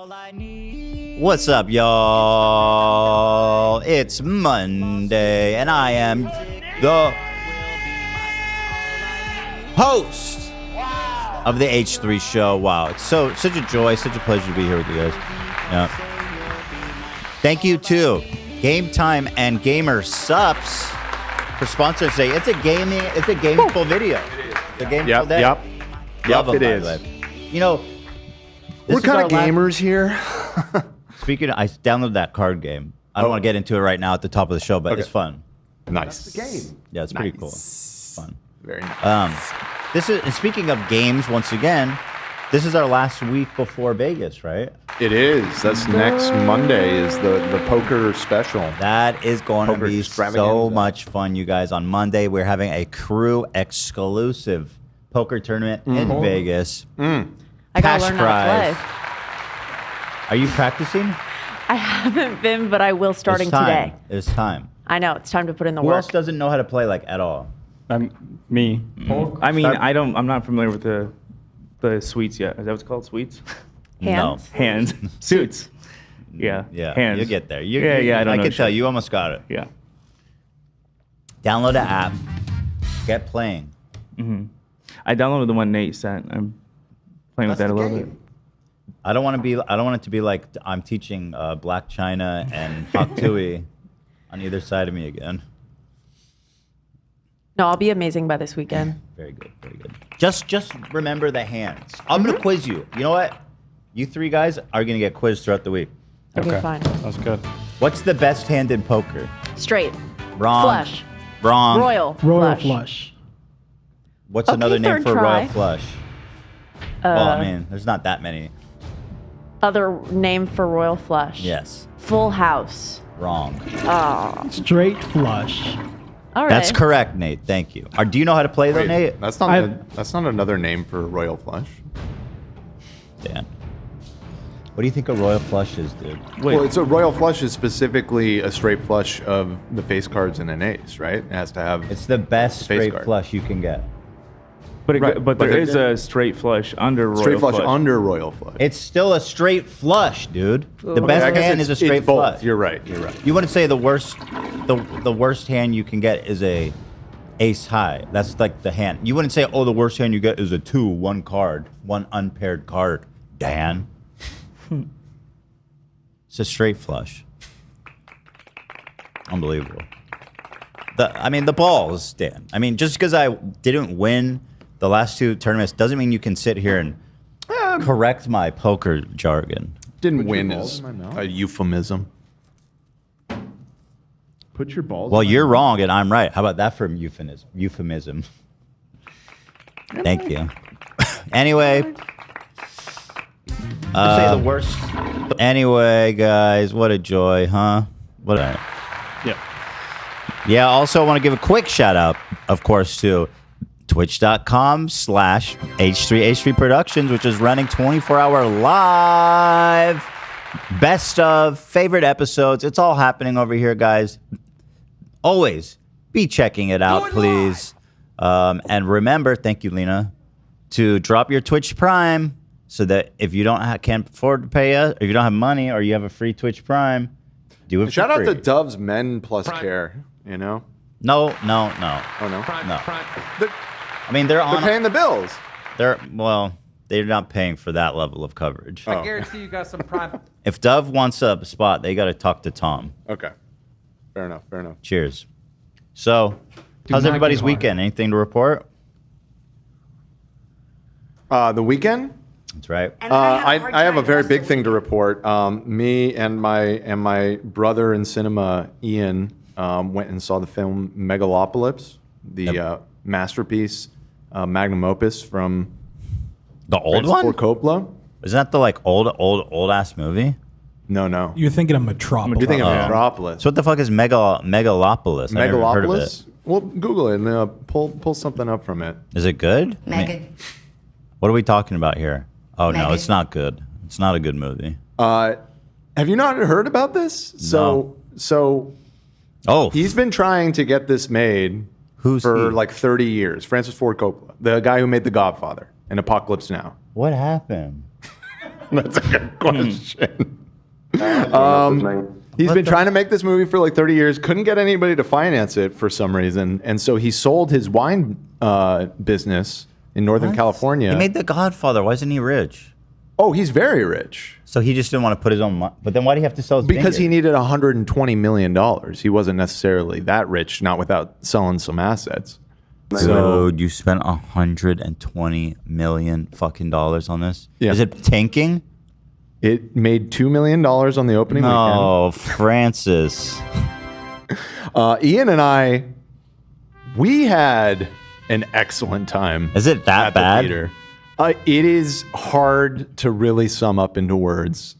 What's up, y'all? It's Monday, and I am the host of the H3 show. Wow, it's such a joy, such a pleasure to be here with you guys. Yeah. Thank you to Game Time and Gamer Sups for sponsoring today. It's a gameful video. It's a gameful day. Love them, it is. You know, we're kind of gamers here. Speaking of, I downloaded that card game. I don't want to get into it right now at the top of the show, but it's fun. Nice. That's the game. Yeah, it's pretty cool. Fun. Very nice. This is, and speaking of games, once again, this is our last week before Vegas, right? It is. That's next Monday is the poker special. That is going to be so extravaganza. much fun, you guys. On Monday, we're having a crew exclusive poker tournament in Vegas. I gotta learn how to play. Are you practicing? I haven't been, but I will starting today. It's time. I know, it's time to put in the Who work. else doesn't know how to play like at all? Me. I mean, I'm not familiar with the suites yet. Is that what's called, suites? Hands? No. Hands. Suits. Yeah. Yeah, Hands. you get there. I can tell you almost got it. Yeah. Download the app. Get playing. I downloaded the one Nate sent. I'm playing with that a little bit. I don't want it to be like I'm teaching Black China and Hak Tui on either side of me again. No, I'll be amazing by this weekend. Very good, very good. Just remember the hands. I'm gonna quiz you. You know what? You three guys are gonna get quizzed throughout the week. Okay, fine. That's good. What's the best hand in poker? Straight. Wrong. Flush. Wrong. Royal. Royal Flush. flush. What's Okay, another name third for try. royal flush? Well, I mean, there's not that many. Other name for royal flush. Yes. Full house. Wrong. Oh. Straight flush. All right. That's correct, Nate. Thank you. Do you know how to play though, Wait, Nate? that's not another name for royal flush. Dan. What do you think a royal flush is, dude? Wait. Well, it's a royal flush is specifically a straight flush of the face cards in an ace, right? It has to have. It's the best Face straight card. flush you can get. But Right, but but there it- is a straight flush under royal straight flush under royal flush. It's still a straight flush, dude. The Okay, best I guess hand it's- is a straight it's both. flush. You're right. You're right. You wouldn't say the worst hand you can get is a ace high. That's like the hand. You wouldn't say, oh, the worst hand you get is a 2, one card, one unpaired card. Dan. It's a straight flush. Unbelievable. The balls, Dan. I mean, just because I didn't win the last 2 tournaments doesn't mean you can sit here and correct my poker jargon. Didn't win is a euphemism. Put your balls. Well, you're wrong and I'm right. How about that for euphemism? Thank you. Anyway. Say the worst. Anyway, guys, what a joy, huh? What a... Yeah, also I want to give a quick shout out, of course, to twitch.com/H3H3 Productions, which is running 24-hour live. Best of, favorite episodes. It's all happening over here, guys. Always be checking it out, please. And remember, thank you, Lena, to drop your Twitch Prime so that if you can't afford to pay us, or if you don't have money, or you have a free Twitch Prime, do it for Shout out free. to Dove's Men Plus Care. You know? No. Oh no. No. They're I mean, they're paying the bills. They're not paying for that level of coverage. Oh. I guarantee you got some prime. If Dove wants a spot, they got to talk to Tom. Okay. Fair enough. Cheers. So, how's not everybody's get hard. weekend? Anything to report? The weekend? That's right. I have a very big thing to report. Me and my brother in cinema, Ian, went and saw the film Megalopolis, the masterpiece, magnum opus from The old Francis one? Ford Coppola. Isn't that the old ass movie? No. You're thinking of Metropolis. You're thinking of Metropolis. So what the fuck is Megalopolis? I never heard of it. Megalopolis? Well, Google it and pull something up from it. Is it good? Megan. What are we talking about here? Oh no, Megan. it's not good. It's not a good movie. Have you not heard about this? So Oh, he's been trying to get this made Who's for he? like 30 years. Francis Ford Coppola, the guy who made The Godfather and Apocalypse Now. what happened? That's a good question. He's been trying to make this movie for like 30 years. Couldn't get anybody to finance it for some reason, and so he sold his wine business in Northern California. He made The Godfather. Why isn't he rich? Oh, he's very rich. So he just didn't want to put his own money. But then why do you have to sell his Because he vineyard? needed $120 million. He wasn't necessarily that rich, not without selling some assets. So you spent $120 million fucking dollars on this? Yeah. Is it tanking? It made $2 million on the opening No, Francis. weekend. Ian and I, we had an excellent time. Is it that at the bad? theater. It is hard to really sum up into words.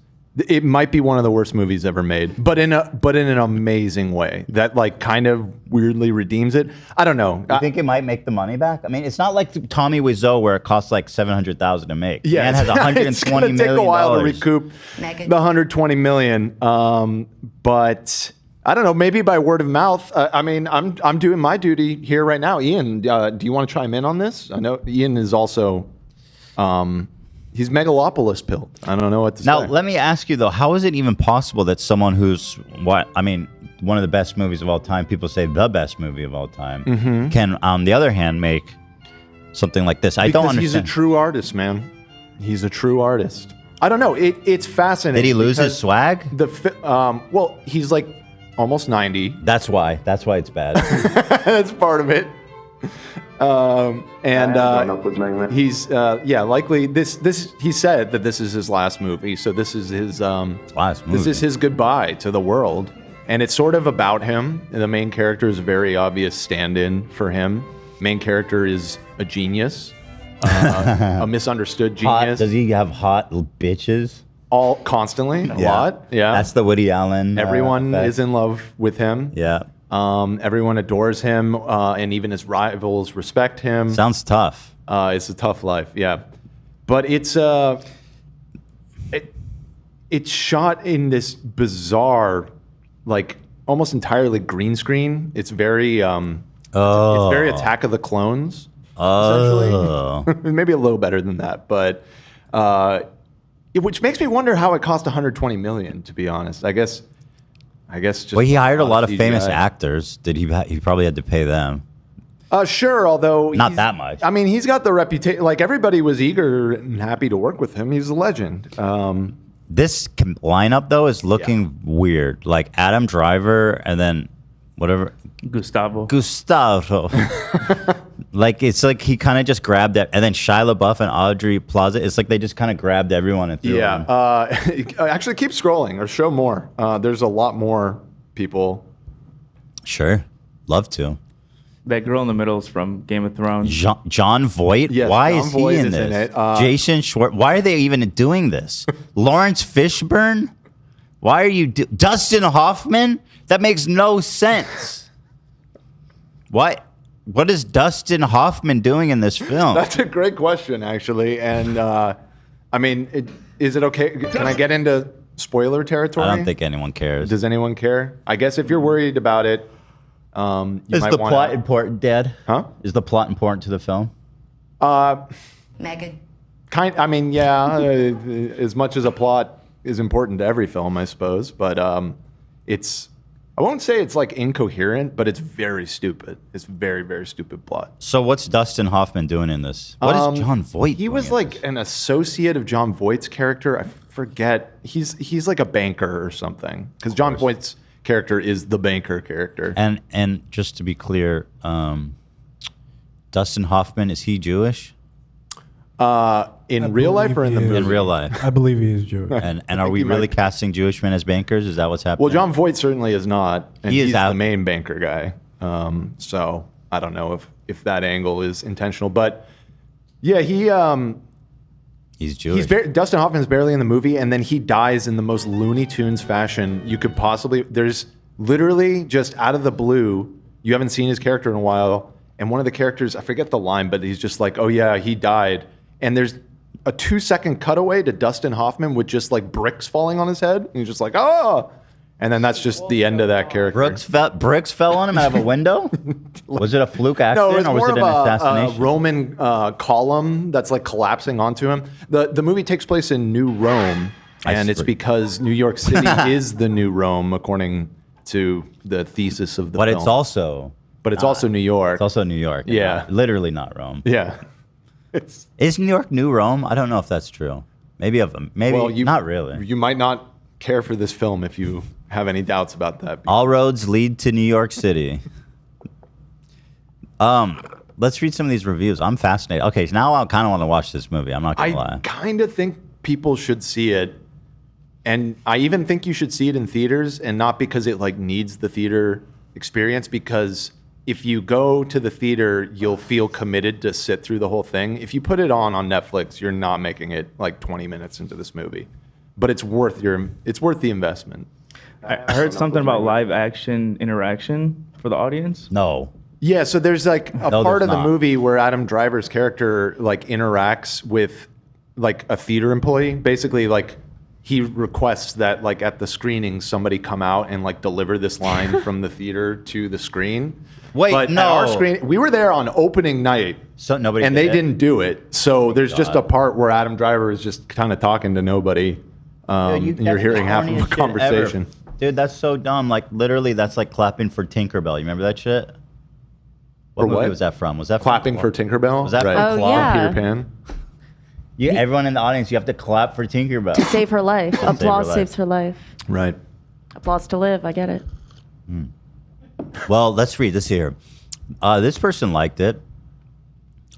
It might be one of the worst movies ever made, but in an amazing way that like kind of weirdly redeems it. I don't know. You think it might make the money back? I mean, it's not like Tommy Wiseau where it costs like $700,000 to make. Yeah, Man has it's gonna $120 take million. a while to recoup the $120 million. But I don't know. Maybe by word of mouth. I mean, I'm doing my duty here right now. Ian, do you want to chime in on this? I know Ian is also. He's Megalopolis pilled. I don't know what to say. Now, let me ask you though, how is it even possible that someone who's one of the best movies of all time, people say the best movie of all time, can on the other hand make something like this? I don't understand. He's a true artist, man. He's a true artist. I don't know. It's fascinating. Did he lose his swag? Well, he's like almost 90. That's why it's bad. That's part of it. He's likely this he said that this is his last movie, so this is his last movie. This is his goodbye to the world, and it's sort of about him. The main character is a very obvious stand-in for him. Main character is a genius, a misunderstood genius. Does he have hot bitches? All constantly, a lot. Yeah, that's the Woody Allen. Everyone effect. is in love with him. Yeah. Everyone adores him, and even his rivals respect him. Sounds tough. It's a tough life, yeah. But it's shot in this bizarre, like almost entirely green screen. It's very it's very Attack of the Clones. Essentially, maybe a little better than that, but which makes me wonder how it cost $120 million. To be honest, I guess just. Well, he hired a lot of CGI. famous actors. Did he? He probably had to pay them. Sure, although not that much. I mean, he's got the reputation. Like everybody was eager and happy to work with him. He's a legend. This lineup though is looking weird. Like Adam Driver and then whatever Gustavo. Like it's like he kind of just grabbed that, and then Shia LaBeouf and Audrey Plaza. It's like they just kind of grabbed everyone and threw them. Actually, keep scrolling or show more. There's a lot more people. Sure, love to. That girl in the middle is from Game of Thrones. John Voight. Yes, why John is Voight he in is this? in it. Jason Schwartz. Why are they even doing this? Lawrence Fishburne. Why are you Dustin Hoffman? That makes no sense. What is Dustin Hoffman doing in this film? That's a great question, actually. And I mean, is it okay? Can I get into spoiler territory? I don't think anyone cares. Does anyone care? I guess if you're worried about it, is the plot important, Dad? Huh? Is the plot important to the film? Megan. I mean, yeah. As much as a plot is important to every film, I suppose. But it's. I won't say it's like incoherent, but it's very stupid. It's very, very stupid plot. So what's Dustin Hoffman doing in this? What is John Voight? He was like an associate of John Voight's character. I forget. He's like a banker or something. Because John Voight's character is the banker character. And just to be clear, Dustin Hoffman, is he Jewish? In real life or in the movie? In real life. I believe he is Jewish. And are we really casting Jewish men as bankers? Is that what's happening? Well, John Voight certainly is not. And He is he's out. the main banker guy. So I don't know if that angle is intentional. But yeah, he's Jewish. Dustin Hoffman's barely in the movie, and then he dies in the most Looney Tunes fashion you could possibly. There's literally just out of the blue, you haven't seen his character in a while, and one of the characters, I forget the line, but he's just like, oh yeah, he died. And there's a 2-second cutaway to Dustin Hoffman with just like bricks falling on his head. And he's just like, oh. And then that's just the end of that character. Bricks fell on him out of a window? Was it a fluke No, accident it was or was more it of an a assassination? Roman column that's like collapsing onto him. The movie takes place in New Rome, and it's because New York City is the new Rome, according to the thesis of the But film. it's also New York. It's also New York. Yeah. Literally not Rome. Yeah. Is New York New Rome? I don't know if that's true. Maybe not really. You might not care for this film if you have any doubts about that. All roads lead to New York City. Let's read some of these reviews. I'm fascinated. Okay, so now I kind of want to watch this movie. I'm not gonna lie. I kind of think people should see it, and I even think you should see it in theaters, and not because it like needs the theater experience, because if you go to the theater, you'll feel committed to sit through the whole thing. If you put it on Netflix, you're not making it like 20 minutes into this movie, but it's worth the investment. I heard something about live action interaction for the audience. No. Yeah, so there's like a No, part there's of the not. movie where Adam Driver's character like interacts with like a theater employee. Basically, like he requests that like at the screening somebody come out and like deliver this line from the theater to the screen. Wait, but no. At our screen, we were there on opening night. So nobody and did they it? didn't do it. So there's just God. a part where Adam Driver is just kind of talking to nobody. And you're hearing half of a conversation. Dude, that's so dumb. Like, literally, that's like clapping for Tinkerbell. You remember that shit? What For movie what? was that from? Was that Clapping from for Tinkerbell? Was that right. from Oh, yeah. Peter Pan? Everyone in the audience, you have to clap for Tinkerbell. To save her life. her Applause life. saves her life. Right. Applause to live. I get it. Well, let's read this here. This person liked it.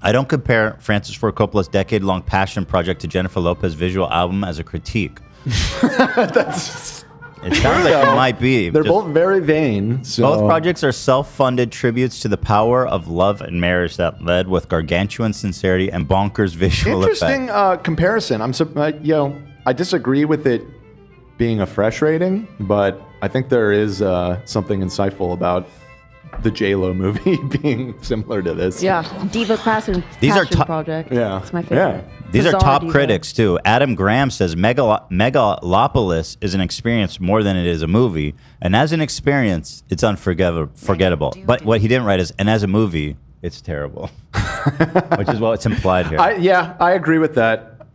I don't compare Francis Ford Coppola's decade-long passion project to Jennifer Lopez's visual album as a critique. It sounds like it might be. They're Just- both very vain. So. Both projects are self-funded tributes to the power of love and marriage that led with gargantuan sincerity and bonkers visual Interesting effects. comparison. I disagree with it being a fresh rating, but I think there is something insightful about the J-Lo movie being similar to this. Yeah. Diva Passion These are Passion top- Project. Yeah. It's my favorite. Yeah. These are Bizarre top diva. critics too. Adam Graham says Megalopolis is an experience more than it is a movie, and as an experience, it's unforgettable. But what he didn't write is, and as a movie, it's terrible, which is what's implied here. I agree with that.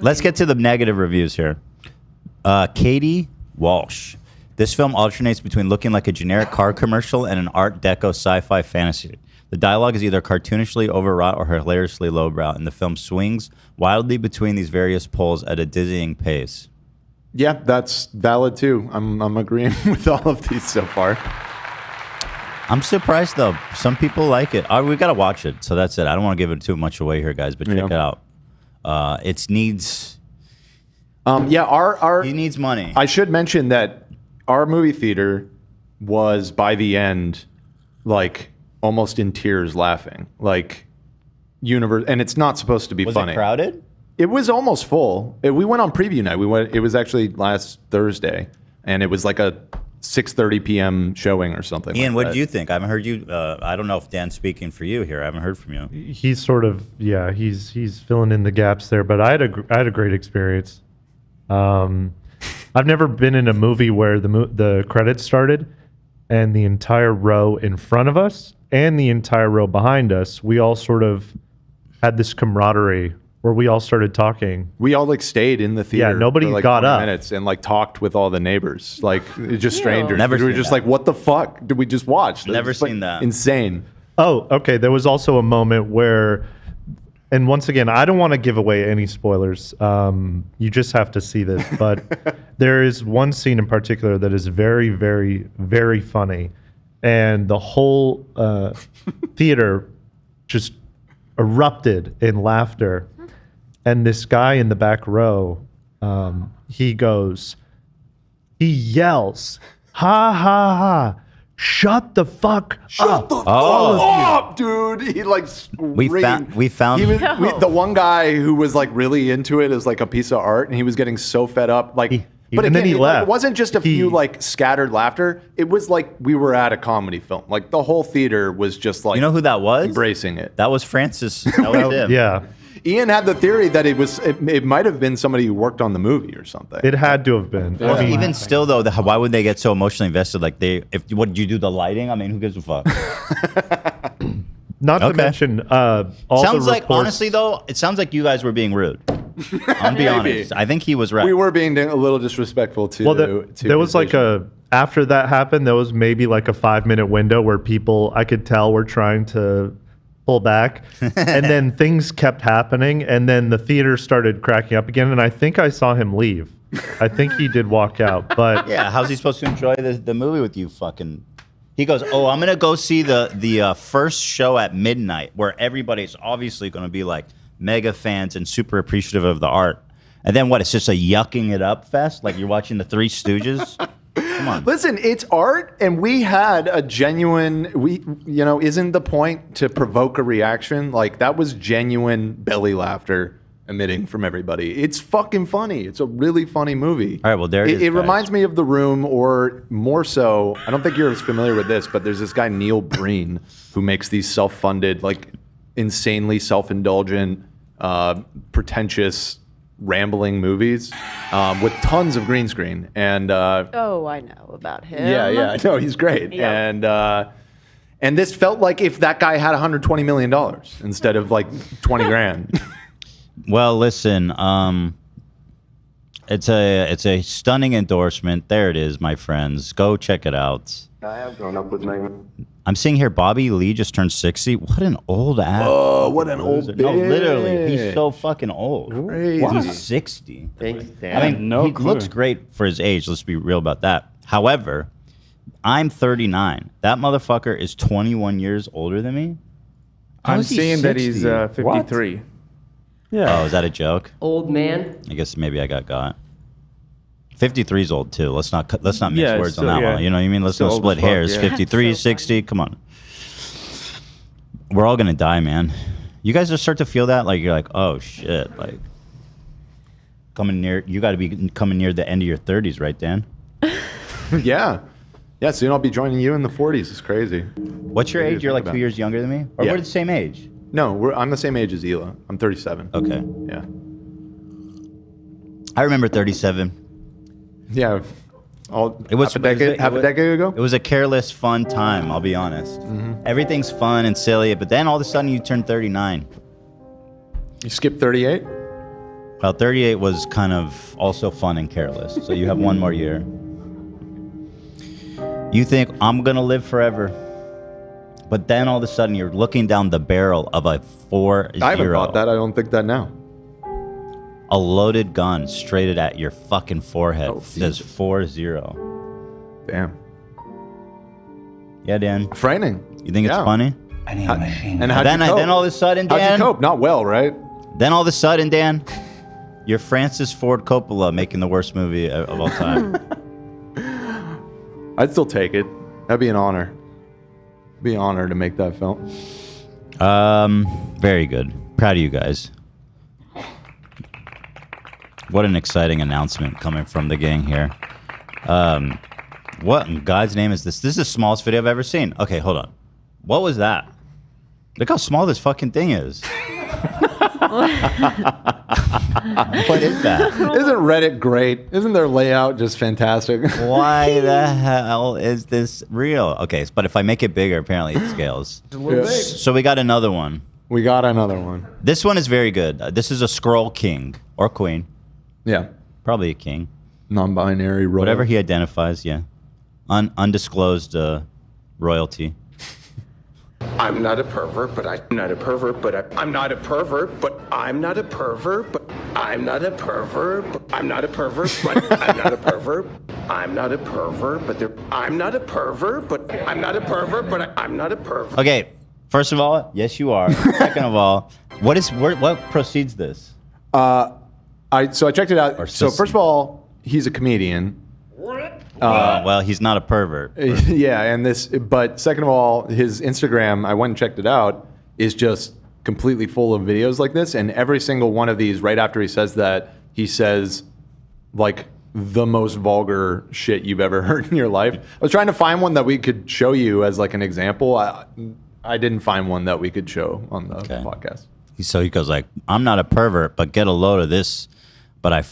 Let's get to the negative reviews here. Katie Walsh. This film alternates between looking like a generic car commercial and an Art Deco sci-fi fantasy. The dialogue is either cartoonishly overwrought or hilariously lowbrow, and the film swings wildly between these various poles at a dizzying pace. Yeah, that's valid too. I'm agreeing with all of these so far. I'm surprised though. Some people like it. We gotta watch it. So that's it. I don't want to give it too much away here, guys, but check Yeah. it out. It needs. Our He needs money. I should mention that our movie theater was by the end like almost in tears laughing. Like and it's not supposed to be Was funny. it crowded? It was almost full. We went on preview night. It was actually last Thursday, and it was like a 6:30 p.m. showing or something. Ian, like what that. did you think? I haven't heard you. I don't know if Dan's speaking for you here. I haven't heard from you. He's sort of he's filling in the gaps there, but I had a great experience. I've never been in a movie where the credits started and the entire row in front of us and the entire row behind us, we all sort of had this camaraderie where we all started talking. We all like stayed in the theater. Yeah, nobody for, like, got 20 up. minutes and like talked with all the neighbors, like just strangers. Never we were seen just that. like, what the fuck did we just watch? Never It's, like, seen that. Insane. Oh, okay. There was also a moment where, and once again, I don't want to give away any spoilers. You just have to see this. But there is one scene in particular that is very, very, very funny. And the whole theater just erupted in laughter. And this guy in the back row, he yells, ha, ha, ha. Shut the fuck up. Oh, dude! He like We screamed. found. He was, the one guy who was like really into it as like a piece of art, and he was getting so fed up. Like, but and then again, he it, like, left. it wasn't just a few like scattered laughter. It was like we were at a comedy film. Like the whole theater was just like You know who that was? embracing it. That was Francis. That was him. Yeah. Ian had the theory that it might have been somebody who worked on the movie or something. It had to have been. Well, I mean, even still, though, why would they get so emotionally invested? Like, what did you do? The lighting? I mean, who gives a fuck? not to mention, all sounds the like, reports, honestly, though, it sounds like you guys were being rude. I'll be honest. I think he was right. We were being a little disrespectful to. Well, there was like after that happened, there was maybe like a 5-minute window where people, I could tell, were trying to pull back, and then things kept happening, and then the theater started cracking up again, and I think I saw him leave. I think he did walk out, but yeah, how's he supposed to enjoy the movie with you fucking? He goes, oh, I'm gonna go see the first show at midnight, where everybody's obviously gonna be like mega fans and super appreciative of the art, and then what? It's just a yucking it up fest, like you're watching the Three Stooges. Come on. Listen, it's art, and we had a genuine. Isn't the point to provoke a reaction? Like that was genuine belly laughter emitting from everybody. It's fucking funny. It's a really funny movie. All right, well there it is. It reminds me of The Room, or more so. I don't think you're as familiar with this, but there's this guy Neil Breen who makes these self-funded, like insanely self-indulgent, pretentious, rambling movies with tons of green screen. And Oh, I know about him. yeah, no, he's great. Yeah. And this felt like if that guy had $120 million instead of like 20 grand. Well, listen, it's a stunning endorsement. There it is, my friends. Go check it out. I have grown up with Megan. I'm seeing here Bobby Lee just turned 60. What an old ass. Oh, what an old bitch. No, literally, he's so fucking old. Crazy. He's 60. Thanks, Dan. I mean, No he clue. looks great for his age. Let's be real about that. However, I'm 39. That motherfucker is 21 years older than me. How I'm is he seeing that he's 60? 53. Oh, is that a joke? Old man. I guess maybe I got. 53 is old too. Let's not mix Yeah, words on still- that yeah. one. You know what I mean? Let's Still not old split as fuck, hairs. yeah. 53, That's so 60. Come on. We're all gonna die, man. You guys just start to feel that, like you're like, oh shit, like coming near. You got to be coming near the end of your 30s, right, Dan? Yeah. Yeah, soon I'll be joining you in the 40s. It's crazy. What's your What age? do you You're think like 2 about? years younger than me, or Yeah. we're the same age. No, I'm the same age as Hila. I'm 37. Okay. Yeah. I remember 37. Yeah. It was half a decade ago? It was a careless, fun time. I'll be honest. Everything's fun and silly, but then all of a sudden you turn 39. You skipped 38? Well, 38 was kind of also fun and careless. So you have one more year. You think I'm gonna live forever, but then all of a sudden you're looking down the barrel of a 4-0. I haven't thought that. I don't think that now. A loaded gun straight at your fucking forehead. Oh, Says Jesus. 4-0. Damn. Yeah, Dan. Frightening. You think it's Yeah. funny? I need a machine. And how'd Then, you cope? then all of a sudden, How'd Dan. you cope? Not well, right? Then all of a sudden, Dan, you're Francis Ford Coppola making the worst movie of all time. I'd still take it. That'd be an honor. Be an honor to make that film. Very good. Proud of you guys. What an exciting announcement coming from the gang here. What in God's name is this? This is the smallest video I've ever seen. Okay, hold on. What was that? Look how small this fucking thing is. What is that? Isn't Reddit great? Isn't their layout just fantastic? Why the hell is this real? Okay, but if I make it bigger, apparently it scales. Yeah. So we got another one. We got another one. This one is very good. This is a scroll king or queen. Yeah. Probably a king. Non-binary royal. Whatever he identifies, yeah. Undisclosed royalty. I'm not a pervert, but I'm not a pervert, but I'm not a pervert, but I'm not a pervert, but I'm not a pervert, but I'm not a pervert, but I'm not a pervert. I'm not a pervert, but I'm not a pervert, but I'm not a pervert, but I'm not a pervert. Okay, first of all, yes, you are. Second of all, what precedes this? So I checked it out. Or So system. first of all, he's a comedian. Well, he's not a pervert. Yeah, and but second of all, his Instagram, I went and checked it out, is just completely full of videos like this. And every single one of these, right after he says that, he says like the most vulgar shit you've ever heard in your life. I was trying to find one that we could show you as like an example. I didn't find one that we could show on the podcast. So he goes like, I'm not a pervert, but get a load of this. But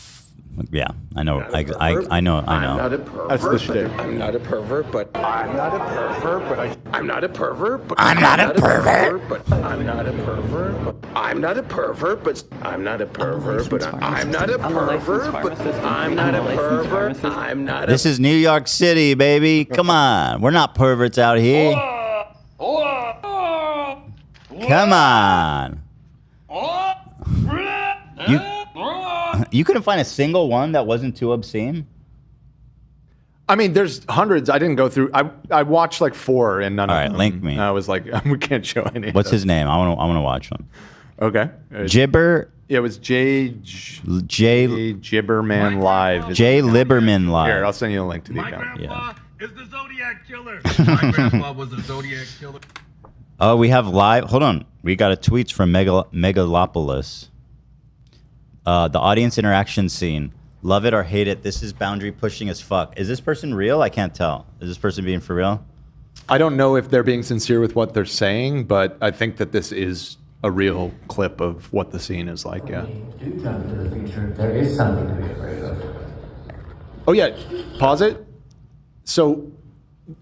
yeah, I know. I know. I'm not a pervert. That's the shtick. I'm not a pervert, but I'm not a pervert, but I'm not a pervert, but I'm not a pervert. but I'm not a pervert, but I'm not a pervert, but I'm not a pervert, but I'm not a pervert, but I'm not a pervert. I'm not a. This is New York City, baby. Come on, we're not perverts out here. Come on. You couldn't find a single one that wasn't too obscene? I mean, there's hundreds. I didn't go through. I watched like 4 and none All of right, them. link me. I was like, we can't show any. What's his name? I want to watch one. Okay. Gibber. Yeah, it was J. Gibberman Live. J. Liberman Live. Here, I'll send you a link to the account. Yeah. Is the Zodiac Killer. My grandpa was a Zodiac Killer. Oh, we have live. Hold on. We got a tweets from Megalopolis. The audience interaction scene. Love it or hate it. This is boundary pushing as fuck. Is this person real? I can't tell. Is this person being for real? I don't know if they're being sincere with what they're saying, but I think that this is a real clip of what the scene is like. Yeah. Do jump to the future. There is something to be afraid of. Oh yeah. Pause it. So,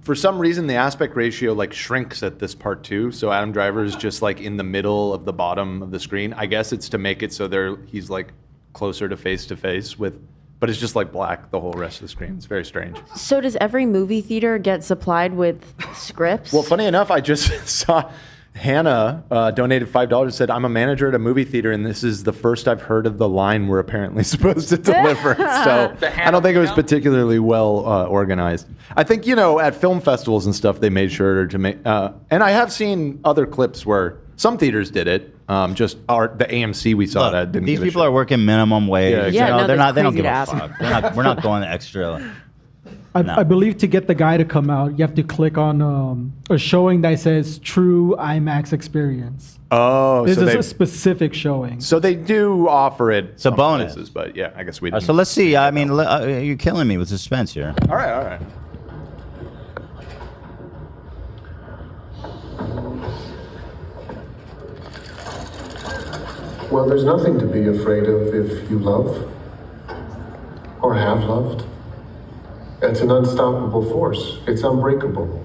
for some reason, the aspect ratio like shrinks at this part too. So Adam Driver is just like in the middle of the bottom of the screen. I guess it's to make it so he's like closer to face with, but it's just like black the whole rest of the screen. It's very strange. So does every movie theater get supplied with scripts? Well, funny enough, I just saw Hannah donated $5 and said, I'm a manager at a movie theater, and this is the first I've heard of the line we're apparently supposed to deliver. So I don't think it was particularly well organized. I think, at film festivals and stuff, they made sure to make, and I have seen other clips where some theaters did it. The AMC we saw that didn't. These people are working minimum wage. Yeah, exactly. They're not. They don't crazy give a to fuck. We're not going the extra. I believe to get the guy to come out, you have to click on a showing that says True IMAX Experience. Oh, This so is a specific showing. So they do offer it. It's a bonus. Places, but yeah, I guess we didn't. So let's see. I mean, you're killing me with suspense here. All right. Well, there's nothing to be afraid of if you love or have loved. It's an unstoppable force. It's unbreakable.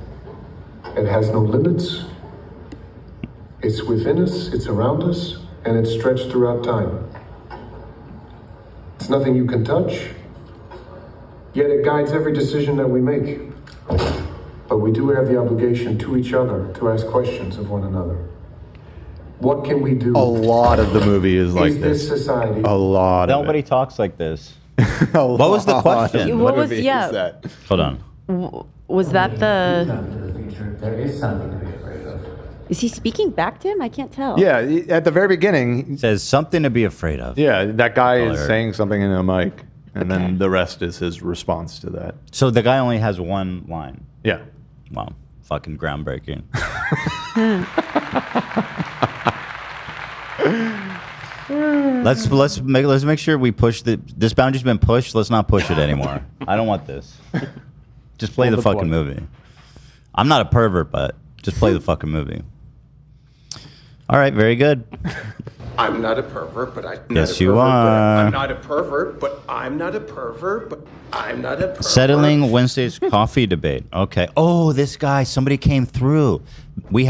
It has no limits. It's within us, it's around us, and it's stretched throughout time. It's nothing you can touch, yet it guides every decision that we make. But we do have the obligation to each other to ask questions of one another. What can we do? A lot of the movie is like this society? A lot. Nobody talks like this. What was the question? What was that? Hold on. Was that Do the? jump to the future. There is something to be afraid of. Is he speaking back to him? I can't tell. Yeah, at the very beginning, Says something to be afraid of. yeah, that guy is Alert. saying something in a mic, and then the rest is his response to that. So the guy only has one line. Yeah. Wow, fucking groundbreaking. Let's make sure we push this boundary's been pushed. Let's not push it anymore. I don't want this. Just play the fucking movie. I'm not a pervert, but just play the fucking movie. All right, very good. I'm not a pervert, but I'm not Yes, a you pervert, but are. I'm not a pervert, but I'm not a pervert, but I'm not a pervert. Settling Wednesday's coffee debate. Okay. Oh, this guy, somebody came through. We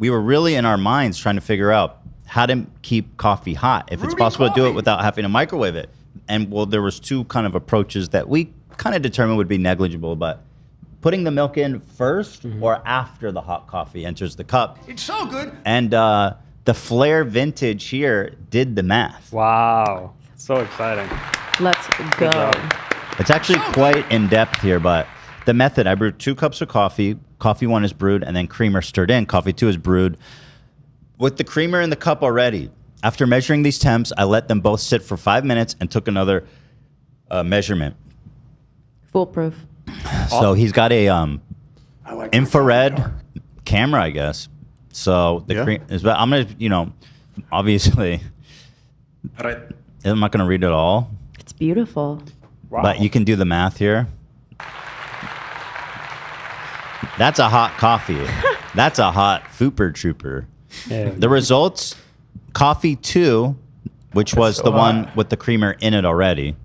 were really in our minds trying to figure out how to keep coffee hot, if it's possible to do it without having to microwave it. And well, there was two kind of approaches that we kind of determined would be negligible, but putting the milk in first or after the hot coffee enters the cup. It's so good. And the Flair Vintage here did the math. Wow. So exciting. Let's go. job. It's actually quite in depth here, but the method, I brewed 2 cups of coffee. Coffee 1 is brewed and then creamer stirred in. Coffee 2 is brewed with the creamer in the cup already. After measuring these temps, I let them both sit for 5 minutes and took another measurement. Foolproof. So he's got a infrared camera, I guess. So the cream is, but I'm gonna, obviously, I'm not gonna read it all. It's beautiful. Wow. But you can do the math here. That's a hot coffee. That's a hot Fooper Trooper. Yeah. The results, coffee 2, which was the one with the creamer in it already,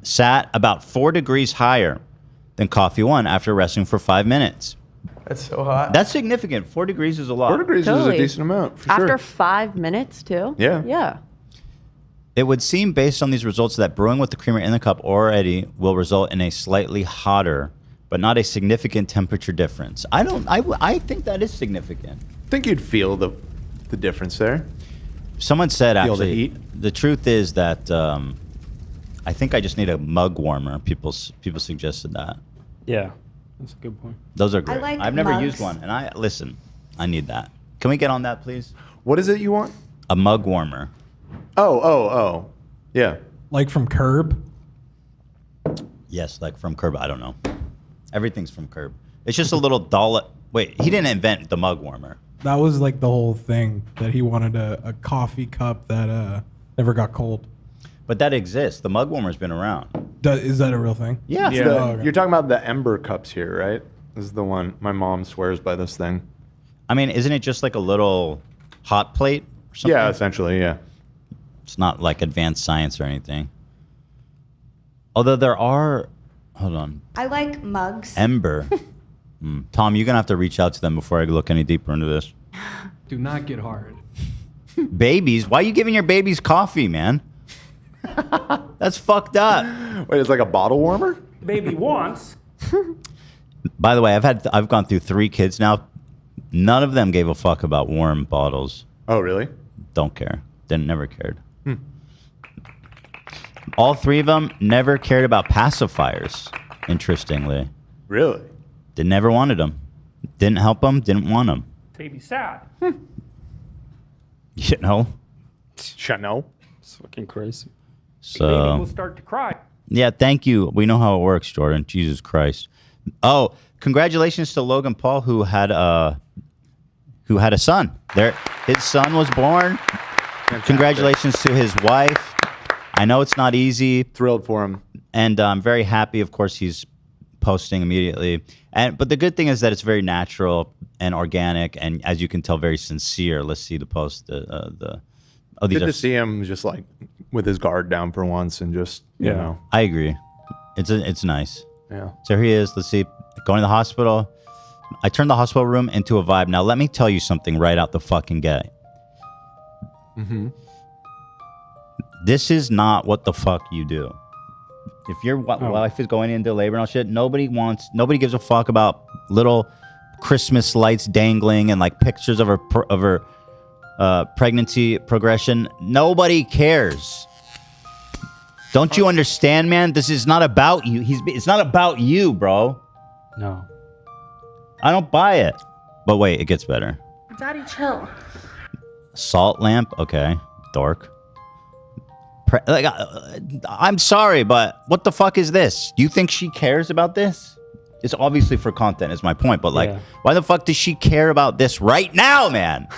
sat about 4 degrees higher than coffee 1 after resting for 5 minutes. That's so hot. That's significant. 4 degrees is a lot. 4 degrees is a decent amount, for After sure. 5 minutes, too? Yeah. Yeah. It would seem, based on these results, that brewing with the creamer in the cup already will result in a slightly hotter, but not a significant temperature difference. I think that is significant. I think you'd feel the difference there. Someone said, Feel the actually, heat. the truth is that I think I just need a mug warmer. People suggested that. Yeah, that's a good point. Those are great. like I've never mugs. used one, and I need that. Can we get on that, please? What is it you want? A mug warmer. Oh. Yeah. Like from Curb? Yes, like from Curb. I don't know. Everything's from Curb. It's just a little doll. Wait, he didn't invent the mug warmer. That was like the whole thing, that he wanted a coffee cup that never got cold. But that exists. The mug warmer's been around. Is that a real thing? Yeah. Oh, okay. You're talking about the Ember cups here, right? This is the one. My mom swears by this thing. I mean, isn't it just like a little hot plate or something? Yeah, essentially, yeah. It's not like advanced science or anything. Although there are, hold on, I like mugs. Ember. Tom, you're going to have to reach out to them before I look any deeper into this. Do not get hard. Babies? Why are you giving your babies coffee, man? That's fucked up. Wait, it's like a bottle warmer? Baby wants. By the way, I've gone through 3 kids now. None of them gave a fuck about warm bottles. Oh, really? Don't care. Never cared. All 3 of them never cared about pacifiers, interestingly. Really? They never wanted them. Didn't help them, didn't want them. Baby sad. You know? Chanel. It's fucking crazy. So, Baby will start to cry. yeah, thank you. We know how it works, Jordan. Jesus Christ. Oh, congratulations to Logan Paul, who had a son. His son was born. Fantastic. Congratulations to his wife. I know it's not easy. Thrilled for him. And I'm very happy. Of course, he's posting immediately. But the good thing is that it's very natural and organic, and as you can tell, very sincere. Let's see the post. These Good to see him just like with his guard down for once and just, you know. I agree. It's nice. Yeah. So here he is. Let's see. Going to the hospital. I turned the hospital room into a vibe. Now let me tell you something right out the fucking gate. This is not what the fuck you do. If your wife is going into labor and all shit, nobody gives a fuck about little Christmas lights dangling and like pictures of her pregnancy progression. Nobody cares. Don't you understand, man? This is not about you. It's not about you, bro. No. I don't buy it. But wait, it gets better. Daddy, chill. Salt lamp, okay, dork. I'm sorry, but what the fuck is this? Do you think she cares about this? It's obviously for content, is my point. But like, why the fuck does she care about this right now, man?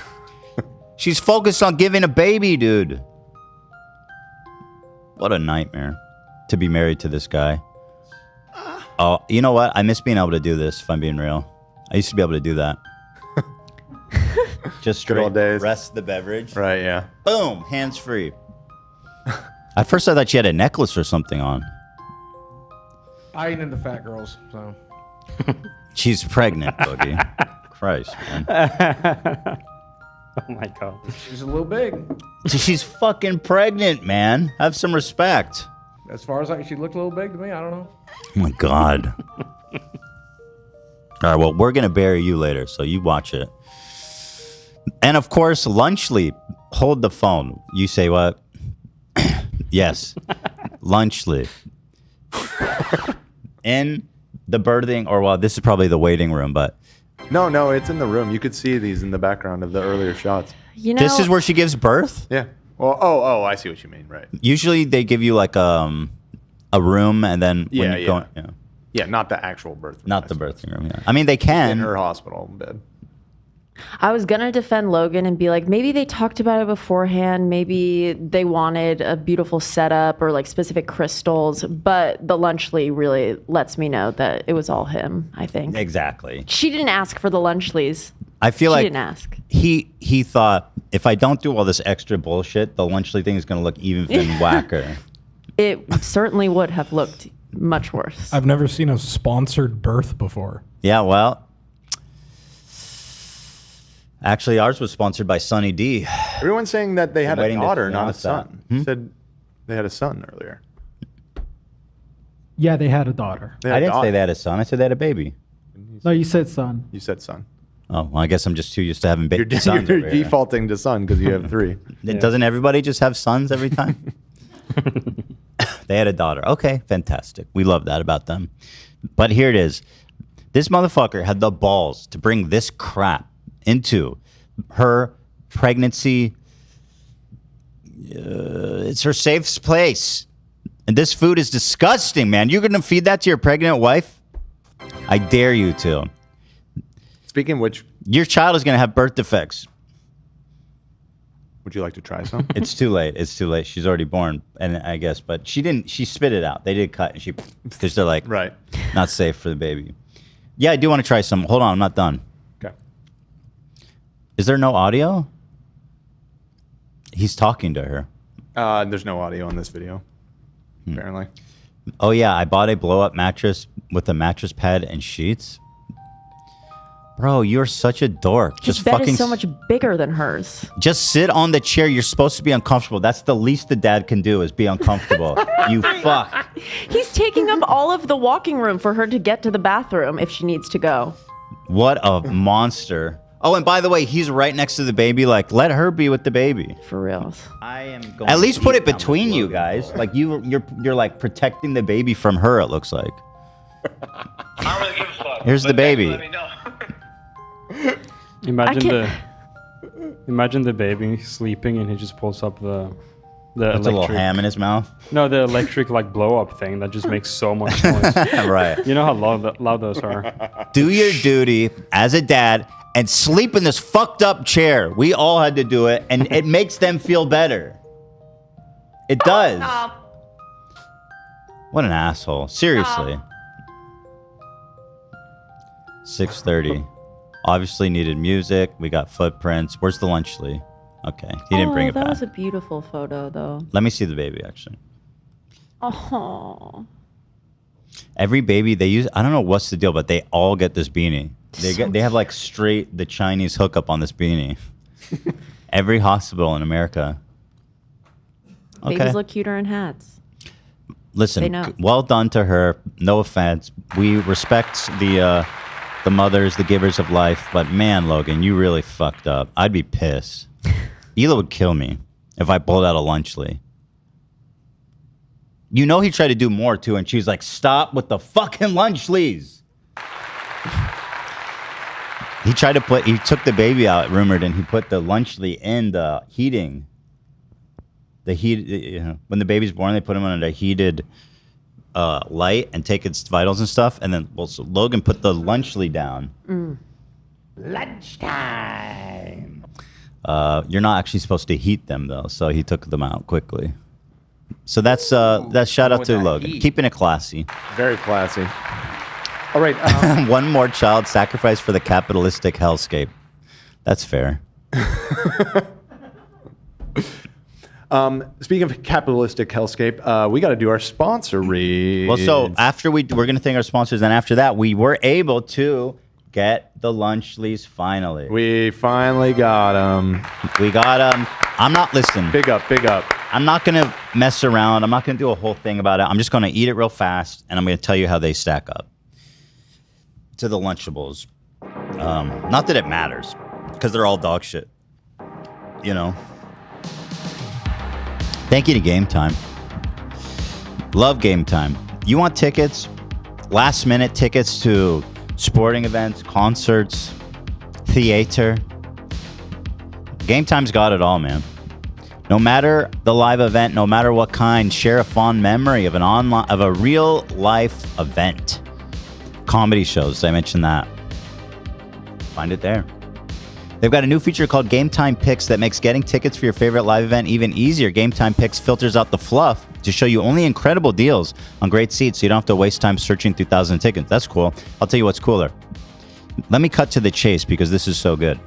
She's focused on giving a baby, dude. What a nightmare to be married to this guy. Oh, you know what? I miss being able to do this, if I'm being real. I used to be able to do that. Just straight old days. rest the beverage. Right, yeah. Boom, hands free. At first I thought she had a necklace or something on. I ain't into fat girls, so. She's pregnant, Boogie. Christ, man. Oh my god. She's a little big. She's fucking pregnant, man. Have some respect. As far as she looked a little big to me, I don't know. Oh my god. All right, well, we're gonna bury you later, so you watch it. And of course, lunch leap. Hold the phone. You say what? Yes. Lunch leap. In the birthing, or well, this is probably the waiting room, but No, it's in the room. You could see these in the background of the earlier shots. You know, this is where she gives birth? Yeah. Well, I see what you mean, right. Usually they give you like a room, and then when Yeah, you yeah. go, Yeah, not the actual birth room. not the birthing room. Yeah. I mean, they can. In her hospital bed. I was gonna defend Logan and be like, maybe they talked about it beforehand. Maybe they wanted a beautiful setup or like specific crystals. But the Lunchley really lets me know that it was all him. I think Exactly. she didn't ask for the Lunchlys. I feel She like didn't ask. he thought if I don't do all this extra bullshit, the lunchly thing is going to look even whacker. It certainly would have looked much worse. I've never seen a sponsored birth before. Yeah, well, actually, ours was sponsored by Sunny D. Everyone's saying that they had a Waiting to daughter, not a announce that. son. Said they had a son earlier. Yeah, they had a daughter. They had I a didn't daughter. say they had a son. I said they had a baby. No, you said son. You said son. Oh, well, I guess I'm just too used to having You're, sons. you're over here. defaulting to son because you have 3. Doesn't everybody just have sons every time? They had a daughter. Okay, fantastic. We love that about them. But here it is. This motherfucker had the balls to bring this crap into her pregnancy. It's her safe place. And this food is disgusting, man. You're going to feed that to your pregnant wife? I dare you to. Speaking of which, your child is going to have birth defects. Would you like to try some? It's too late. It's too late. She's already born, and I guess, but she didn't. She spit it out. They did cut, and she because they're like right, not safe for the baby. Yeah, I do want to try some. Hold on, I'm not done. Okay. Is there no audio? He's talking to her. There's no audio on this video, apparently. Oh yeah, I bought a blow-up mattress with a mattress pad and sheets. Bro, you're such a dork. His bed is so much bigger than hers. Just sit on the chair. You're supposed to be uncomfortable. That's the least the dad can do is be uncomfortable. You fuck. He's taking up all of the walking room for her to get to the bathroom if she needs to go. What a monster. Oh, and by the way, he's right next to the baby. Like, let her be with the baby. For reals. I am going At least put it between you guys. Like you're like protecting the baby from her, it looks like. Here's the baby. Imagine the baby sleeping and he just pulls up the That's a little ham in his mouth. No, the electric like blow up thing that just makes so much noise. Right. You know how loud those are. Do your duty as a dad and sleep in this fucked up chair. We all had to do it, and it makes them feel better. It does. What an asshole. Seriously. 6:30. Obviously needed music. We got footprints. Where's the lunchly? Okay. He didn't bring it That back. was a beautiful photo, though. Let me see the baby, actually. Oh. Every baby they use, I don't know what's the deal, but they all get this beanie. They have like straight the Chinese hookup on this beanie. Every hospital in America. Okay. Babies look cuter in hats. They Listen, know. well done to her. No offense. We respect the mothers, the givers of life. But man, Logan, you really fucked up. I'd be pissed. Hila would kill me if I pulled out a lunchly. You know he tried to do more too, and she was like, "Stop with the fucking lunchlies." He tried to he took the baby out, rumored, and he put the lunchly in the heating. The heat, you know, when the baby's born, they put him under a heated light and take its vitals and stuff. And then, well, so Logan put the lunchly down. Lunchtime. You're not actually supposed to heat them though, so he took them out quickly. So that's shout out to Logan, keeping it classy. Very classy. All right. One more child sacrifice for the capitalistic hellscape. That's fair. Speaking of capitalistic hellscape, we got to do our sponsor read. Well, so after we're going to thank our sponsors, and after that, we were able to get the lunchlies finally. We finally got them. We got them. I'm not listening. Big up, big up. I'm not going to mess around. I'm not going to do a whole thing about it. I'm just going to eat it real fast, and I'm going to tell you how they stack up to the Lunchables. Not that it matters, because they're all dog shit. You know. Thank you to Game Time. Love Game Time. You want tickets? Last minute tickets to sporting events, concerts, theater. Game Time's got it all, man. No matter the live event, no matter what kind, share a fond memory of a real life event. Comedy shows, did I mention that? Find it there. They've got a new feature called Game Time Picks that makes getting tickets for your favorite live event even easier. Game Time Picks filters out the fluff to show you only incredible deals on great seats, so you don't have to waste time searching through thousands of tickets. That's cool. I'll tell you what's cooler. let me cut to the chase because this is so good.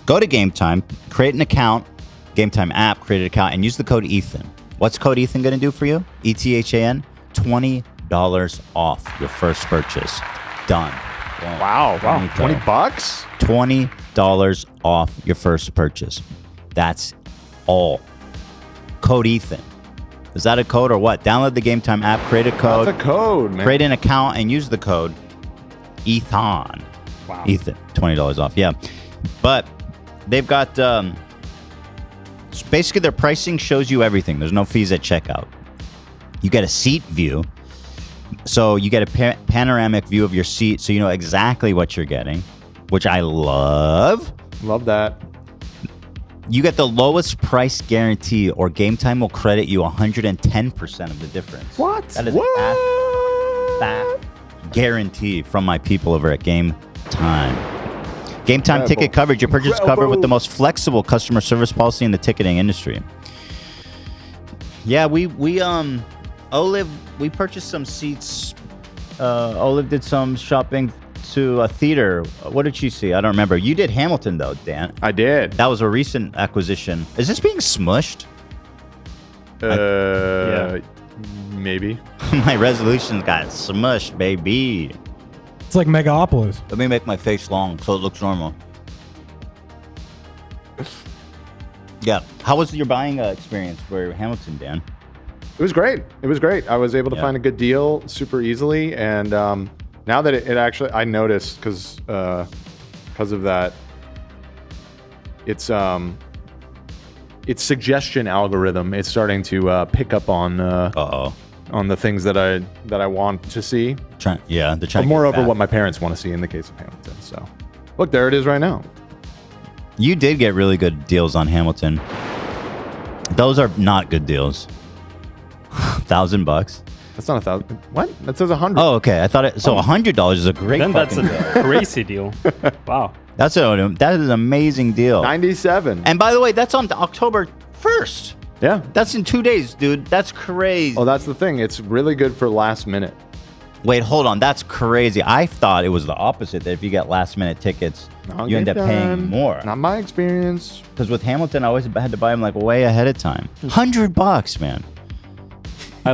Go to Game Time, create an account, Game Time app, create an account, and use the code Ethan. What's code Ethan going to do for you? ETHAN, $20 off your first purchase. Done. Boom. Wow. 20 bucks? $20 off your first purchase. That's all. Code Ethan. Is that a code or what? Download the Game Time app, create a code. That's a code, man. Create an account and use the code Ethan. Wow. Ethan. $20 off. Yeah. But they've got basically their pricing shows you everything. There's no fees at checkout. You get a seat view. So you get a panoramic view of your seat so you know exactly what you're getting, which I love. Love that. You get the lowest price guarantee or Game Time will credit you 110% of the difference. What? That is that guarantee from my people over at Game Time. Game Time ticket coverage. Your purchase is covered with the most flexible customer service policy in the ticketing industry. Yeah, Olive, we purchased some seats. Olive did some shopping to a theater. What did she see? I don't remember. You did Hamilton, though, Dan. I did. That was a recent acquisition. Is this being smushed? Yeah. Maybe. My resolutions got smushed, baby. It's like Megalopolis. Let me make my face long so it looks normal. Yeah. How was your buying experience for Hamilton, Dan? It was great. It was great. I was able to find a good deal super easily. And now that it actually, I noticed because of that, its suggestion algorithm, it's starting to pick up on the things that I want to see. They're trying. But moreover, what my parents want to see in the case of Hamilton. So, look, there it is right now. You did get really good deals on Hamilton. Those are not good deals. $1,000. That's not $1,000. What? That says 100. Oh, okay. I thought it. So $100 is a great. Then that's fucking a deal. crazy deal. Wow. That is an amazing deal. 97. And by the way, that's on October 1st. Yeah. That's in 2 days, dude. That's crazy. Oh, that's the thing. It's really good for last minute. Wait, hold on. That's crazy. I thought it was the opposite, that if you get last minute tickets, you end up paying more. Not my experience. Because with Hamilton, I always had to buy them like way ahead of time. $100, man. I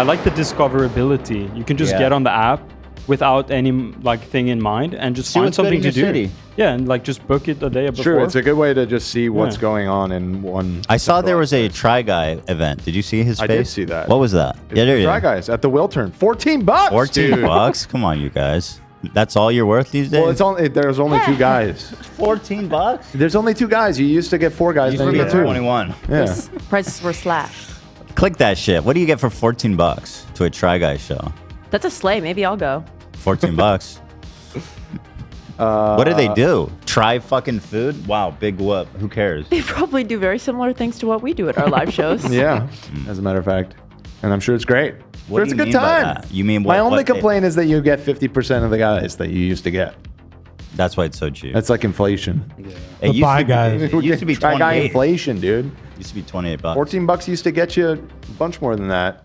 like the discoverability. You can just get on the app without any thing in mind and just find something to do. City. Yeah, and just book it a day before. Sure, it's a good way to just see what's going on in one. I saw there was a Try Guy event. Did you see his face? I did see that. What was that? Try Guys at the Wiltern. $14. $14? Come on, you guys. That's all you're worth these days? Well, there's only two guys. $14? There's only two guys. You used to get four guys. Then you get two. 21. Yeah. Prices were slashed. Click that shit. What do you get for $14 to a Try Guy show? That's a sleigh. Maybe I'll go. $14. What do they do? Try fucking food? Wow, big whoop. Who cares? They probably do very similar things to what we do at our live shows. Yeah, as a matter of fact. And I'm sure it's great. What It's do a you good mean by time. that? You mean My only what they- complaint is that you get 50% of the guys that you used to get. That's why it's so cheap. That's like inflation. It used to be- It used to be Try Guy 28. inflation, dude. Used to be $28. $14 used to get you a bunch more than that.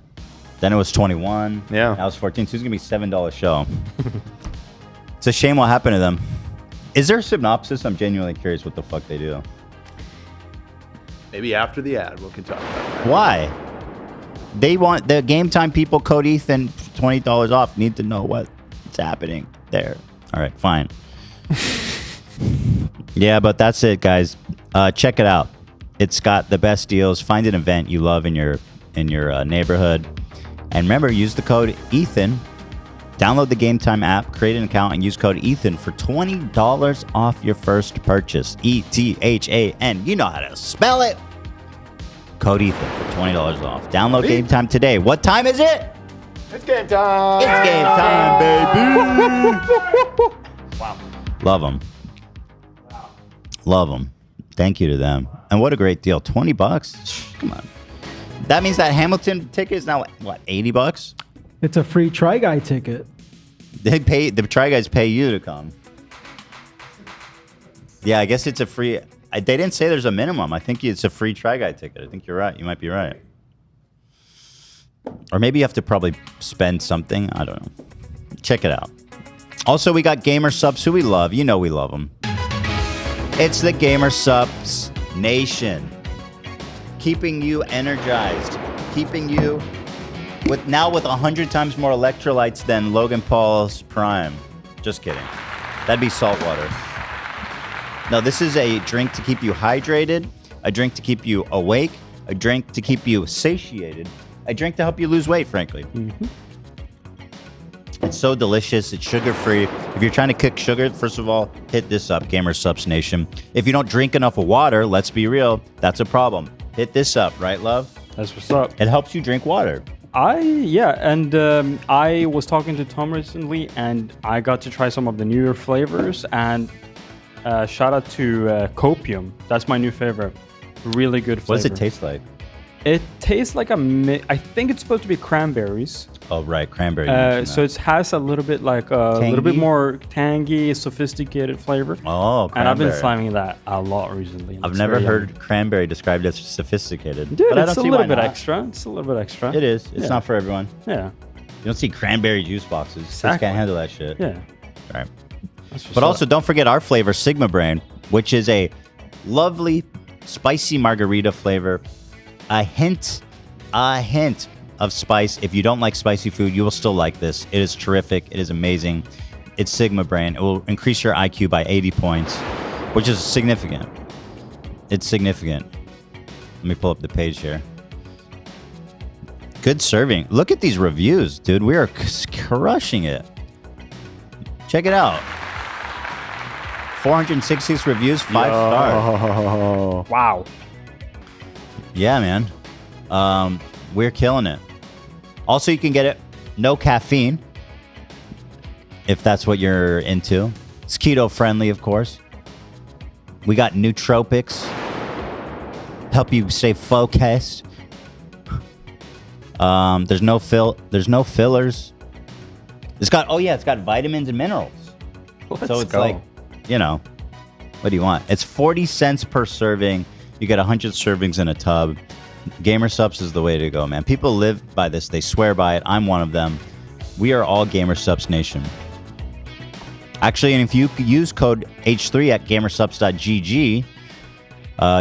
Then it was 21. Yeah. Now it's 14. So it's gonna be $7 show. It's a shame what happened to them. Is there a synopsis? I'm genuinely curious what the fuck they do. Maybe after the ad, we can talk about that. Why? They want the Game Time people, code Ethan, $20 off. Need to know what's happening there. All right, fine. Yeah, but that's it, guys. Check it out. It's got the best deals. Find an event you love in your neighborhood, and remember, use the code Ethan. Download the Game Time app, create an account, and use code Ethan for $20 off your first purchase. ETHAN. You know how to spell it. Code Ethan for $20 off. Download Game Time today. What time is it? It's game time. It's game time, baby. Wow. Love them. Love them. Thank you to them. And what a great deal. $20. Come on. That means that Hamilton ticket is now, what, $80? It's a free Try Guy ticket. The Try Guys pay you to come. Yeah, I guess it's a free. They didn't say there's a minimum. I think it's a free Try Guy ticket. I think you're right. You might be right. Or maybe you have to probably spend something. I don't know. Check it out. Also, we got Gamer Subs who we love. You know we love them. It's the Gamer Subs Nation. Keeping you energized. Keeping you with 100 times more electrolytes than Logan Paul's Prime. Just kidding. That'd be salt water. No, this is a drink to keep you hydrated, a drink to keep you awake, a drink to keep you satiated, a drink to help you lose weight, frankly. Mm-hmm. It's so delicious. It's sugar-free. If you're trying to cook sugar, first of all, hit this up, Gamer Subs Nation. If you don't drink enough water, let's be real, that's a problem. Hit this up, right, love? That's what's up. It helps you drink water. And I was talking to Tom recently, and I got to try some of the newer flavors. And shout out to Copium. That's my new favorite. Really good flavor. What does it taste like? It tastes like I think it's supposed to be cranberries. Oh, right, cranberry. So it has a little bit like a little bit more tangy, sophisticated flavor. Oh, cranberry. And I've been slamming that a lot recently. I've never heard cranberry described as sophisticated. Dude, but it's a little bit extra. It's a little bit extra. It is. It's not for everyone. Yeah. You don't see cranberry juice boxes. Kids Exactly. can't handle that shit. Yeah. All right. But also, don't forget our flavor, Sigma Brain, which is a lovely, spicy margarita flavor. A hint of spice. If you don't like spicy food, you will still like this. It is terrific. It is amazing. It's Sigma Brain. It will increase your IQ by 80 points, which is significant. It's significant. Let me pull up the page here. Good serving. Look at these reviews, dude. We are crushing it. Check it out. 466 reviews, 5 stars. Wow. Yeah, man. We're killing it. Also, you can get it no caffeine if that's what you're into. It's keto friendly, of course. We got nootropics. Help you stay focused. There's no fillers. It's got vitamins and minerals. So it's like, what do you want? It's 40 cents per serving. You get 100 servings in a tub. Gamer Subs is the way to go, man. People live by this. They swear by it. I'm one of them. We are all Gamer Subs Nation. Actually, and if you use code H3 at gamersubs.gg,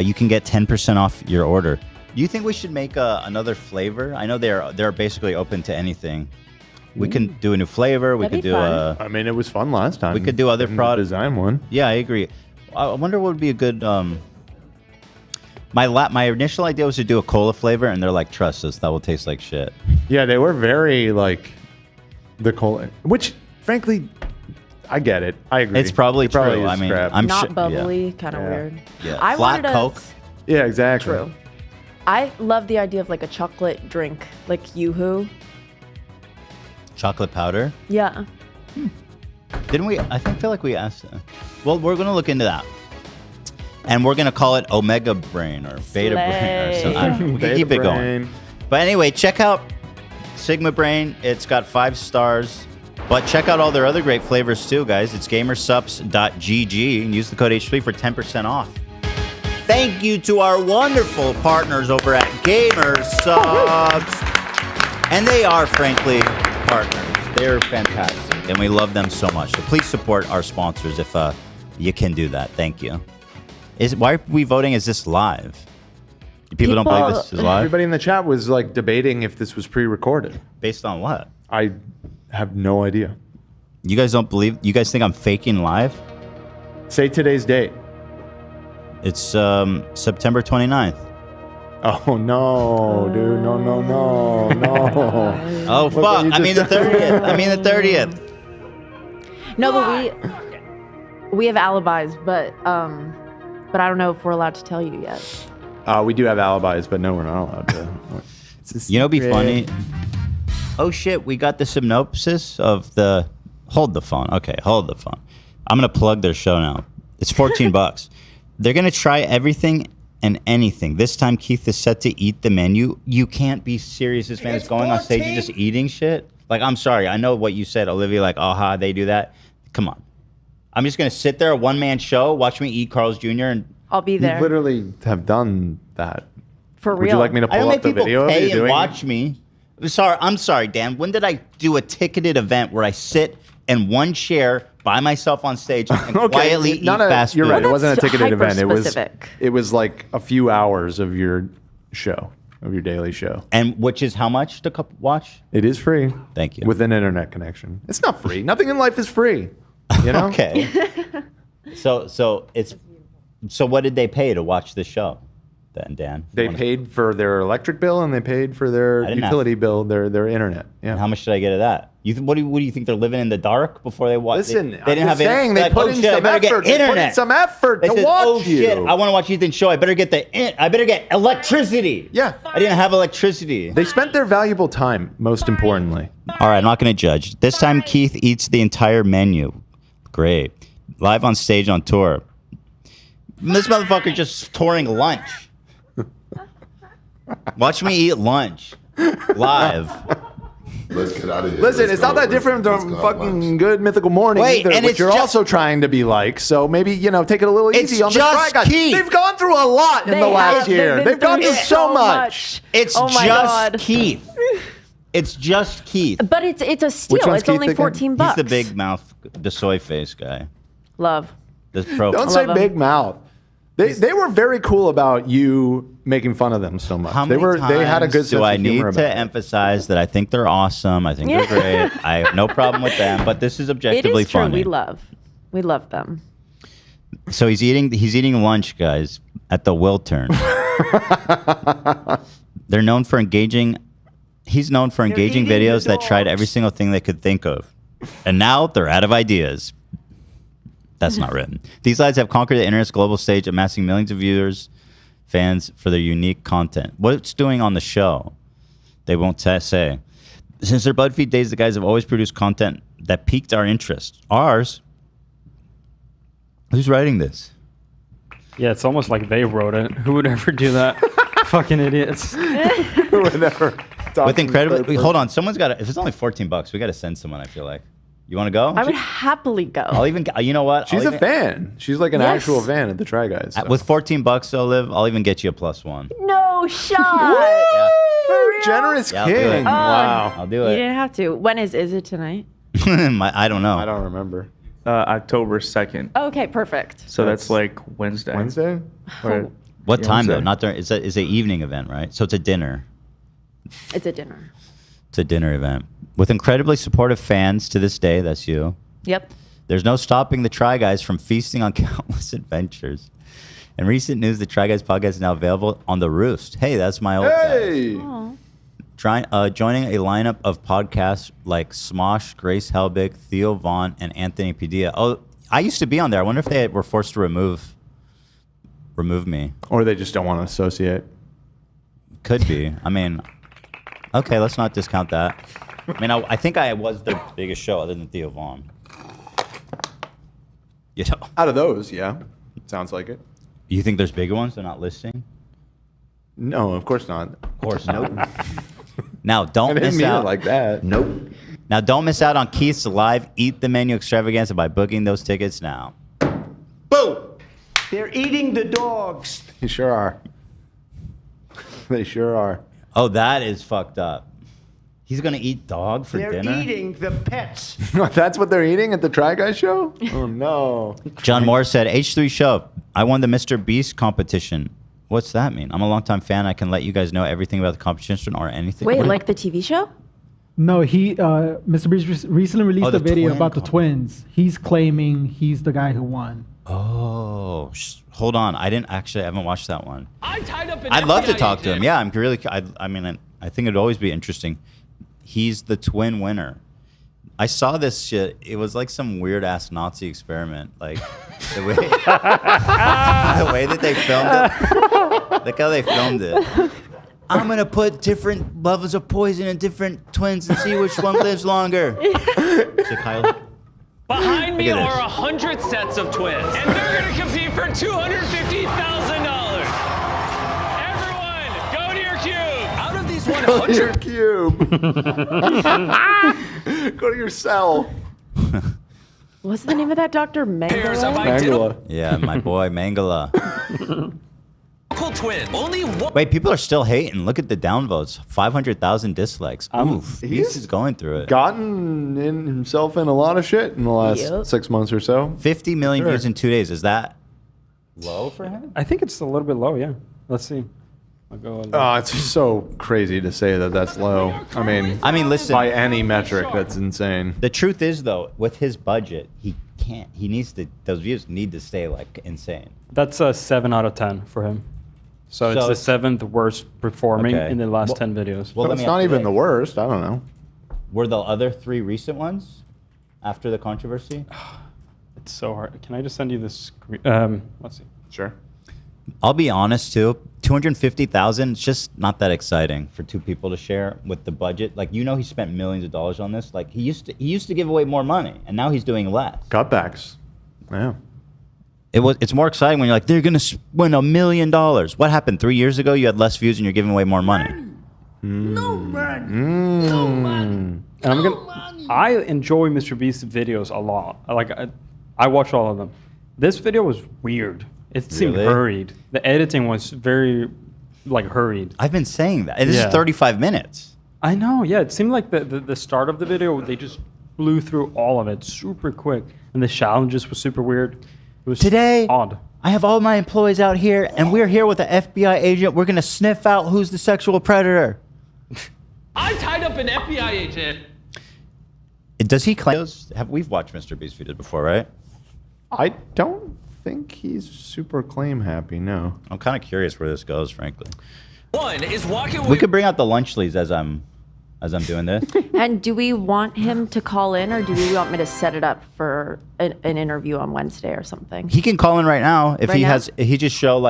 you can get 10% off your order. Do you think we should make another flavor? I know they're basically open to anything. We can do a new flavor. We could do I mean, it was fun last time. We could do other products. Design one. Yeah, I agree. I wonder what would be a good. My initial idea was to do a cola flavor, and they're like, "Trust us, that will taste like shit." Yeah, they were very like the cola, which frankly, I get it. I agree. It's probably true. is I mean, crap. I'm Not sure- bubbly, kind of weird. Yeah, I flat wanted Coke. Yeah, exactly. True. I love the idea of like a chocolate drink, like Yoo-hoo. Chocolate powder. Yeah. Didn't we? Feel like we asked. Well, we're gonna look into that, and we're gonna call it Omega Brain or Beta Brain or something. I don't know. We can keep it going. But anyway, check out Sigma Brain. It's got 5 stars. But check out all their other great flavors too, guys. It's gamersubs.gg and use the code H3 for 10% off. Thank you to our wonderful partners over at Gamersubs. And they are, frankly, partners. They're fantastic, and we love them so much. So please support our sponsors if you can do that. Thank you. Why are we voting? Is this live? People don't believe this is live? Everybody in the chat was like debating if this was pre-recorded. Based on what? I have no idea. You guys don't believe? You guys think I'm faking live? Say today's date. It's September 29th. Oh no, dude! No. Oh fuck! I mean the 30th. No, but we have alibis, but I don't know if we're allowed to tell you yet. We do have alibis, but no, we're not allowed to. You know, it'd be funny. Oh shit! We got the synopsis of the. Hold the phone. Okay, hold the phone. I'm gonna plug their show now. It's $14. They're gonna try everything and anything. This time, Keith is set to eat the menu. You can't be serious. This man is going on stage and just eating shit. Like, I'm sorry. I know what you said, Olivia. Like, aha, they do that. Come on. I'm just gonna sit there, a one-man show, watch me eat Carl's Jr. and I'll be there. You literally have done that. For real. Would you like me to pull up the video of you doing watch me? I'm sorry, Dan. When did I do a ticketed event where I sit in one chair by myself on stage and quietly eat fast food. You're right. It wasn't a that's ticketed event. hyper-specific. It was like a few hours of your show, of your daily show. And which is how much to watch? It is free. Thank you. With an internet connection. It's not free. Nothing in life is free. You know? Okay. So what did they pay to watch the show then, Dan? They paid for their electric bill and they paid for their utility bill, their internet. Yeah. And how much did I get of that? What do you think they're living in the dark before they watch? Listen, they I'm didn't just have saying they put in shit, I some better get effort. They put in internet. some effort They to said, watch oh you. shit, I want to watch Ethan's show. I better get electricity. Yeah. I didn't have electricity. They spent their valuable time, most importantly. All right, I'm not going to judge. This time Keith eats the entire menu. Great. Live on stage on tour. This motherfucker just touring lunch. Watch me eat lunch live. Let's get out of here. Listen, it's not that different from fucking Good Mythical Morning Wait, either, and which it's you're ju- also trying to be like. So maybe, take it a little It's easy on the just Try Guys. Keith. They've gone through a lot in the last year. They've gone through so much. It's Oh my just God. Keith. It's just Keith. But it's a steal. one's It's only Keith again? $14. He's the big mouth, the soy face guy. Love. This pro. Don't say big mouth. They were very cool about you making fun of them so much. How many They had a good times sense do I of need humor to about it. emphasize that I think they're awesome? I think they're great. I have no problem with them, but this is objectively It is true. funny. We love them. So he's eating lunch, guys, at the Wiltern. They're known for engaging. He's known for engaging videos that tried every single thing they could think of, and now they're out of ideas. That's not written. These lads have conquered the internet's global stage, amassing millions of viewers, fans for their unique content. What it's doing on the show, they won't say. Since their BuzzFeed days, the guys have always produced content that piqued our interest. Ours. Who's writing this? Yeah, it's almost like they wrote it. Who would ever do that? Fucking idiots. Who would ever talk With in incredibly, third hold on. Someone's got to, if it's only $14, we got to send someone, I feel like. You want to go? I would happily go. I'll even, you know what? She's I'll a even- fan. She's like an Yes. actual fan at the Try Guys. so. With $14, though, Liv, I'll even get you a +1. No shot. Yeah. For real? Generous Yeah, I'll do it. king. Wow. I'll do You it. didn't have to. When is it tonight? I don't know. I don't remember. October 2nd. Okay, perfect. So that's like Wednesday. Wednesday? Or- What Yeah, time, though? Wednesday. Not during, it's an evening event, right? So it's a dinner. It's a dinner. It's a dinner event. With incredibly supportive fans to this day, that's you. Yep. There's no stopping the Try Guys from feasting on countless adventures. In recent news, the Try Guys podcast is now available on The Roost. Hey, that's my old guy. Hey! Joining a lineup of podcasts like Smosh, Grace Helbig, Theo Vaughn, and Anthony Padilla. Oh, I used to be on there. I wonder if they were forced to remove me. Or they just don't want to associate. Could be. I mean, okay, let's not discount that. I mean, I think I was their biggest show other than Theo Vaughn. You know, Out of those, yeah. Sounds like it. you think there's bigger ones they're not listing? No, of course not. Of course not. Now, I don't didn't miss mean out. it like that. Nope. Now, don't miss out on Keith's live Eat the Menu extravaganza by booking those tickets now. Boom! They're eating the dogs. They sure are. They sure are. Oh, that is fucked up. He's gonna eat dog for They're dinner. eating the pets. That's what they're eating at the Try Guys show? Oh, no. John Moore said, H3 show, I won the MrBeast competition. What's that mean? I'm a longtime fan. I can let you guys know everything about the competition or anything. Wait, What- like the TV show? No, MrBeast recently released the a video twin about the twins. He's claiming he's the guy who won. Oh, hold on. I haven't watched that one. I'd love to talk to him. Yeah, I'm really, I mean, I think it'd always be interesting. He's the twin winner. I saw this shit. It was like some weird ass Nazi experiment. Like the way, the way that they filmed it. Look how they filmed it. I'm gonna put different levels of poison in different twins and see which one lives longer. So Kyle, Behind me Look at are this. 100 sets of twins, and they're going to compete for $250,000. Everyone, go to your cube. Out of these Go to your 100, cube. Go to your cell. What's the name of that doctor? Pairs of Mengele? identical. Mangala. yeah, my boy Mangala. twin. Only one. Wait, people are still hating. Look at the downvotes. 500,000 dislikes. Oof. Beast is going through it. Gotten himself in a lot of shit in the last 6 months or so. 50 million views in 2 days. Is that low for him? I think it's a little bit low, yeah. Let's see. I'll go. Oh, it's so crazy to say that that's low. I mean, listen. By any metric, that's insane. The truth is, though, with his budget, he can't. He needs to. Those views need to stay like insane. That's a 7 out of 10 for him. So it's the 7th worst performing in the last 10 videos. Well, it's not even the worst. I don't know. Were the other 3 recent ones after the controversy? It's so hard. Can I just send you this screen? Let's see. Sure. I'll be honest too. 250,000. It's just not that exciting for 2 people to share with the budget. Like, you know, he spent millions of dollars on this. Like, he used to give away more money, and now he's doing less. Cutbacks. Yeah. It's more exciting when you're like, they're gonna win $1 million. What happened 3 years ago? You had less views and you're giving away more money. No money. No money. And I enjoy MrBeast's videos a lot. I watch all of them. This video was weird. It seemed hurried. The editing was very hurried. I've been saying that. This is 35 minutes. I know. Yeah, it seemed like the start of the video, they just blew through all of it super quick, and the challenges was super weird. It was Today, odd. I have all my employees out here, and we're here with an FBI agent. We're gonna sniff out who's the sexual predator. I tied up an FBI agent. Does he claim? We've watched MrBeast videos before, right? I don't think he's super claim happy. No. I'm kind of curious where this goes, frankly. One is walking. We could bring out the lunch leads as I'm doing this. And do we want him to call in, or do we want me to set it up for an interview on Wednesday or something? He can call in right now if Right he now? has. He just show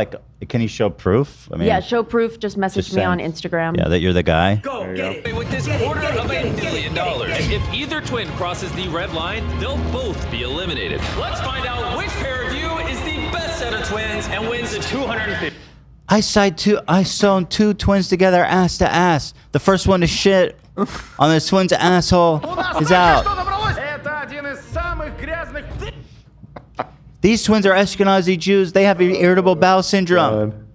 can he show proof? I mean, Yeah, show proof. Just message just me on send- Instagram. Yeah, that you're the guy. Go get it. With this $250 million. If either twin crosses the red line, they'll both be eliminated. Let's find out which pair of you is the best set of twins and wins the $250. I sewn 2 twins together, ass to ass. The first one to shit on the twin's asshole is out. These twins are Ashkenazi Jews. They have irritable bowel syndrome.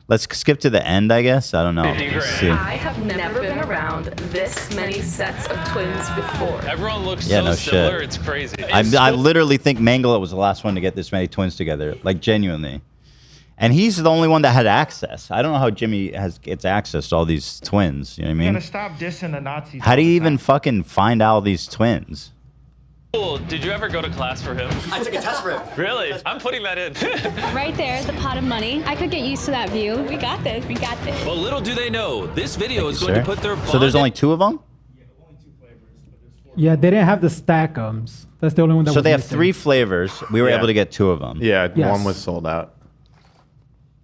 Let's skip to the end, I guess. I don't know. Let's see. I have never been around this many sets of twins before. Everyone looks Yeah, so no similar, shit. it's crazy. I literally think Mangala was the last one to get this many twins together, like genuinely. And he's the only one that had access. I don't know how Jimmy gets access to all these twins. You know what I You're mean? gonna stop dissing the Nazis. How do you even fucking find out these twins? Cool. Did you ever go to class for him? I took a test for him. Really? I'm putting that in. Right there, the pot of money. I could get used to that view. We got this. We got this. But little do they know, this video is going Sir? to put their So there's only 2 of them? Yeah, they didn't have the Stackums. That's the only one that So was they have missing. 3 flavors. We were Yeah. able to get 2 of them. Yeah, Yes. one was sold out.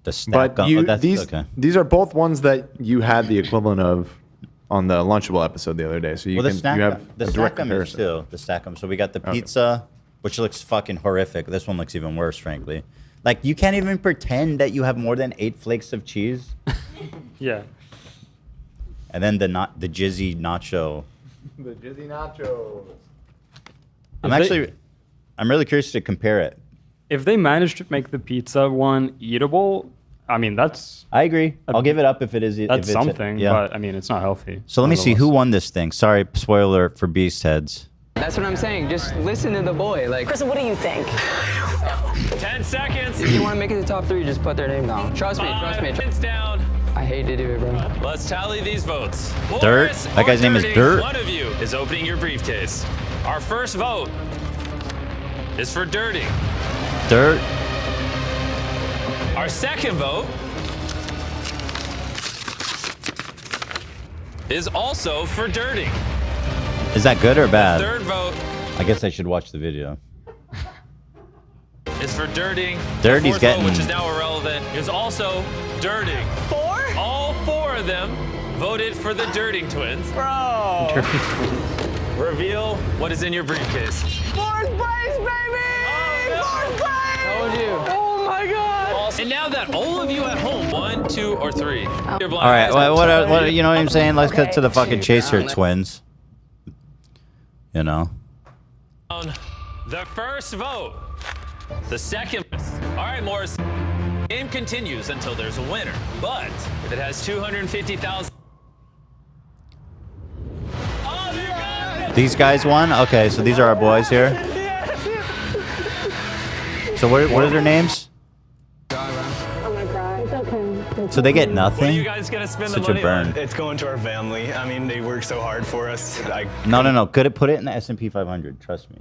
The stack But these are both ones that you had the equivalent of on the Lunchable episode the other day. So you Well, you have the a direct Stack'em is comparison. too. The Stack'em. So we got the pizza, which looks fucking horrific. This one looks even worse, frankly. Like, you can't even pretend that you have more than 8 flakes of cheese. Yeah. And then the jizzy nacho. The Jizzy Nachos. I'm really curious to compare it. If they manage to make the pizza one eatable, I mean, that's... I agree. I'll give it up if it is. That's if it's something, yeah. but I mean, it's not healthy. So let me see who won this thing. Sorry, spoiler alert for Beast Heads. That's what I'm saying. Just listen to the boy. Like, Kristen, what do you think? 10 seconds. if you want to make it to the top 3, just put their name down. Trust me. Trust me. Minutes down. I hate to do it, bro. Let's tally these votes. Dirt? Boris That guy's or name is Dirty, Dirt. One of you is opening your briefcase. Our first vote is for Dirty. Dirt. Our second vote is also for Dirty. Is that good or bad? Third vote I guess I should watch the video. is for Dirty. Dirty's The fourth getting- vote, which is now irrelevant, is also Dirty. 4? All 4 of them voted for the Dirting twins. Bro. Reveal what is in your briefcase. 4th place, baby! 4th place! Told you. Oh my god! And now that all of you at home, 1, 2, or 3. All right, what you know what I'm saying? Let's get to the fucking chase here, twins. You know. The first vote. The second. All right, Morris. Game continues until there's a winner. But if it has 250,000. These guys won? Okay, so these are our boys here. So what are their names? So they get nothing? What are you guys gonna spend Such the money a burn. on? It's going to our family. I mean, they work so hard for us. No. Put it in the S&P 500. Trust me.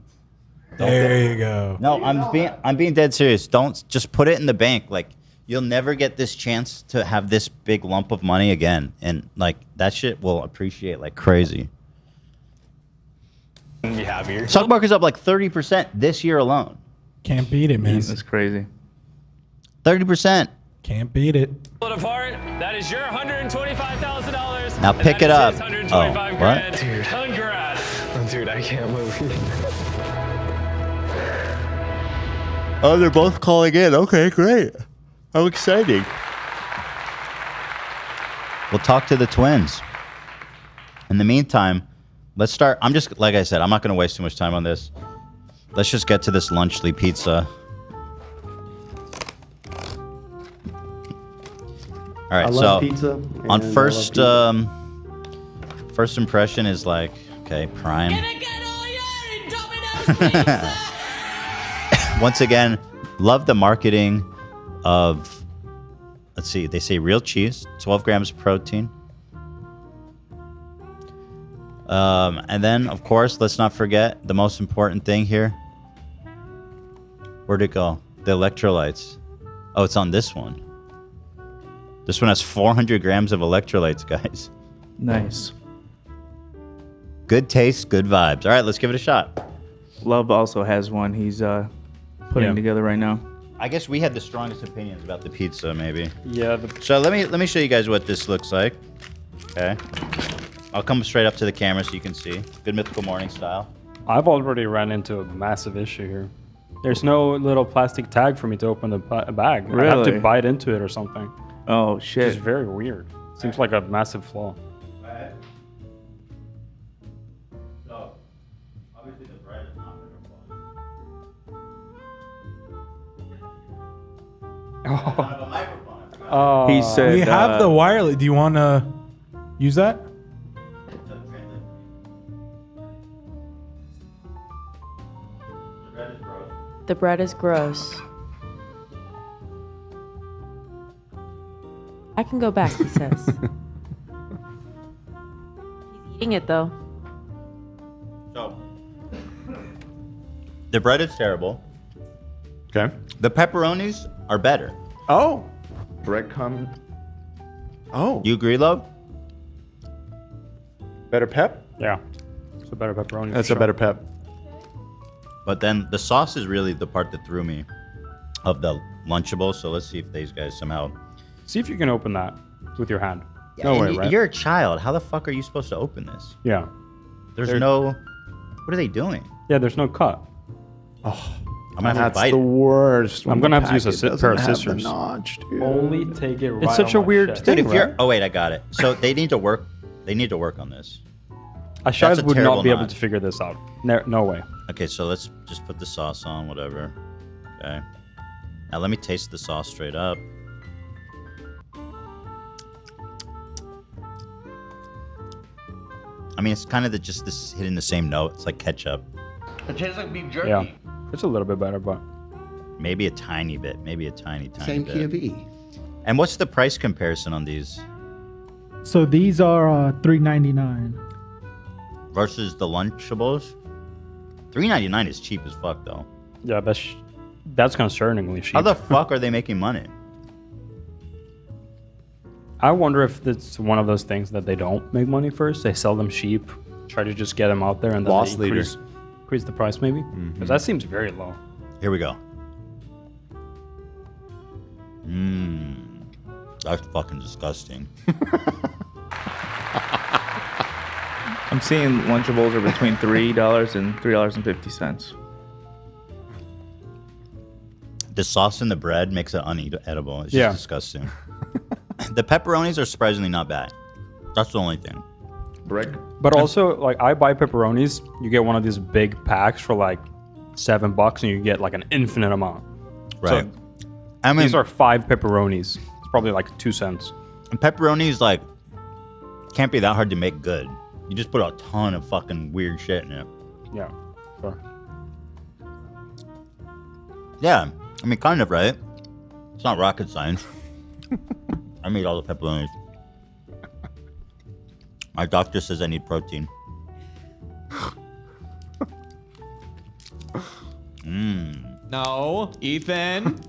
There you go. No, I'm being dead serious. Don't just put it in the bank. Like, you'll never get this chance to have this big lump of money again, and like that shit will appreciate like crazy. Be happier. Stock market's up like 30% this year alone. Can't beat it, man. That's crazy. 30%. Can't beat it. Split apart. That is your $125,000. Now pick it up. $125 Oh, grand. what? Dude. Congrats. Dude, I can't believe it. Oh, they're both calling in. Okay, great. How exciting. We'll talk to the twins. In the meantime, let's start. Like I said, I'm not going to waste too much time on this. Let's just get to this Lunchly pizza. All right, I love pizza, on and first I love first impression is like, okay, prime. Once again, love the marketing of, let's see, they say real cheese, 12 grams of protein. And then, of course, let's not forget the most important thing here. Where'd it go? The electrolytes. Oh, it's on this one. This one has 400 grams of electrolytes, guys. Nice. Good taste, good vibes. All right, let's give it a shot. Love also has one he's putting together right now. I guess we had the strongest opinions about the pizza, maybe. Yeah. So let me show you guys what this looks like. Okay. I'll come straight up to the camera so you can see. Good Mythical Morning style. I've already ran into a massive issue here. There's no little plastic tag for me to open the bag. I have to Really? bite into it or something. Oh shit. Which is very weird. Seems like a massive flaw. So, obviously the bread is not Oh. He said we have the wireless. Do you want to use that? The bread is gross. I can go back, he says. He's eating it though. So, the bread is terrible. Okay. The pepperonis are better. Oh. Bread come. Oh. You agree, Love? Better pep? Yeah. It's a better pepperoni. That's for a sure. better pep. But then the sauce is really the part that threw me of the Lunchable. So let's see if these guys somehow. See if you can open that with your hand. Yeah, No and way, right? You're a child. How the fuck are you supposed to open this? Yeah. There's There- no. What are they doing? Yeah, there's no cut. Oh, I'm gonna have to that's bite the it. worst. I'm when gonna the have to use a packet pair of doesn't have the scissors. notch, dude. Only take it right. It's such on a my weird chest. thing, Dude, if you're. right? Oh wait, I got it. So they need to work. They need to work on this. A child That's a would terrible not be able knot. to figure this out. No way. Okay, so let's just put the sauce on, whatever. Okay. Now let me taste the sauce straight up. I mean, it's kind of just this hitting the same note. It's like ketchup. It tastes like beef jerky. Yeah. It's a little bit better, but Maybe a tiny bit. Maybe a tiny Same bit. key of E. And what's the price comparison on these So these are $3.99. versus the Lunchables? $3.99 is cheap as fuck, though. yeah, that's concerningly cheap. How the fuck are they making money? I wonder if it's one of those things that they don't make money first. They sell them cheap, try to just get them out there, and then Loss they leader. increase the price maybe. Because that seems very low. Here we go. That's fucking disgusting. I'm seeing Lunchables are between $3 and $3.50. The sauce in the bread makes it unedible. It's just Yeah. disgusting. The pepperonis are surprisingly not bad. That's the only thing. Bread. But also, like, I buy pepperonis. You get one of these big packs for like $7, and you get like an infinite amount. Right. So, I mean, these are 5 pepperonis. It's probably like 2 cents. And pepperonis like can't be that hard to make good. You just put a ton of fucking weird shit in it. Yeah, sure. Yeah, I mean, kind of, right? It's not rocket science. I made all the pepperonis. My doctor says I need protein. No, Ethan.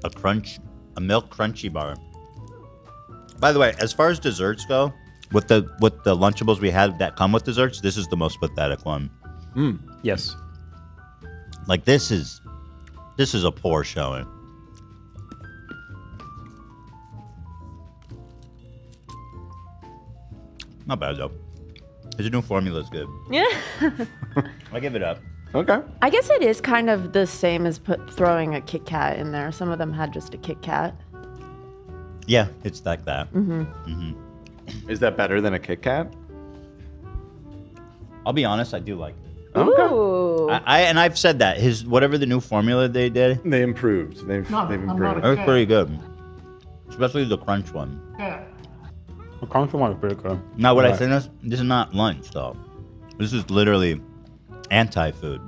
A milk crunchy bar. By the way, as far as desserts go, with the Lunchables we had that come with desserts, this is the most pathetic one. Yes. Like this is a poor showing. Not bad though. His new formula is good. Yeah. I give it up. Okay. I guess it is kind of the same as throwing a Kit Kat in there. Some of them had just a Kit Kat. Yeah, it's like that. Is that better than a Kit Kat? I'll be honest, I do like it. Ooh. And I've said that whatever the new formula they did, they improved. They've improved. It was pretty good, especially the crunch one. Yeah. The crunch one is pretty good. Now, what I think is this is not lunch though. This is literally anti-food.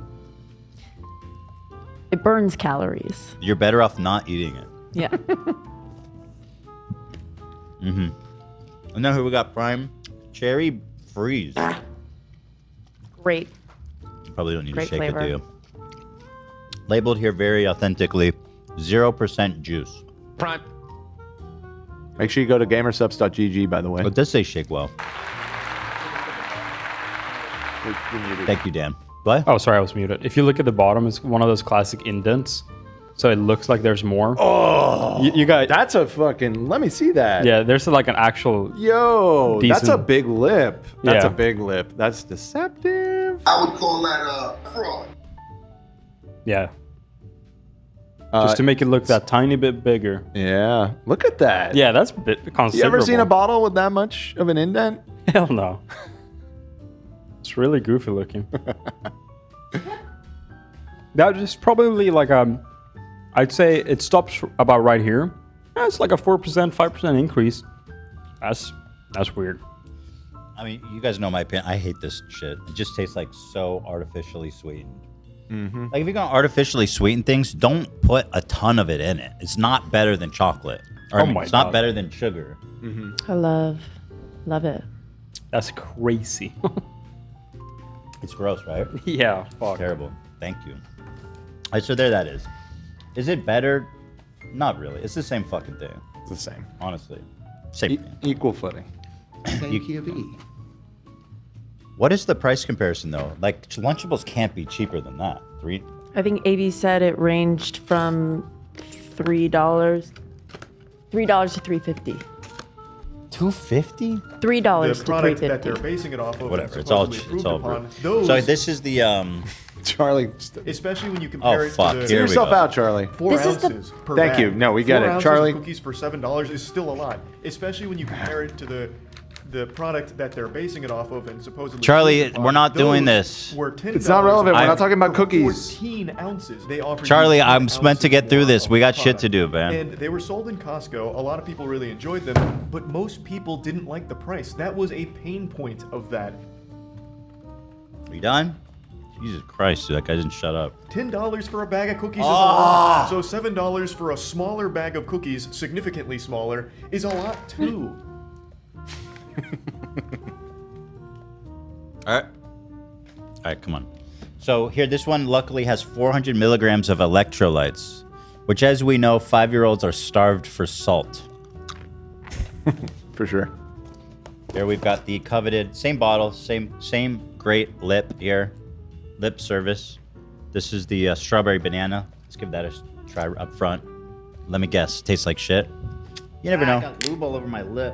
It burns calories. You're better off not eating it. Yeah. And then here we got Prime Cherry Freeze. Great. You probably don't need Great to shake flavor. it, do you? Labeled here very authentically, 0% juice. Prime. Make sure you go to gamersubs.gg, by the way. It does say shake well. Thank you, Dan. What? Oh, sorry, I was muted. If you look at the bottom, it's one of those classic indents. So it looks like there's more. Oh, you got. That's a fucking. Let me see that. Yeah, there's like an actual. Yo, decent, that's a big lip. That's Yeah. a big lip. That's deceptive. I would call that fraud. Yeah. Just to make it look that tiny bit bigger. Yeah. Look at that. Yeah, that's a bit considerable. You ever seen a bottle with that much of an indent? Hell no. It's really goofy looking. That is probably like I'd say it stops about right here. That's like a 4%, 5% increase. That's weird. I mean, you guys know my opinion. I hate this shit. It just tastes like so artificially sweetened. Like if you're gonna artificially sweeten things, don't put a ton of it in it. It's not better than chocolate. Or, it's not better than sugar. I love it. That's crazy. It's gross, right? Yeah, fuck. Terrible. Thank you. All right, so there that is. Is it better? Not really. It's the same fucking thing. It's the same. Honestly. Same thing. Equal footing. Thank you. What is the price comparison though? Like Lunchables can't be cheaper than that. I think AV said it ranged from $3 to $3.50. $2.50? $3 The to product that they're $3.50. basing it off of. Whatever. and It's all supposedly it's all approved upon, rude. those, So this is the Charlie. especially when you compare it fuck. to the See yourself out, Charlie. 4 This is the- ounces per Thank bag. you. No, we get 4 it. ounces Charlie. of cookies for $7 is still a lot, especially when you compare it to the product that they're basing it off of and supposedly. Charlie, approved upon. we're not doing Those this. Were $10 It's not relevant. We're I'm- not talking about for cookies. 14 ounces. They offer. Charlie, you 10 I'm meant to ounces get through more this. of We the got shit product. to do, man. And they were sold in Costco. A lot of people really enjoyed them, but most people didn't like the price. That was a pain point of that. We done? Jesus Christ, dude, that guy didn't shut up. $10 for a bag of cookies is a lot. So $7 for a smaller bag of cookies, significantly smaller, is a lot too. All right, come on. So here, this one luckily has 400 milligrams of electrolytes, which, as we know, 5-year-olds are starved for salt. For sure. Here we've got the coveted, same bottle, same great lip here, lip service. This is the strawberry banana. Let's give that a try up front. Let me guess, tastes like shit. You never know. I got lube all over my lip.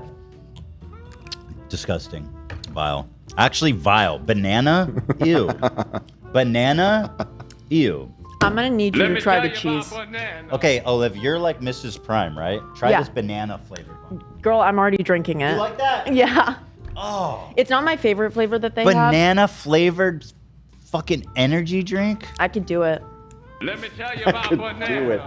Disgusting. Vile. Actually, vile. Banana? Ew. Banana? Ew. I'm gonna need you to try the cheese. Okay, Olive, you're like Mrs. Prime, right? Try Yeah. this banana flavored one. Girl, I'm already drinking it. You like that? Yeah. Oh. It's not my favorite flavor that they have. Banana flavored fucking energy drink? I could do it. Let me tell you about banana. Do it.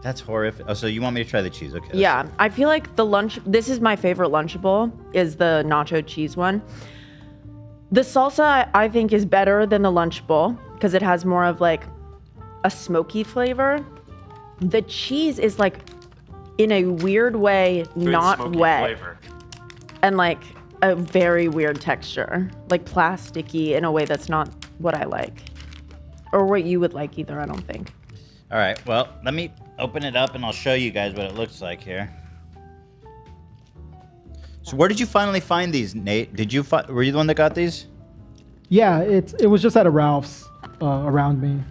That's horrific. Oh, so you want me to try the cheese? Okay. Yeah, I feel like this is my favorite Lunchable, is the nacho cheese one. The salsa, I think, is better than the Lunchable because it has more of like a smoky flavor. The cheese is like, in a weird way, not wet. Flavor. And like a very weird texture. Like plasticky in a way that's not what I like. Or what you would like either, I don't think. All right, well, let me open it up and I'll show you guys what it looks like here. So where did you finally find these, Nate? Were you the one that got these? Yeah, it was just at a Ralph's around me.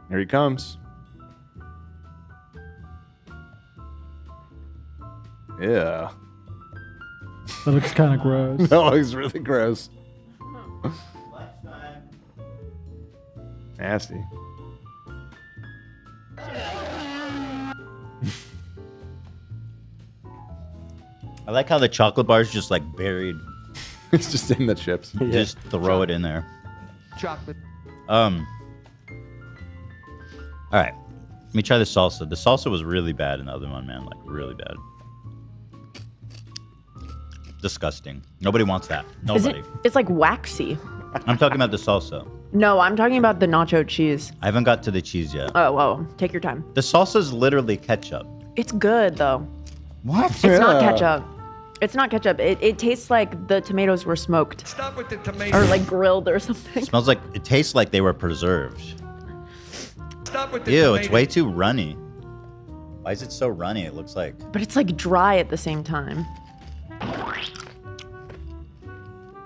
Here he comes. Yeah. That looks kind of gross. That looks really gross. Nasty. I like how the chocolate bar is just like buried. It's just in the chips. Just throw it in there. Chocolate. All right, let me try the salsa. The salsa was really bad in the other one, man. Like really bad. Disgusting. Nobody wants that. Nobody. It's like waxy. I'm talking about the salsa. No, I'm talking about the nacho cheese. I haven't got to the cheese yet. Oh, whoa. Take your time. The salsa is literally ketchup. It's good, though. What? It's not ketchup. It's not ketchup. It tastes like the tomatoes were smoked. Stop with the tomatoes. Or like grilled or something. It tastes like they were preserved. Stop with the Ew, tomatoes. it's way too runny. Why is it so runny? It looks like... But it's like dry at the same time.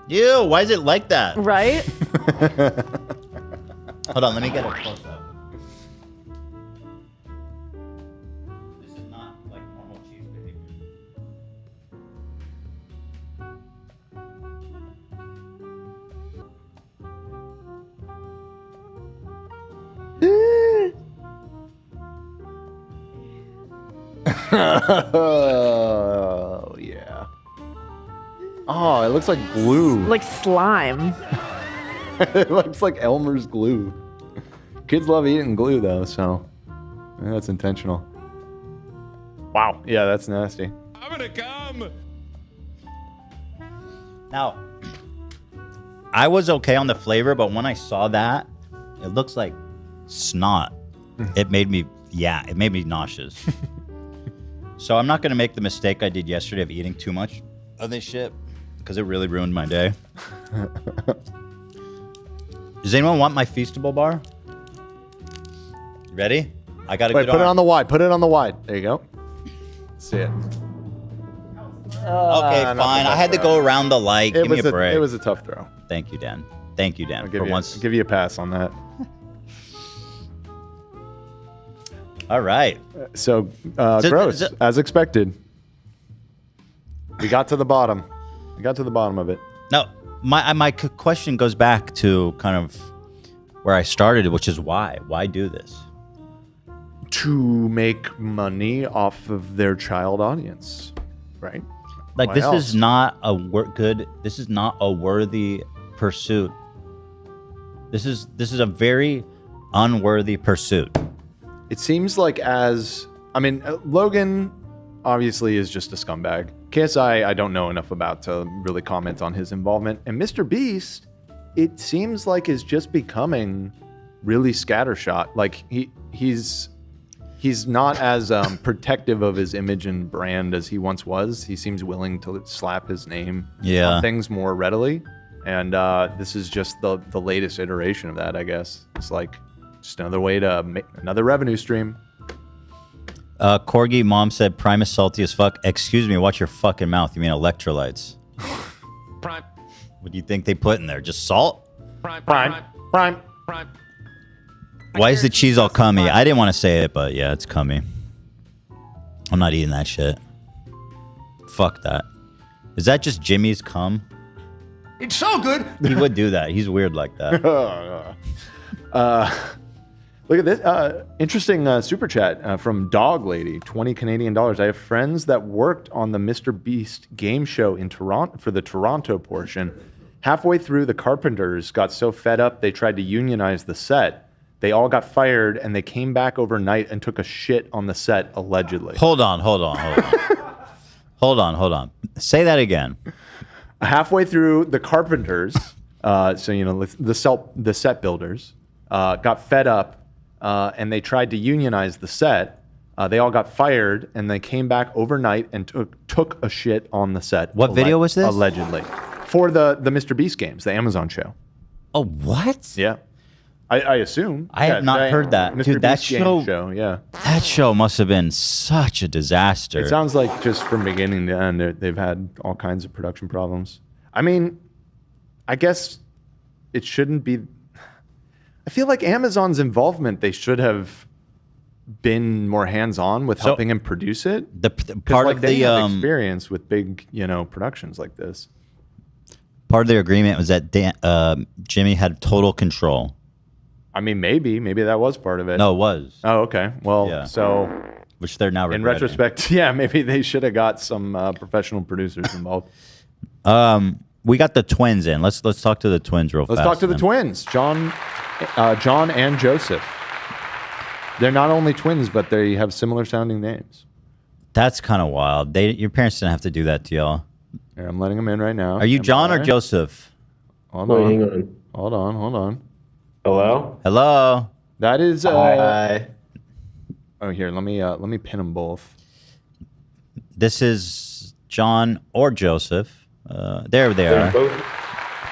Ew, why is it like that? Right? Hold on, let me get a close up. This is not like normal cheese Oh, yeah. Oh, it looks like glue. Like slime. It looks like Elmer's glue. Kids love eating glue, though, so that's intentional. Wow. Yeah, that's nasty. I'm gonna come. Now, I was okay on the flavor, but when I saw that, it looks like snot. It made me nauseous. So I'm not going to make the mistake I did yesterday of eating too much of this shit because it really ruined my day. Does anyone want my Feastable bar? Ready? I got a Wait, good put it arm. on the wide. Put it on the wide. There you go. See it. Okay, fine. I had to go around the light. Give me a break. It was a tough throw. Thank you, Dan. Thank you, Dan. I'll give you a pass on that. All right. So, gross, as expected. We got to the bottom. We got to the bottom of it. No, my question goes back to kind of where I started, which is why? Why do this? To make money off of their child audience, right? Like Why this else? is not a This is not a worthy pursuit. This is a very unworthy pursuit. It seems like Logan obviously is just a scumbag. KSI, I don't know enough about to really comment on his involvement. And MrBeast, it seems like is just becoming really scattershot. Like he's not as protective of his image and brand as he once was. He seems willing to slap his name on things more readily. And this is just the latest iteration of that, I guess. It's like just another way to make another revenue stream. Corgi mom said Prime is salty as fuck. Excuse me, watch your fucking mouth. You mean electrolytes? Prime. What do you think they put in there? Just salt? Prime. Why is the cheese all cummy? I didn't want to say it, but yeah, it's cummy. I'm not eating that shit. Fuck that. Is that just Jimmy's cum? It's so good. He would do that. He's weird like that. Look at this. Interesting super chat from Dog Lady, 20 Canadian dollars. I have friends that worked on the MrBeast game show in Toronto for the Toronto portion. Halfway through, the Carpenters got so fed up they tried to unionize the set. They all got fired, and they came back overnight and took a shit on the set, allegedly. Hold on. Say that again. Halfway through, the carpenters, the set builders, got fed up, and they tried to unionize the set. They all got fired, and they came back overnight and took a shit on the set. What video was this? Allegedly. For the MrBeast games, the Amazon show. Oh, what? Yeah. I assume. I have not heard that. Dude, that show, yeah. That show must have been such a disaster. It sounds like just from beginning to end, they've had all kinds of production problems. I mean, I guess it shouldn't be. I feel like Amazon's involvement, they should have been more hands-on with helping him produce it. The part of they the have experience with big, productions like this. Part of their agreement was that Jimmy had total control. I mean, maybe that was part of it. No, it was. Oh, okay. Well, so which they're now in regretting. retrospect, yeah, maybe they should have got some professional producers involved. We got the twins in. Let's talk to the twins real fast. Let's talk to the twins, John and Joseph. They're not only twins, but they have similar sounding names. That's kind of wild. Your parents didn't have to do that to y'all. Here, I'm letting them in right now. Are you John or Joseph? Hold on. Hang on. Hold on. Hello? Hello. That is Hi. Oh, here, let me pin them both. This is John or Joseph. There they are. Both.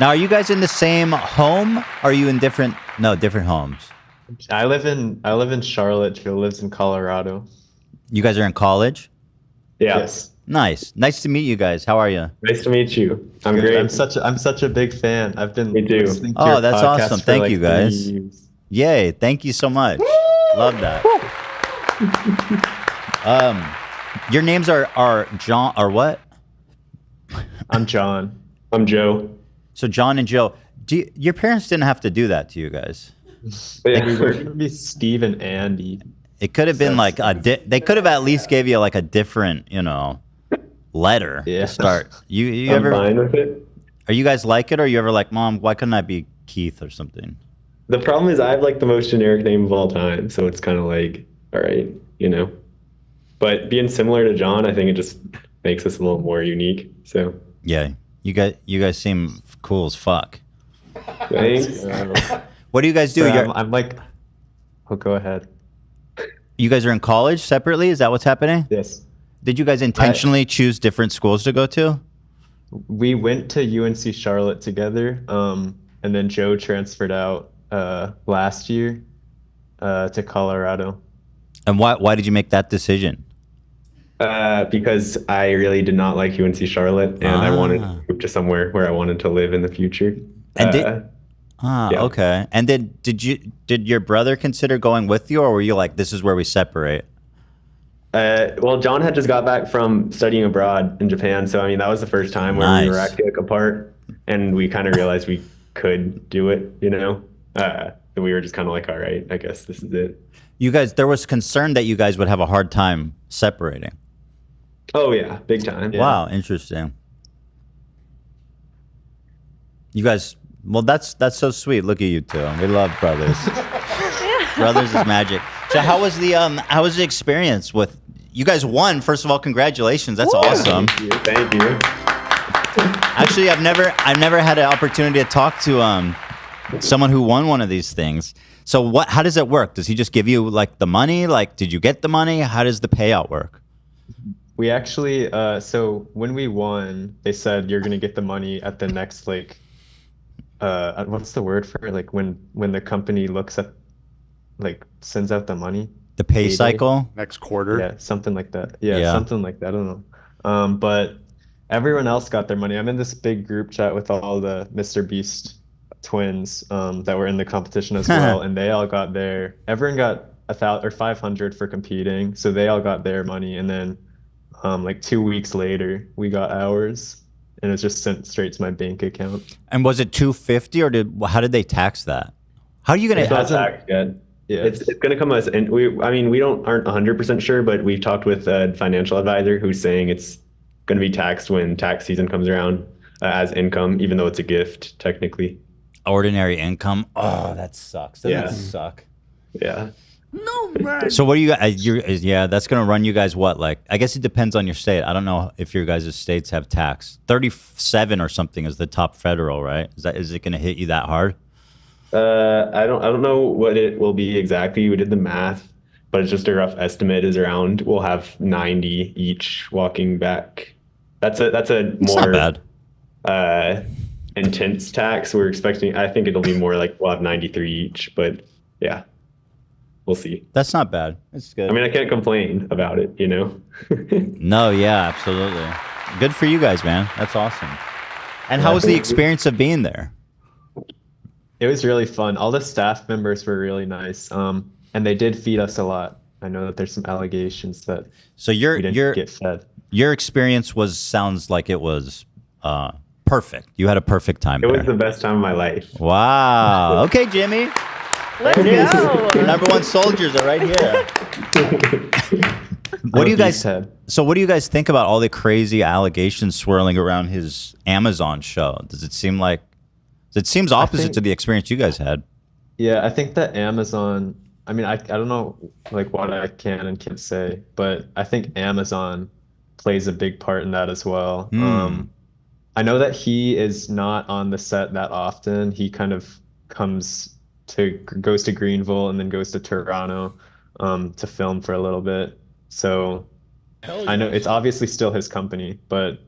Now, are you guys in the same home? Or are you in different homes? I live in Charlotte. Joe lives in Colorado. You guys are in college? Yeah. Yes. Nice to meet you guys. How are you? Nice to meet you. I'm great. I'm such a big fan. I've been listening to your that's podcast awesome. for Thank like you guys. 3 years. Yay! Thank you so much. Love that. Your names are John or what? I'm John. I'm Joe. So John and Joe. Your parents didn't have to do that to you guys. Yeah, we were gonna be Steve and Andy. It could have been like they could have at least gave you like a different, letter to start. You I'm ever fine with it. Are you guys like it, or are you ever like, Mom, why couldn't I be Keith or something? The problem is I have like the most generic name of all time, so it's kind of like, all right, But being similar to John, I think it just makes us a little more unique. So yeah, you guys seem cool as fuck. Thanks. What do you guys do? So I'm like, oh, go ahead. You guys are in college separately? Is that what's happening? Yes. Did you guys intentionally choose different schools to go to? We went to UNC Charlotte together, and then Joe transferred out last year to Colorado. And why did you make that decision? Because I really did not like UNC Charlotte, and I wanted to move to somewhere where I wanted to live in the future. And okay. And did your brother consider going with you, or were you like, this is where we separate? Well, John had just got back from studying abroad in Japan, so I mean that was the first time where we were actually like apart, and we kind of realized we could do it. So we were just kind of like, all right, I guess this is it. You guys, there was concern that you guys would have a hard time separating. Oh yeah, big time. Yeah. Wow, interesting. You guys, well, that's so sweet. Look at you two. We love brothers. Brothers is magic. So how was the experience with you guys? Won, first of all, congratulations. That's awesome. Thank you. Actually, I've never had an opportunity to talk to someone who won one of these things. So how does it work? Does he just give you like the money? Like, did you get the money? How does the payout work? We actually, so when we won, they said you're gonna get the money at the next what's the word for it? Like when the company looks at, like sends out the money. The pay cycle? Next quarter? Yeah, something like that. Yeah, something like that. I don't know. But everyone else got their money. I'm in this big group chat with all the MrBeast twins that were in the competition as well, and they all got everyone got 1,000 or 500 for competing, so they all got their money, and then like 2 weeks later we got ours, and it's just sent straight to my bank account. And was it $250, or how did they tax that? How are you gonna? It's not taxed yet. Yeah, it's gonna come as, and we aren't 100% sure, but we've talked with a financial advisor who's saying it's gonna be taxed when tax season comes around as income, even though it's a gift technically. Ordinary income. Oh, that sucks. Doesn't that suck? Yeah. No, man. So what do you guys? Yeah, that's gonna run you guys what? Like, I guess it depends on your state. I don't know if your guys' states have tax. 37 or something is the top federal, right? Is it gonna hit you that hard? I don't know what it will be exactly. We did the math, but it's just a rough estimate. Is around we'll have 90 each walking back. That's a more not bad. Intense tax. We're expecting. I think it'll be more like we'll have 93 each. But yeah, we'll see. That's not bad. It's good. I mean, I can't complain about it. You know. No, yeah, absolutely. Good for you guys, man. That's awesome. And how was the experience of being there? It was really fun. All the staff members were really nice. And they did feed us a lot. I know that there's some allegations that we didn't get fed. Your experience sounds like it was perfect. You had a perfect time It there. was the best time of my life. Wow. Okay, Jimmy. Let's There it is. go. Your number one soldiers are right here. What do you guys? So, what do you guys think about all the crazy allegations swirling around his Amazon show? Does it seem like? It seems opposite to the experience you guys had. Yeah, I think that Amazon, I mean, I don't know like what I can and can't say, but I think Amazon plays a big part in that as well. I know that he is not on the set that often. He kind of goes to Greenville and then goes to Toronto to film for a little bit. So I know it's obviously still his company, but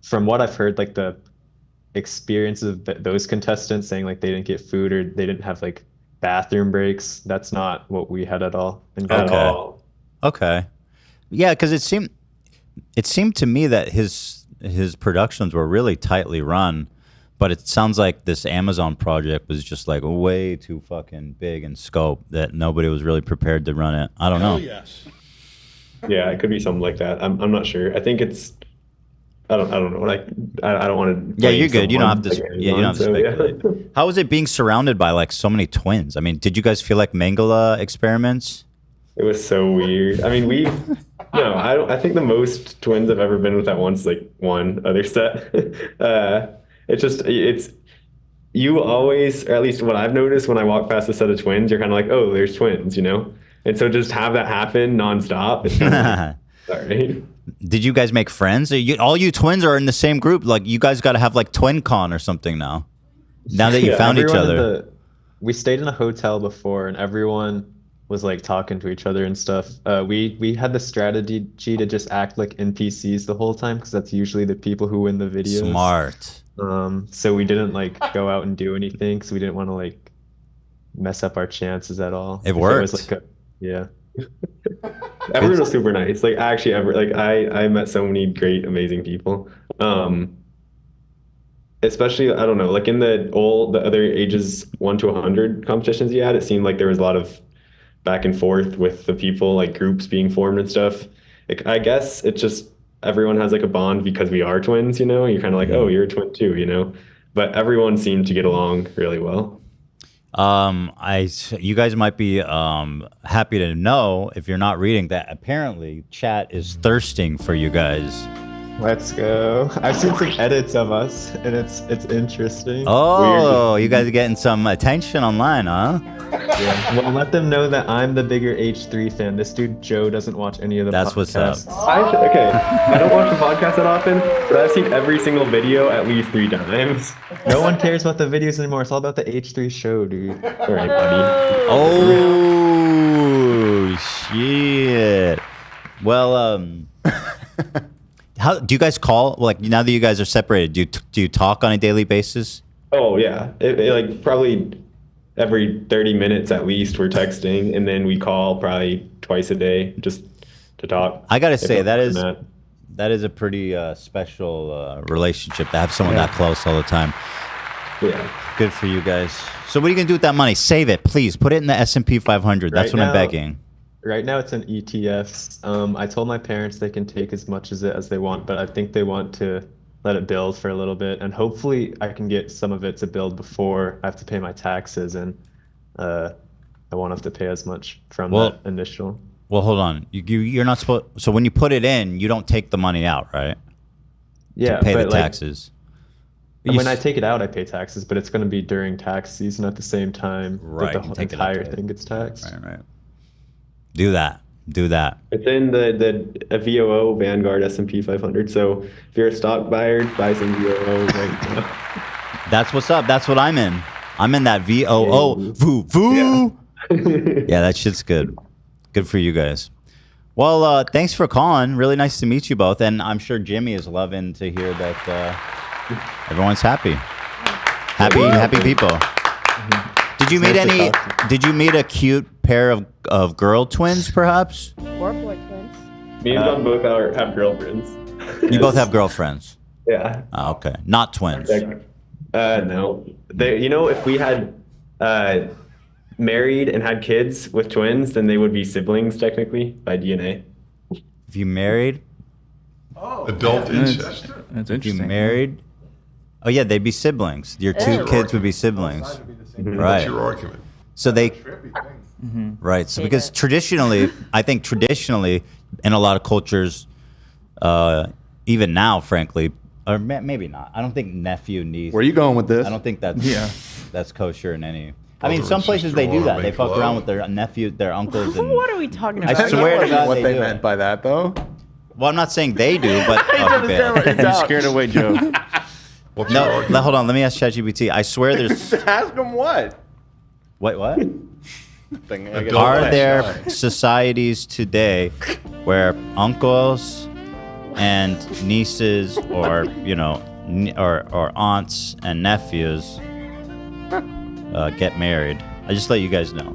from what I've heard, like the experiences of those contestants saying like they didn't get food or they didn't have like bathroom breaks, that's not what we had at all. Okay. Yeah, because it seemed to me that his productions were really tightly run, but it sounds like this Amazon project was just like way too fucking big in scope that nobody was really prepared to run it. I don't know. Yes. Yeah, it could be something like that. I'm not sure. I think it's I don't know. Like I don't want to. Yeah, you're good. You don't have to. You don't have to speculate. How was it being surrounded by like so many twins? I mean, did you guys feel like Mangala experiments? It was so weird. I mean, I think the most twins I've ever been with at once is like one other set. It's you always, or at least what I've noticed when I walk past a set of twins, you're kind of like, oh, there's twins, you know. And so just have that happen nonstop. It's kind of sorry. Did you guys make friends? All you twins are in the same group. Like you guys got to have like Twin Con or something now. Now that you found each other. We stayed in a hotel before, and everyone was like talking to each other and stuff. We had the strategy to just act like NPCs the whole time because that's usually the people who win the videos. Smart. So we didn't like go out and do anything because we didn't want to like mess up our chances at all. It worked. Yeah. Everyone was super nice. Like actually, I met so many great, amazing people. Especially, I don't know, like in the other ages 1 to 100 competitions you had, it seemed like there was a lot of back and forth with the people, like groups being formed and stuff. Like, I guess it's just everyone has like a bond because we are twins, you know. You're kind of like, oh, you're a twin too, you know. But everyone seemed to get along really well. You guys might be happy to know, if you're not reading, that apparently chat is thirsting for you guys. Let's go. I've seen some edits of us, and it's interesting. Oh, you guys are getting some attention online, huh? Yeah. Well, let them know that I'm the bigger H3 fan. This dude Joe doesn't watch any of the podcasts. What's up. I don't watch the podcast that often, but I've seen every single video at least 3 times. No one cares about the videos anymore. It's all about the H3 show, dude. All right, buddy. Oh, shit. Well, how do you guys call? Like, now that you guys are separated, do you talk on a daily basis? Oh yeah, it like probably every 30 minutes at least we're texting, and then we call probably twice a day just to talk. I gotta say that is a pretty special relationship to have someone that close all the time. Yeah, good for you guys. So what are you gonna do with that money? Save it, please. Put it in the S&P 500. That's what I'm begging. Right now it's in ETFs. I told my parents they can take as much as they want, but I think they want to let it build for a little bit, and hopefully I can get some of it to build before I have to pay my taxes, and I won't have to pay as much from that initial. Well, hold on. You're not supposed. So when you put it in, you don't take the money out, right? Yeah, to pay the taxes. And when I take it out, I pay taxes, but it's going to be during tax season at the same time Right, that you the take it out entire to- thing gets taxed. Right. Do that. It's in the VOO Vanguard S&P 500. So if you're a stock buyer, buy some VOO right now. That's what's up. That's what I'm in. I'm in that VOO. Voo. Yeah, that shit's good. Good for you guys. Well, thanks for calling. Really nice to meet you both. And I'm sure Jimmy is loving to hear that everyone's happy. Happy people. Did you meet any? Did you meet a cute pair of girl twins, perhaps? Or boy twins. Me and John both have girlfriends. You both have girlfriends. Yeah. Oh, okay, not twins. No. If we had married and had kids with twins, then they would be siblings technically by DNA. If you married, Adult incest. That's if you interesting. married, oh yeah, they'd be siblings. Your two kids would be siblings, right? What's your argument? So they, right? So because traditionally, I think traditionally, in a lot of cultures, even now, frankly, or maybe not. I don't think nephew, niece. Where are you going with this? I don't think that's that's kosher in any. I Brother mean, some and places sister they do wanna that. They make fuck love. around with their nephew, their uncles, and What are we talking about? I swear to God, what they do meant it. by that, though. Well, I'm not saying they do, but You scared away Joe. What's your no. argument? Hold on. Let me ask ChatGPT. I swear there's. Ask them what. What? Adult Are there incest. societies today where uncles and nieces, or or aunts and nephews get married? I just let you guys know.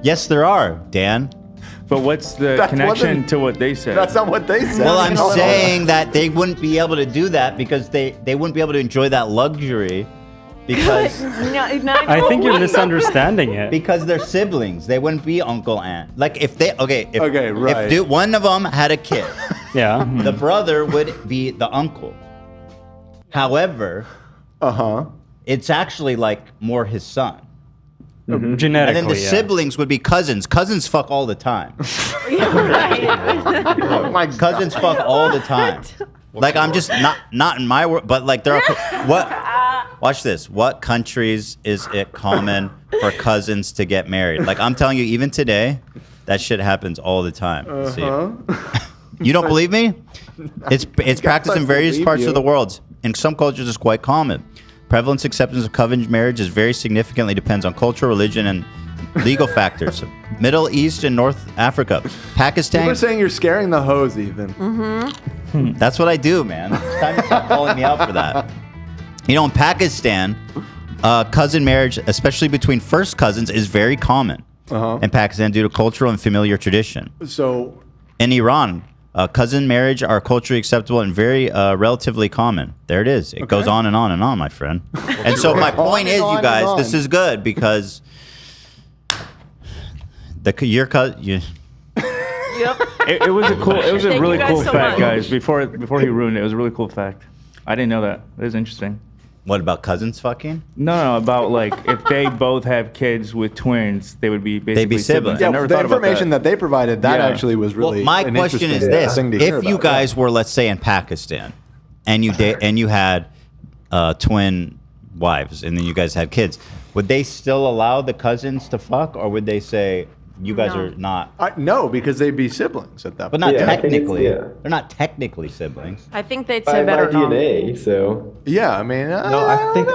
Yes, there are, Dan. But what's the That connection wasn't- to what they said? That's not what they said. Well, I'm No. saying that they wouldn't be able to do that because they wouldn't be able to enjoy that luxury because I think you're misunderstanding it. because they're siblings. They wouldn't be uncle aunt. Like if they right. if one of them had a kid, Yeah. the brother would be the uncle. However, it's actually like more his son. Genetically, And then the yeah. siblings would be cousins. Cousins fuck all the time. My cousins fuck all the time. Like I'm just not in my world, but like there are what? Watch this. What countries is it common for cousins to get married? Like I'm telling you, even today, that shit happens all the time. See? You don't believe me? It's practiced in various parts of the world. In some cultures, it's quite common. Prevalence acceptance of covenant marriage is very significantly depends on culture, religion, and legal factors. Middle East and North Africa, Pakistan. People are saying you're scaring the hose, even. That's what I do, man. It's time to stop calling me out for that. You know, in Pakistan, cousin marriage, especially between first cousins, is very common in Pakistan due to cultural and familiar tradition. So, in Iran, cousin marriage are culturally acceptable and very relatively common. There it is. It goes on and on and on, my friend. And so my point is, you guys, this is good because your cousin. It was a cool. It was a Thank really you guys cool so fact, much. guys. Before he ruined it, it was a really cool fact. I didn't know that. It was interesting. What about cousins fucking? No, about like if they both have kids with twins, they would be basically siblings. I Yeah, never the thought about information that they provided, that actually was really. Well, my an question is interesting this: thing to hear if you about. guys were, let's say, in Pakistan, and you had twin wives, and then you guys had kids, would they still allow the cousins to fuck, or would they say you guys are not? No, because they'd be siblings at that But point. not technically. They're not technically siblings. I think they'd By say better not. DNA, so. Yeah, I mean. No,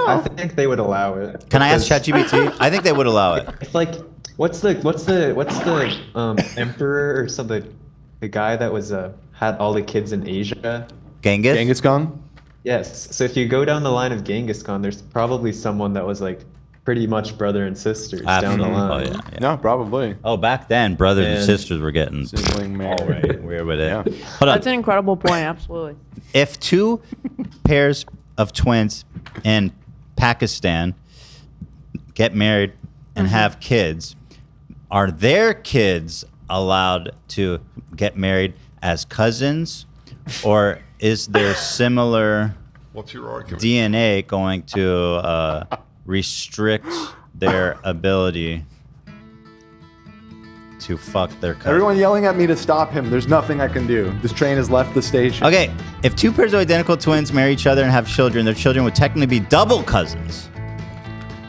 I think they would allow it. Can I ask ChatGPT? I think they would allow it. It's like, what's the emperor or something? The guy that was had all the kids in Asia. Genghis Khan. Yes. So if you go down the line of Genghis Khan, there's probably someone that was like pretty much brother and sisters down the line. Oh, yeah. No, probably. Oh, back then, brothers and And sisters were getting sibling married. Weird with it. Hold on. That's an incredible point. Absolutely. If two pairs of twins in Pakistan get married and have kids, are their kids allowed to get married as cousins, or is there similar What's your argument? DNA going to restrict their ability to fuck their cousin. Everyone yelling at me to stop him. There's nothing I can do. This train has left the station. Okay, if two pairs of identical twins marry each other and have children, their children would technically be double cousins.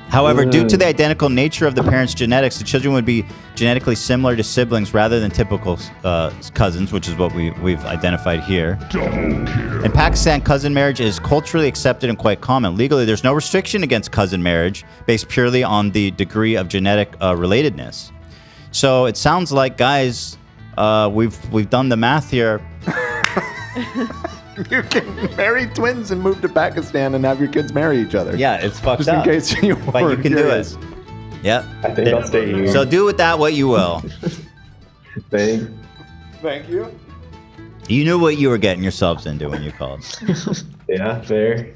However, due to the identical nature of the parents' genetics, the children would be genetically similar to siblings rather than typical cousins, which is what we've identified here. In Pakistan, cousin marriage is culturally accepted and quite common. Legally, there's no restriction against cousin marriage based purely on the degree of genetic relatedness. So it sounds like, guys, we've done the math here. You can marry twins and move to Pakistan and have your kids marry each other. Yeah, it's fucked Just up. in case you But you were can curious. do it. Yep. I think I'll stay here. So do with that what you will. Thank you. You knew what you were getting yourselves into when you called. Yeah, fair.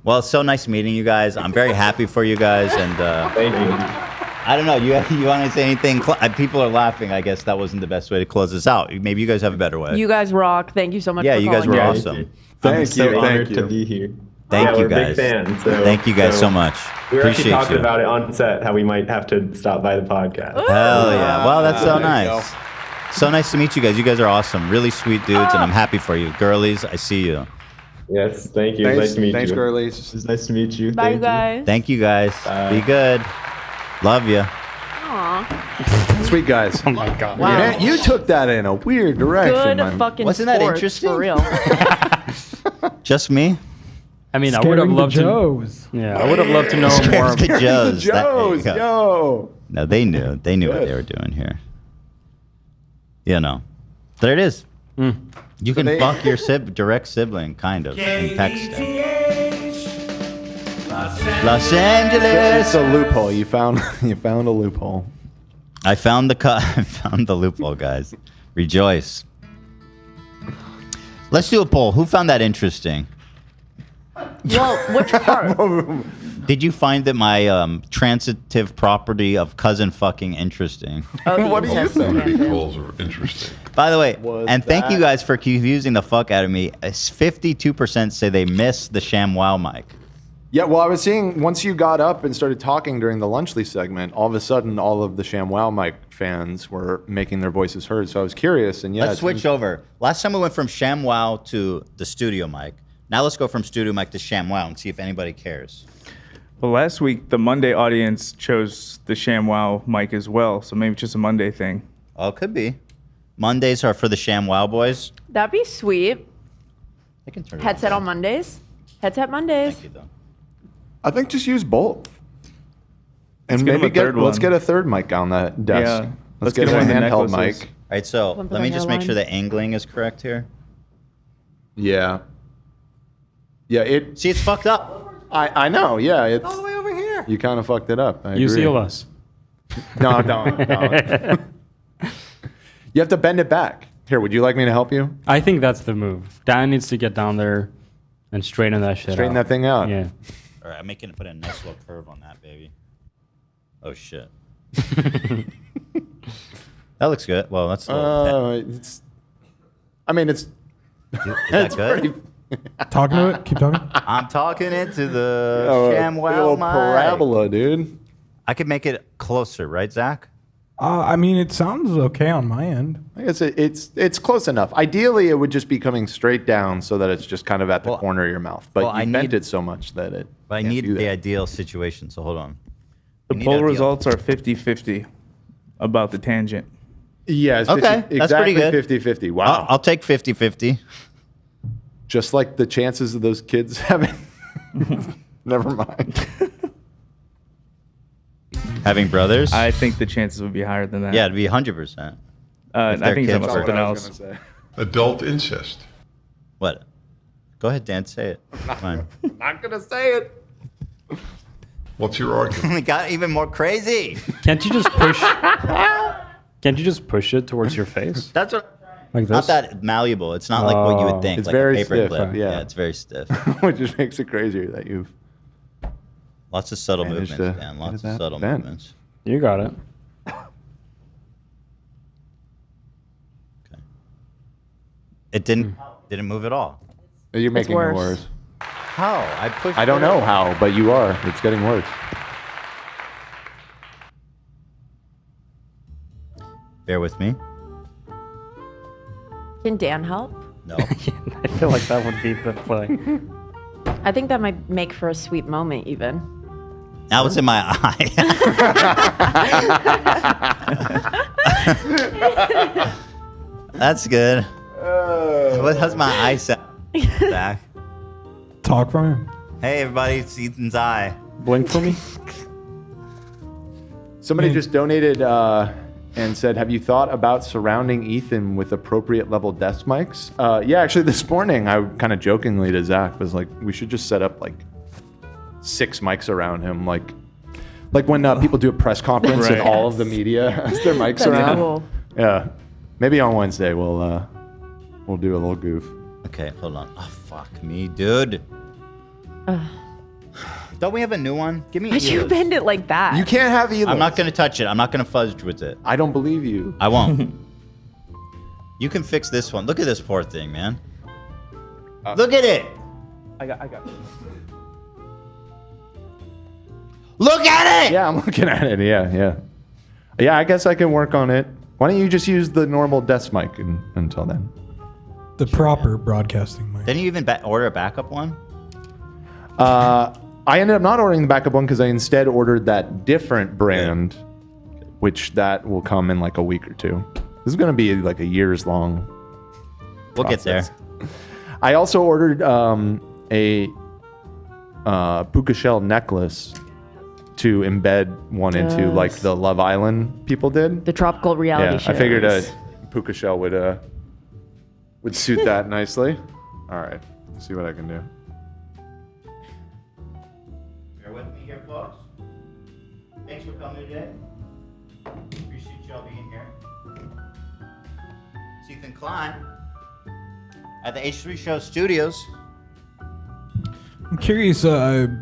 Well, it's so nice meeting you guys. I'm very happy for you guys, and thank you. I don't know. You want to say anything? People are laughing. I guess that wasn't the best way to close this out. Maybe you guys have a better way. You guys rock. Thank you so much. Yeah, for you guys calling were in. awesome. I'm so honored to be here. Thank you we're guys. Big fans, so, Thank you guys so much. We were Appreciate actually talking you. about it on set, how we might have to stop by the podcast. Hell yeah. Well, that's so There you nice. So nice to meet you guys. You guys are awesome. Really sweet dudes, and I'm happy for you. Girlies, I see you. Yes, thank you. Thanks- nice to meet thanks, you. girlies. It's nice to meet you. Bye, Thank you. guys. Thank you guys. Be good. Love you. Aw. Sweet guys. Oh my god. Wow. Man, you took that in a weird direction. Good fucking Wasn't that sports, interesting? For real. Just me? I mean, I would have Scaring the loved to. Joes. Yeah, I would have loved to know more. The Joes. The That- there you Joes, go. yo. No, they knew. They knew what Good. they were doing here. You know. There it is. You can fuck your direct sibling, kind of, in Pakistan. Los Angeles. It's a loophole. You found a loophole. I found I found the loophole, guys. Rejoice. Let's do a poll. Who found that interesting? Well, which part? Did you find that my transitive property of cousin fucking interesting? What do you think? Pretty calls are interesting. By the way, and thank you guys for confusing the fuck out of me. 52% say they miss the ShamWow mic. Yeah, well, I was seeing once you got up and started talking during the Lunchly segment, all of a sudden, all of the ShamWow mic fans were making their voices heard. So I was curious, and yeah, Let's switch over. Last time we went from ShamWow to the studio mic. Now let's go from studio mic to ShamWow and see if anybody cares. Well, last week the Monday audience chose the ShamWow mic as well, so maybe it's just a Monday thing. Oh, it could be. Mondays are for the ShamWow boys. That'd be sweet. I can turn it Headset on Mondays. Headset Mondays. Thank you, though. I think just use both, and Let's get 'em maybe a third let's one. get a third mic on that desk. Yeah. Let's get get a one of the handheld necklaces. mic. All right, so One for let me the just make sure hairline. the angling is correct here. Yeah. Yeah. It. See, it's fucked up. I know. Yeah. It's All the way over here. you kind of fucked it up. I You agree. seal us. No, don't. You have to bend it back. Here, would you like me to help you? I think that's the move. Dan needs to get down there and straighten that shit Straighten out. that thing out. Yeah. All right, I'm making it put a nice little curve on that, baby. Oh, shit. That looks good. Well, that's a little, It's. I mean, it's. is that it's good? pretty- Talking to it. Keep talking. I'm talking into the Oh, ShamWow little mic. parabola, dude. I could make it closer, right, Zach? I mean, it sounds okay on my end. I guess it's close enough. Ideally, it would just be coming straight down so that it's just kind of at the corner of your mouth. But well, you I bent need- it so much that it. But I can't need do the that. ideal situation, so hold on. The We need poll ideal. results are 50-50 about the tangent. Yeah, it's Okay, 50, that's exactly pretty good. 50-50. Wow. I'll take 50-50. Just like the chances of those kids having. Never mind. Having brothers? I think the chances would be higher than that. Yeah, it'd be 100%. I If they're think it's kids about or- something else. Adult incest. What? Go ahead, Dan, say it. Fine. I'm not gonna say it. What's your argument? It got even more crazy. Can't you just push? Can't you just push it towards your face? That's what. Like Not this? that malleable. It's not like what you would think. It's like very a paper stiff, clip. yeah. It's very stiff. Which just makes it crazier that you've. Lots of subtle managed movements, to Dan. get Lots that of subtle bent. movements. You got it. It didn't move at all. You're making it worse. worse. How? I pushed. I don't it. know how, but you are. It's getting worse. Bear with me. Can Dan help? No. I feel like that would be the play. I think that might make for a sweet moment, even. Now it's in my eye. That's good. How's my eye sound? Zach? Talk from him. Hey, everybody, it's Ethan's eye. Blink for me. Somebody just donated and said, have you thought about surrounding Ethan with appropriate level desk mics? Yeah, actually this morning I kind of jokingly to Zach was like, we should just set up like 6 mics around him. Like when people do a press conference and all of the media has their mics around. Cool. Yeah. Maybe on Wednesday we'll do a little goof. Okay, hold on. Oh, fuck me, dude. Don't we have a new one? Give me Why'd you Ela's. bend it like that? You can't have Ela's. I'm not going to touch it. I'm not going to fudge with it. I don't believe you. I won't. You can fix this one. Look at this poor thing, man. Look at it. I got it. Look at it! Yeah, I'm looking at it. Yeah. Yeah, I guess I can work on it. Why don't you just use the normal desk mic until then? The proper broadcasting mic. Didn't you even order a backup one? I ended up not ordering the backup one because I instead ordered that different brand, which that will come in like a week or 2. This is going to be like a years long We'll process. get there. I also ordered a puka shell necklace to embed one into like the Love Island people did. The tropical reality show. I figured a puka shell would suit that nicely. All right, let's see what I can do. Bear with me here, folks. Thanks for coming today. Appreciate y'all being here. It's Ethan Klein at the H3 Show Studios. I'm curious,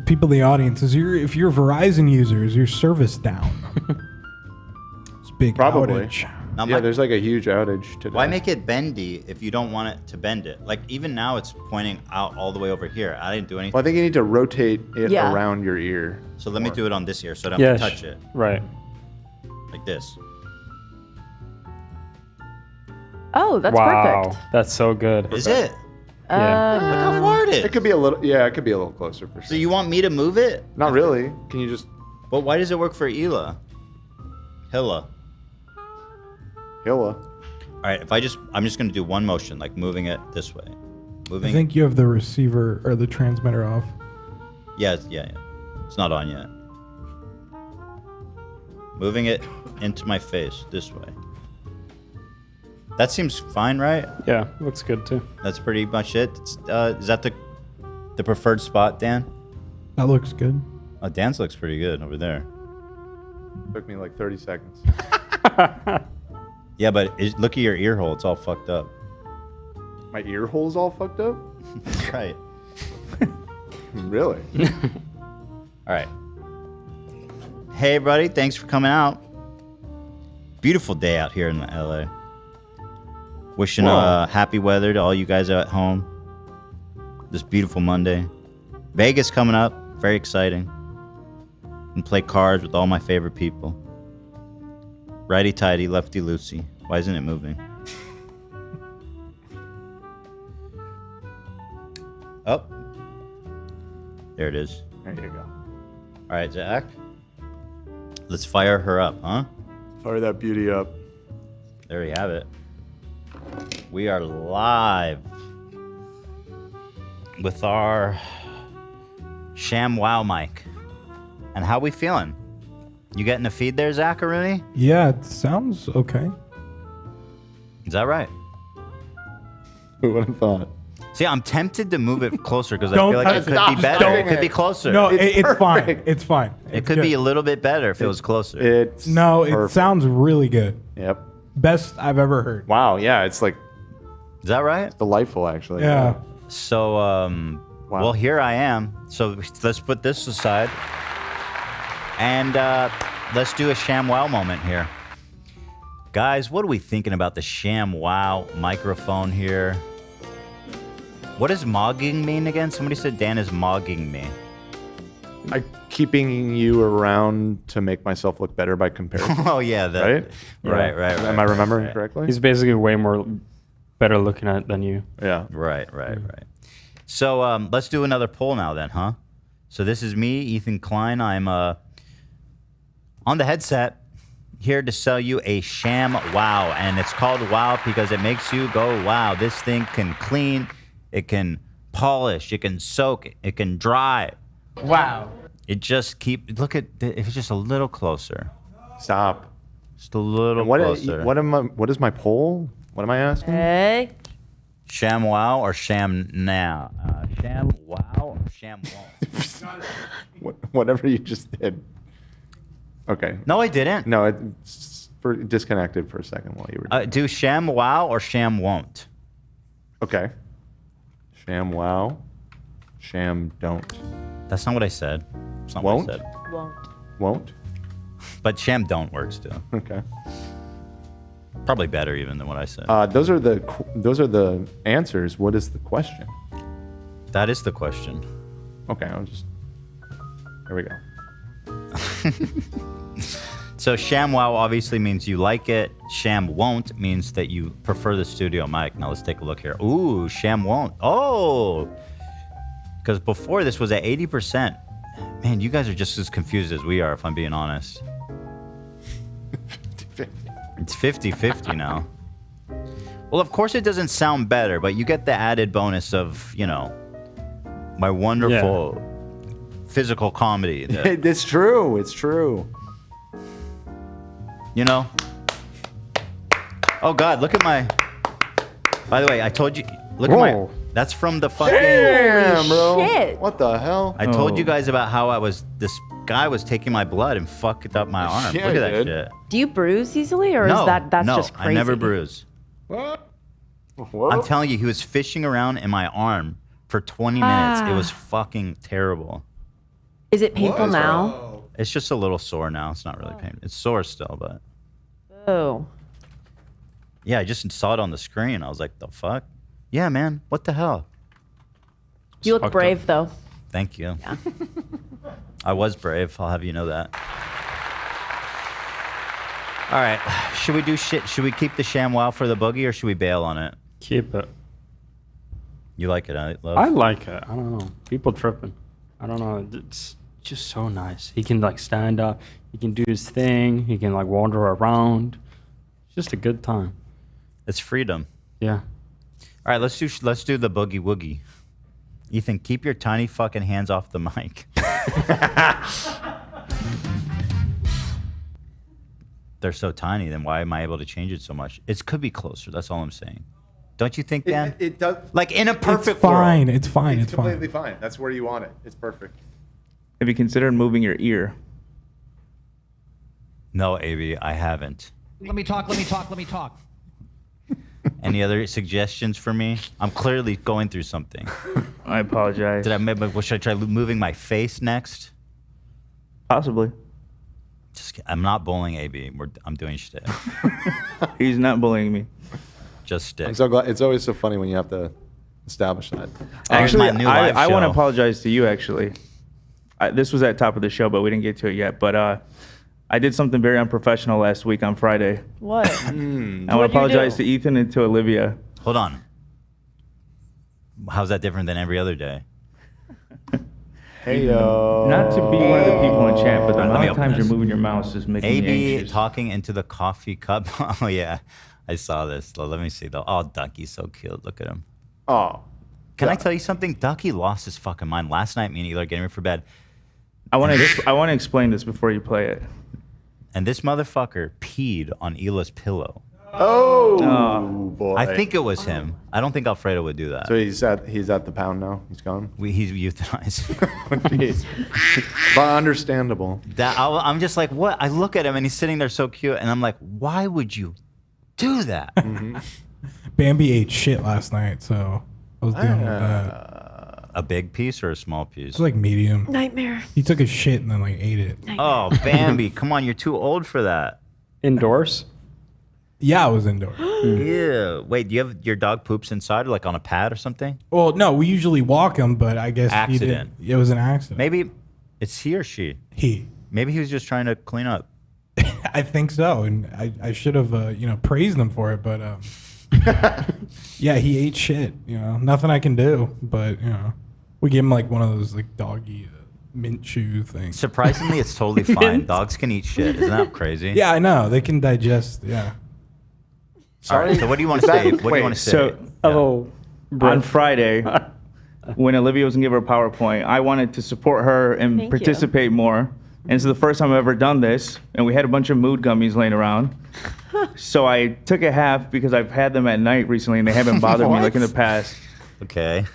people in the audience, if you're a Verizon user, is your service down? It's a big Probably. outage. Now, Yeah, there's like a huge outage today. Why make it bendy if you don't want it to bend it? Like, even now it's pointing out all the way over here. I didn't do anything. Well, I think you need to rotate it Yeah. around your ear. So let me do it on this ear so I don't have to touch it. Right. Like this. Oh, that's wow, perfect. that's so good. Is it? Yeah. Look how far it is. It could be a little, yeah, it could be a little closer for So sure. you want me to move it? Not really. Can you just... But why does it work for Hilla? Hilla. All right, I'm just gonna do one motion, like moving it this way. I think you have the receiver or the transmitter off. Yeah. It's not on yet. Moving it into my face this way. That seems fine, right? Yeah, looks good too. That's pretty much it. Is that the preferred spot, Dan? That looks good. Oh, Dan's looks pretty good over there. Took me like 30 seconds. Yeah, but look at your ear hole. It's all fucked up. My ear hole's all fucked up? Right. Really? All right. Hey, everybody. Thanks for coming out. Beautiful day out here in LA. Wishing happy weather to all you guys at home. This beautiful Monday. Vegas coming up. Very exciting. And play cards with all my favorite people. Righty-tighty, lefty-loosey. Why isn't it moving? Oh. There it is. There you go. All right, Zach. Let's fire her up, huh? Fire that beauty up. There we have it. We are live with our ShamWow mic. And how we feeling? You getting the feed there, Zacharuni? Yeah, it sounds okay. Is that right? Who would have thought? See, I'm tempted to move it closer because I feel like it could be better. It could be closer. No, it's fine. It's fine. It could be a little bit better if it was closer. It's it sounds really good. Yep. Best I've ever heard. Wow, yeah, it's like... Is that right? It's delightful, actually. Yeah. So, well, here I am. So let's put this aside. And let's do a ShamWow moment here. Guys, what are we thinking about the ShamWow microphone here? What does mogging mean again? Somebody said Dan is mogging me. I keeping you around to make myself look better by comparison. Oh yeah, right? Right. Am I remembering correctly? He's basically way more better looking at than you. Yeah. Right. So let's do another poll now then, huh? So this is me, Ethan Klein. I'm on the headset, here to sell you a sham wow. And it's called wow because it makes you go, wow, this thing can clean, it can polish, it can soak, it can dry. Wow. It just look at, if it's just a little closer. Stop. Just a little closer. What is my poll? What am I asking? Hey. Sham wow or sham now? Sham wow or sham won't? Whatever you just did. Okay. No, I didn't. No, it's disconnected for a second while you were. Do sham wow or sham won't? Okay. Sham wow. Sham don't. That's not what I said. That's not Won't? what I said. Won't? But sham don't work still. Okay. Probably better even than what I said. Those are the answers. What is the question? That is the question. Okay, there we go. So sham wow obviously means you like it. Sham won't means that you prefer the studio mic. Now let's take a look here. Ooh, sham won't. Oh, because before this was at 80%. Man, you guys are just as confused as we are, if I'm being honest. It's 50-50 now. Well, of course it doesn't sound better, but you get the added bonus of, my wonderful physical comedy. It's true. It's true. Oh, God, look at my... By the way, I told you... Look Whoa. at my... That's from the fucking... Damn, bro. Shit. What the hell? I told you guys about how this guy was taking my blood and fucked up my arm. Yeah, Look at that he did. shit. Do you bruise easily, or is that's just crazy? I never bruise. What? I'm telling you, he was fishing around in my arm for 20 minutes. It was fucking terrible. Is it painful now? It's just a little sore now. It's not really painful. It's sore still, but... Oh. Yeah, I just saw it on the screen. I was like, the fuck? Yeah, man. What the hell? You look brave, though. Thank you. Yeah. I was brave. I'll have you know that. All right. Should we do shit? Should we keep the ShamWow for the boogie, or should we bail on it? Keep it. You like it, huh, Love? I like it. I don't know. People tripping. I don't know. It's just so nice. He can like stand up. He can do his thing. He can like wander around. It's just a good time. It's freedom. Yeah. All right, let's do the boogie woogie. Ethan, keep your tiny fucking hands off the mic. They're so tiny, then why am I able to change it so much? It could be closer. That's all I'm saying. Don't you think, Dan? It does. Like in a perfect It's fine. world. It's fine. It's It's fine. completely fine. That's where you want it. It's perfect. Have you considered moving your ear? No, AB, I haven't. Let me talk. Any other suggestions for me? I'm clearly going through something. I apologize. Should I try moving my face next? Possibly. I'm not bullying AB. I'm doing shit. He's not bullying me. Just stick. I'm so glad. It's always so funny when you have to establish that. Actually, my new live I want to show. apologize to you, actually. This was at top of the show, but we didn't get to it yet. But I did something very unprofessional last week on Friday. What? I want to apologize to Ethan and to Olivia. Hold on. How's that different than every other day? Hey, yo. Not to be one of the people in chat, but the Let me amount of open times this. you're moving your mouse is making me AB anxious. talking into the coffee cup. Oh, yeah. I saw this. Let me see, though. Oh, Ducky's so cute. Look at him. Oh. Can I tell you something? Ducky lost his fucking mind. Last night, me and Eli are getting ready for bed. I want to explain this before you play it. And this motherfucker peed on Ila's pillow. Oh, boy. I think it was him. I don't think Alfredo would do that. So he's at the pound now. He's gone. He's euthanized. Jeez. But understandable. I'm just like, what? I look at him and he's sitting there so cute, and I'm like, why would you do that? Bambi ate shit last night, so I was dealing with that. A big piece or a small piece? It's like medium. Nightmare. He took a shit and then like ate it. Oh, Bambi, come on, you're too old for that. Indoors? Yeah, I was indoors. Yeah. Wait, do you have your dog poops inside, or like on a pad or something? Well, no, we usually walk him, but I guess he Accident. didn't. It was an accident. Maybe It's he or she? He. Maybe he was just trying to clean up. I think so, and I should have praised him for it, but yeah, he ate shit. Nothing I can do, but we gave him like one of those like doggy mint chew things. Surprisingly, it's totally fine. Dogs can eat shit. Isn't that crazy? Yeah, I know they can digest. Yeah. All right. So what do you want to say? What do you want to say? So, on Friday, when Olivia was going to give her PowerPoint, I wanted to support her and Thank participate more. And it's the first time I've ever done this. And we had a bunch of mood gummies laying around. So I took a half because I've had them at night recently and they haven't bothered me like in the past. Okay.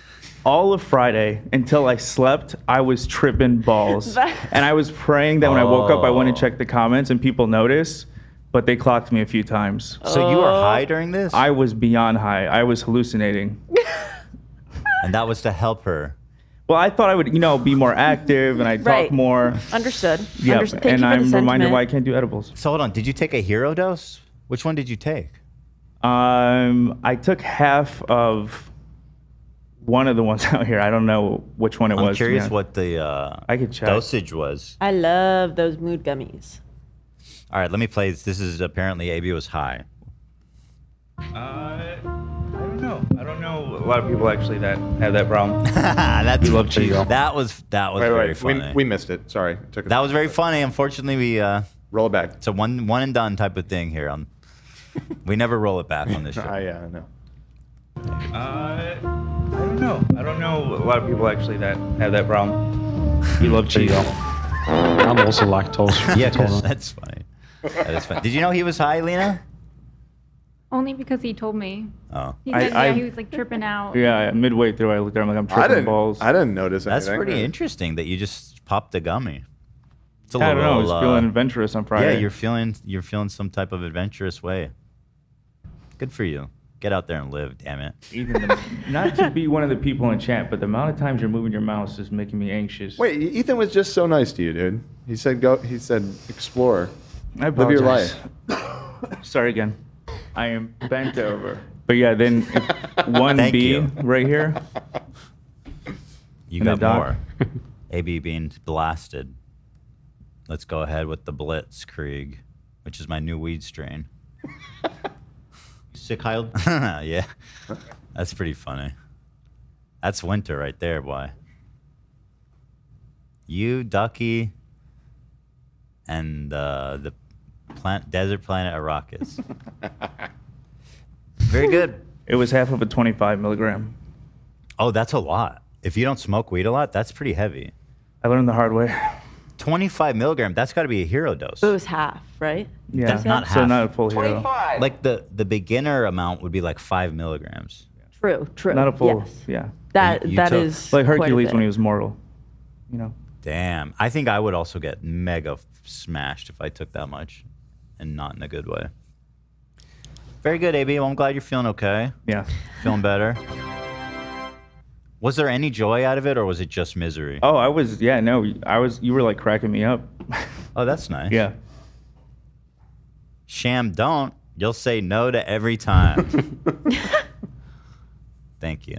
All of Friday until I slept, I was tripping balls. And I was praying that when I woke up, I went and checked the comments and people noticed. But they clocked me a few times. So you were high during this? I was beyond high. I was hallucinating. And that was to help her. Well, I thought I would, be more active and I'd talk more. Understood. Yeah, Thank you and for I'm the reminded sentiment. why I can't do edibles. So hold on, did you take a hero dose? Which one did you take? I took half of one of the ones out here. I don't know which one it was. I'm curious what the I could check. dosage was. I love those mood gummies. All right, let me play this. This is apparently AB was high. I don't know. A lot of people actually that have that problem. That's love cheese. That was very funny. We missed it. Sorry. That was very funny. Unfortunately, we roll it back. It's a one and done type of thing here. We never roll it back on this show. Yeah, I know. I don't know. A lot of people actually that have that problem. We love cheese. I'm also lactose Yeah, intolerant. that's funny. That is funny. Did you know he was high, Lena? Only because he told me. Oh. He said, he was like tripping out. Yeah, midway through, I looked at him like I'm tripping balls. I didn't notice That's anything. pretty interesting that you just popped a gummy. It's a I don't know. I little, was feeling adventurous on Friday. Yeah, you're feeling some type of adventurous way. Good for you. Get out there and live, damn it. Ethan, not to be one of the people in chat, but the amount of times you're moving your mouse is making me anxious. Wait, Ethan was just so nice to you, dude. He said go. He said explore. I Live your apologize. life. Sorry again. I am bent over. But yeah, then if one Thank B you. right here. You And the got doc. more. AB being blasted. Let's go ahead with the Blitzkrieg, which is my new weed strain. Sick, Kyle? Yeah. That's pretty funny. That's winter right there, boy. You, Ducky, and the desert planet Arrakis. Very good. It was half of a 25 milligram. Oh, that's a lot. If you don't smoke weed a lot, that's pretty heavy. I learned the hard way. 25 milligram, that's got to be a hero dose. It was half, right? Yeah, That's not half. so not a full hero. Like the beginner amount would be like 5 milligrams. True. Not a full, Yes. yeah. That You that took- is Like quite a Hercules bit. when he was mortal. You know. Damn. I think I would also get mega smashed if I took that much and not in a good way. Very good, AB. Well, I'm glad you're feeling okay. Yeah. Feeling better. Was there any joy out of it or was it just misery? Oh, I was, yeah, no, you were like cracking me up. Oh, that's nice. Yeah. Sham, don't. You'll say no to every time. Thank you.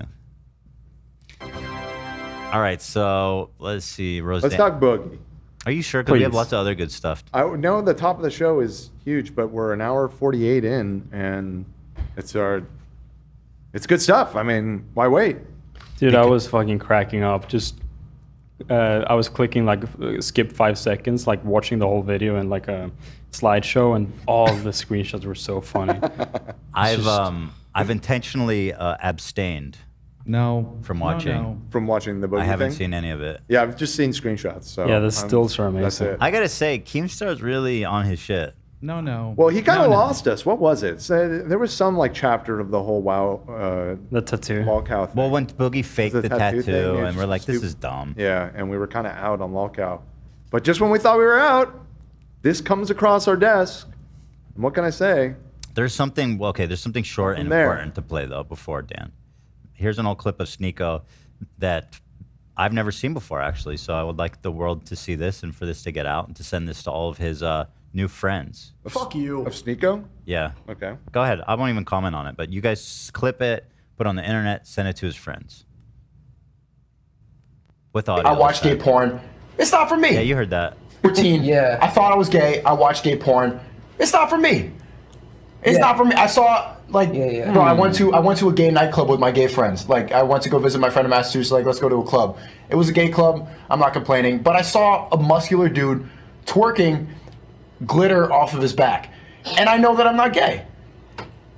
All right, so let's see. Roseanne. Let's talk Boogie. Are you sure? Because we have Please. lots of other good stuff. I know the top of the show is huge, but we're an hour 48 in, and it's good stuff. I mean, why wait? Dude, I was fucking cracking up. Just, I was clicking like skip 5 seconds, like watching the whole video and like a slideshow, and all of the screenshots were so funny. I've intentionally abstained. From watching. From watching the Boogie I haven't thing? seen any of it. Yeah, I've just seen screenshots. So Yeah, the stills are That's amazing. it. I gotta say, Keemstar's really on his shit. No. Well, he kind of lost us. What was it? So there was some like chapter of the whole WoW. The tattoo. Lolcow thing. Well, when Boogie faked the tattoo, thing, yeah, and we're like, this stupid. is dumb. Yeah, and we were kind of out on Lolcow. But just when we thought we were out, this comes across our desk. And what can I say? There's something, there's something short and there. important to play, though, before Dan. Here's an old clip of Sneako that I've never seen before, actually. So I would like the world to see this and for this to get out and to send this to all of his new friends. Fuck you. Of Sneako? Yeah. Okay. Go ahead. I won't even comment on it, but you guys clip it, put it on the internet, send it to his friends. With audio. I watch gay porn. It's not for me. Yeah, you heard that. 14. Yeah. I thought I was gay. I watched gay porn. It's not for me. It's not for me. I saw bro. I went to a gay nightclub with my gay friends. Like I went to go visit my friend in Massachusetts. Like let's go to a club. It was a gay club. I'm not complaining. But I saw a muscular dude twerking glitter off of his back, and I know that I'm not gay.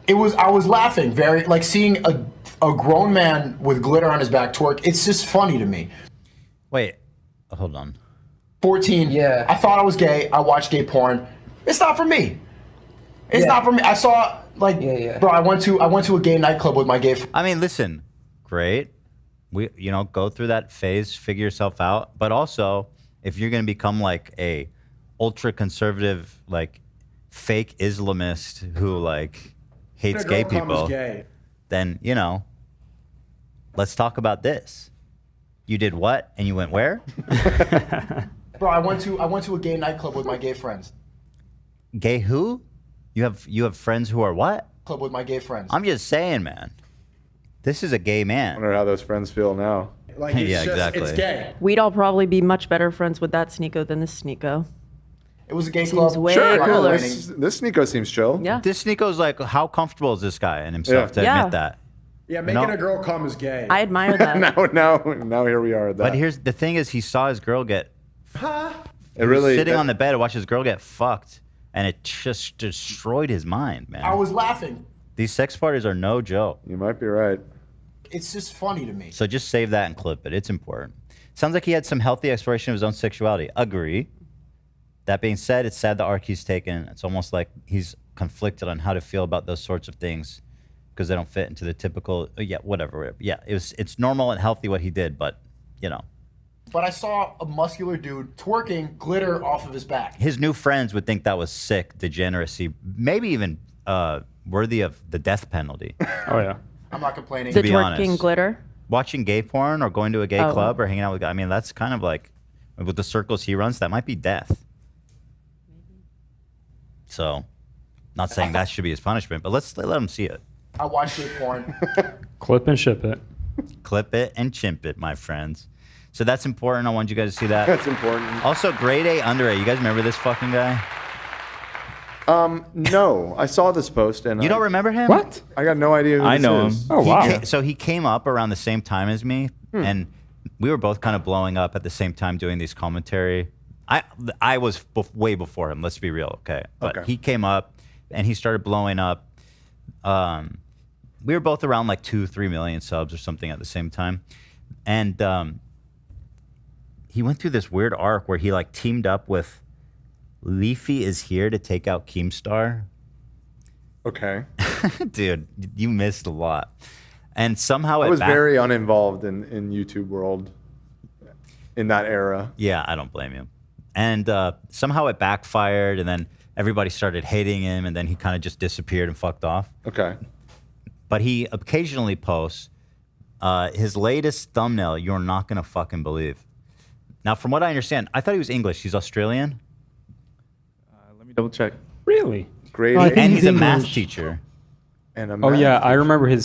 I was laughing very like seeing a grown man with glitter on his back twerk. It's just funny to me. Wait, hold on. 14. Yeah. I thought I was gay. I watched gay porn. It's not for me. It's not for me. I saw bro. I went to a gay nightclub with my gay. I mean, listen, great. We go through that phase, figure yourself out. But also, if you're gonna become like a ultra conservative, like fake Islamist who like hates gay people, then let's talk about this. You did what? And you went where? Bro, I went to a gay nightclub with my gay friends. Gay who? You have friends who are what? Club with my gay friends. I'm just saying, man. This is a gay man. I wonder how those friends feel now. Like it's exactly. It's gay. We'd all probably be much better friends with that Sneako than this Sneako. It was a gay Seems club. way Sure, cooler. this Sneako seems chill. Yeah. This Sneako's like, how comfortable is this guy in himself to admit that? Yeah, making a girl come is gay. I admire that. now here we are at that. But here's the thing: is he saw his girl get. It really sitting on the bed and watched his girl get fucked, and it just destroyed his mind, man. I was laughing. These sex parties are no joke. You might be right. It's just funny to me. So just save that and clip it. It's important. Sounds like he had some healthy exploration of his own sexuality. Agree. That being said, it's sad the arc he's taken. It's almost like he's conflicted on how to feel about those sorts of things because they don't fit into the typical, whatever. Yeah, it's normal and healthy what he did, but, But I saw a muscular dude twerking glitter off of his back. His new friends would think that was sick degeneracy, maybe even worthy of the death penalty. Oh, yeah. I'm not complaining. To The be twerking honest. glitter. Watching gay porn or going to a gay Oh. club or hanging out with guys, I mean, that's kind of like, with the circles he runs, that might be death. So, not saying that should be his punishment, but let him see it. I watched gay porn. Clip and ship it. Clip it and chimp it, my friends. So that's important. I want you guys to see that. That's important. Also, GradeAUnderA. You guys remember this fucking guy? No, I saw this post and You don't remember him? What? I got no idea who I this know is. him. Oh, wow. So he came up around the same time as me, and we were both kind of blowing up at the same time doing these commentary. I was way before him. Let's be real, okay? But he came up and he started blowing up. We were both around like 2-3 million subs or something at the same time, and he went through this weird arc where he like teamed up with Leafy is here to take out Keemstar. Okay. Dude, you missed a lot. And somehow I was very uninvolved in YouTube world in that era. Yeah, I don't blame you. And somehow it backfired, and then everybody started hating him, and then he kind of just disappeared and fucked off. Okay. But he occasionally posts his latest thumbnail, you're not going to fucking believe. Now, from what I understand, I thought he was English. He's Australian. Let me double check. Really? Great. And he's a math teacher. And a Oh math yeah, I teacher. remember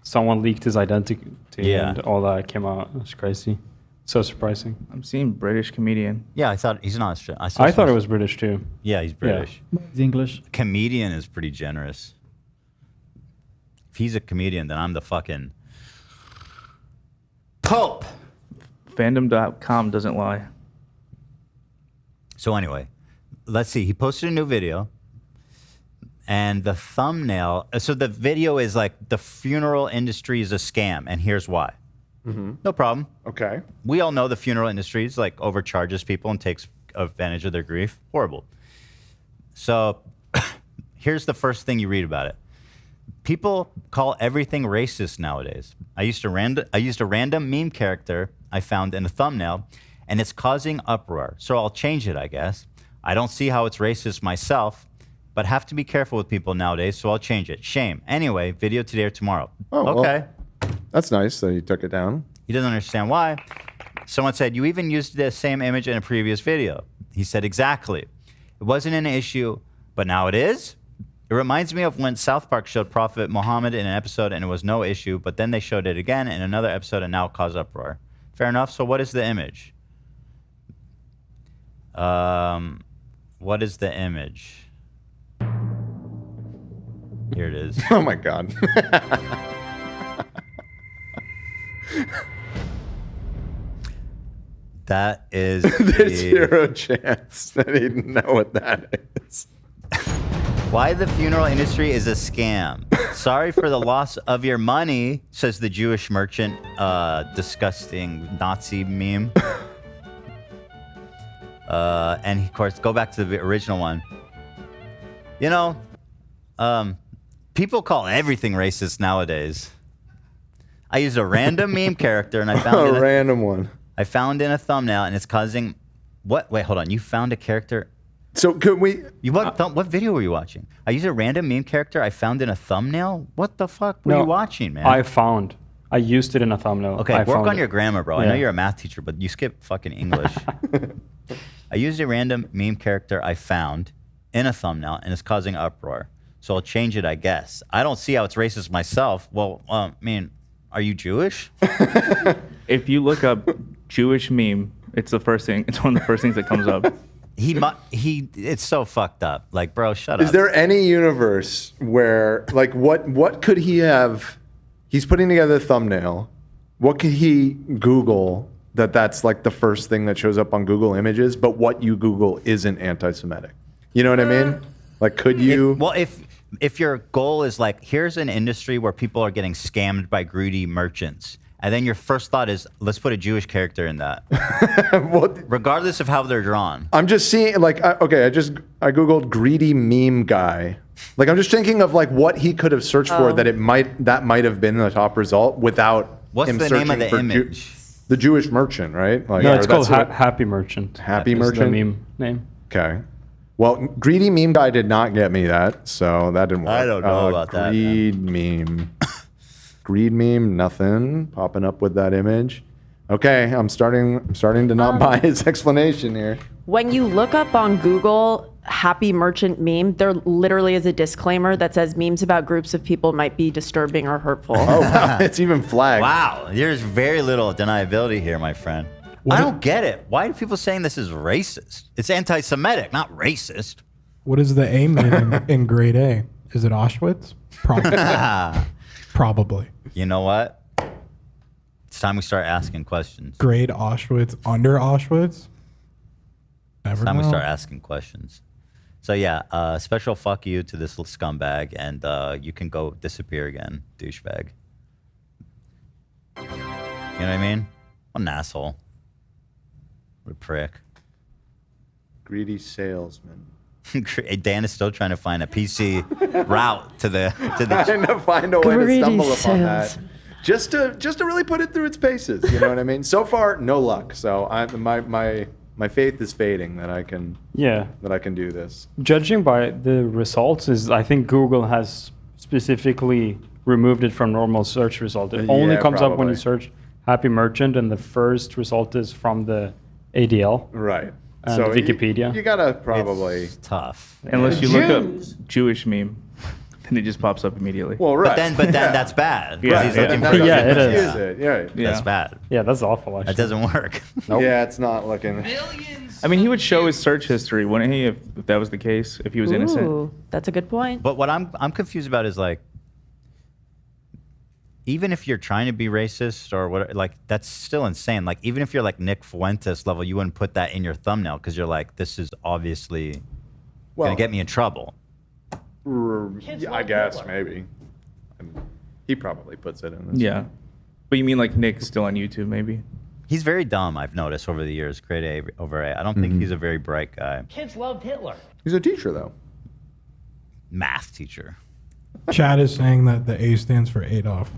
someone leaked his identity Yeah. and all that came out. It's crazy. So surprising. I'm seeing British comedian. Yeah, I thought he's not Australian. I thought it was British too. Yeah, he's British. He's English. Comedian is pretty generous. If he's a comedian, then I'm the fucking Pope. Fandom.com doesn't lie. So anyway, let's see. He posted a new video. And the thumbnail, so the video is like, the funeral industry is a scam, and here's why. No problem. Okay. We all know the funeral industry is like overcharges people and takes advantage of their grief. Horrible. So here's the first thing you read about it. People call everything racist nowadays. I used a random meme character I found in a thumbnail, and it's causing uproar. So I'll change it, I guess. I don't see how it's racist myself, but have to be careful with people nowadays, so I'll change it. Shame. Anyway, video today or tomorrow. Oh, okay. Well, that's nice that he took it down. He doesn't understand why. Someone said, you even used the same image in a previous video. He said, exactly. It wasn't an issue, but now it is. It reminds me of when South Park showed Prophet Muhammad in an episode and it was no issue, but then they showed it again in another episode and now it caused uproar. Fair enough. So what is the image? What is the image? Here it is. Oh my god. That is. There's zero chance that he'd know what that is. Why the funeral industry is a scam. Sorry for the loss of your money, says the Jewish merchant. Disgusting Nazi meme. And of course, go back to the original one. You know, people call everything racist nowadays. I used a random meme character, and I found a random one. I found in a thumbnail, and it's causing. What? Wait, hold on. You found a character. So could we? What video were you watching? I used a random meme character I found in a thumbnail. What the fuck were you watching, man? I used it in a thumbnail. Okay, work on your grammar, bro. I know you're a math teacher, but you skip fucking English. I used a random meme character I found in a thumbnail, and it's causing uproar. So I'll change it, I guess. I don't see how it's racist myself. Well, I mean, are you Jewish? If you look up Jewish meme, it's the first thing. It's one of the first things that comes up. It's so fucked up. Like, bro, shut up. Is there any universe where, like, what could he have? He's putting together a thumbnail. What could he Google that's like the first thing that shows up on Google Images, but what you Google isn't anti-Semitic? You know what I mean? Like, could you? If your goal is like, here's an industry where people are getting scammed by greedy merchants, and then your first thought is, let's put a Jewish character in that. Regardless of how they're drawn. I'm just seeing, like, I Googled greedy meme guy. Like, I'm just thinking of like what he could have searched for that might have been the top result without What's him the searching name of the for image? The Jewish merchant, right? Like, No, it's called Happy Merchant. Happy Is Merchant? the meme name. Okay. Well, greedy meme guy did not get me that, so that didn't work. I don't know about that, Greed meme. Greed meme, nothing popping up with that image. Okay, I'm starting to not buy his explanation here. When you look up on Google Happy Merchant meme, there literally is a disclaimer that says memes about groups of people might be disturbing or hurtful. Oh, wow. It's even flagged. Wow, there's very little deniability here, my friend. I don't get it. Why are people saying this is racist? It's anti-Semitic, not racist. What is the A meme in grade A? Is it Auschwitz? Probably. Probably. You know what? It's time we start asking questions. Grade Auschwitz under Auschwitz? It's time we start asking questions. So yeah, special fuck you to this little scumbag, and you can go disappear again, douchebag. You know what I mean? What an asshole. What a prick. Greedy salesman. Dan is still trying to find a PC route to the. Trying to find a way to Greedy stumble upon sales. that. Just to really put it through its paces. You know what I mean? So far, no luck. So my faith is fading that I can do this. Judging by the results, I think Google has specifically removed it from normal search result. It only comes up when you search Happy Merchant, and the first result is from the ADL. Right. And So Wikipedia. You gotta probably. It's tough. Unless you look up Jewish meme, then it just pops up immediately. Well, right. But then that's bad. Yeah, He's looking for it is. That's bad. Yeah, that's awful. Actually. That doesn't work. Yeah, it's not looking. I mean, he would show his search history, wouldn't he, if that was the case, if he was innocent? Ooh, that's a good point. But what I'm confused about is like, even if you're trying to be racist or what, like that's still insane. Like even if you're like Nick Fuentes level, you wouldn't put that in your thumbnail because you're like, this is obviously gonna get me in trouble. I guess maybe. He probably puts it in this. Yeah. But you mean like Nick's still on YouTube, maybe? He's very dumb, I've noticed over the years. GradeAUnderA. I don't think he's a very bright guy. Kids loved Hitler. He's a teacher though. Math teacher. Chad is saying that the A stands for Adolf.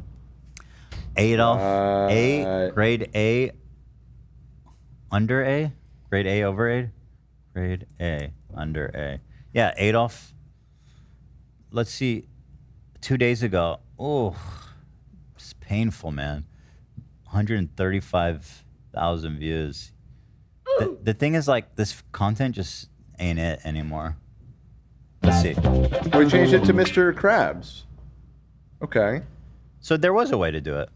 Adolf. Grade A. Under A? Grade A over A? Grade A under A. Yeah, Adolf. Let's see. 2 days ago. Oh, it's painful, man. 135,000 views. The thing is, like, this content just ain't it anymore. Let's see. We changed it to Mr. Krabs. Okay. So there was a way to do it.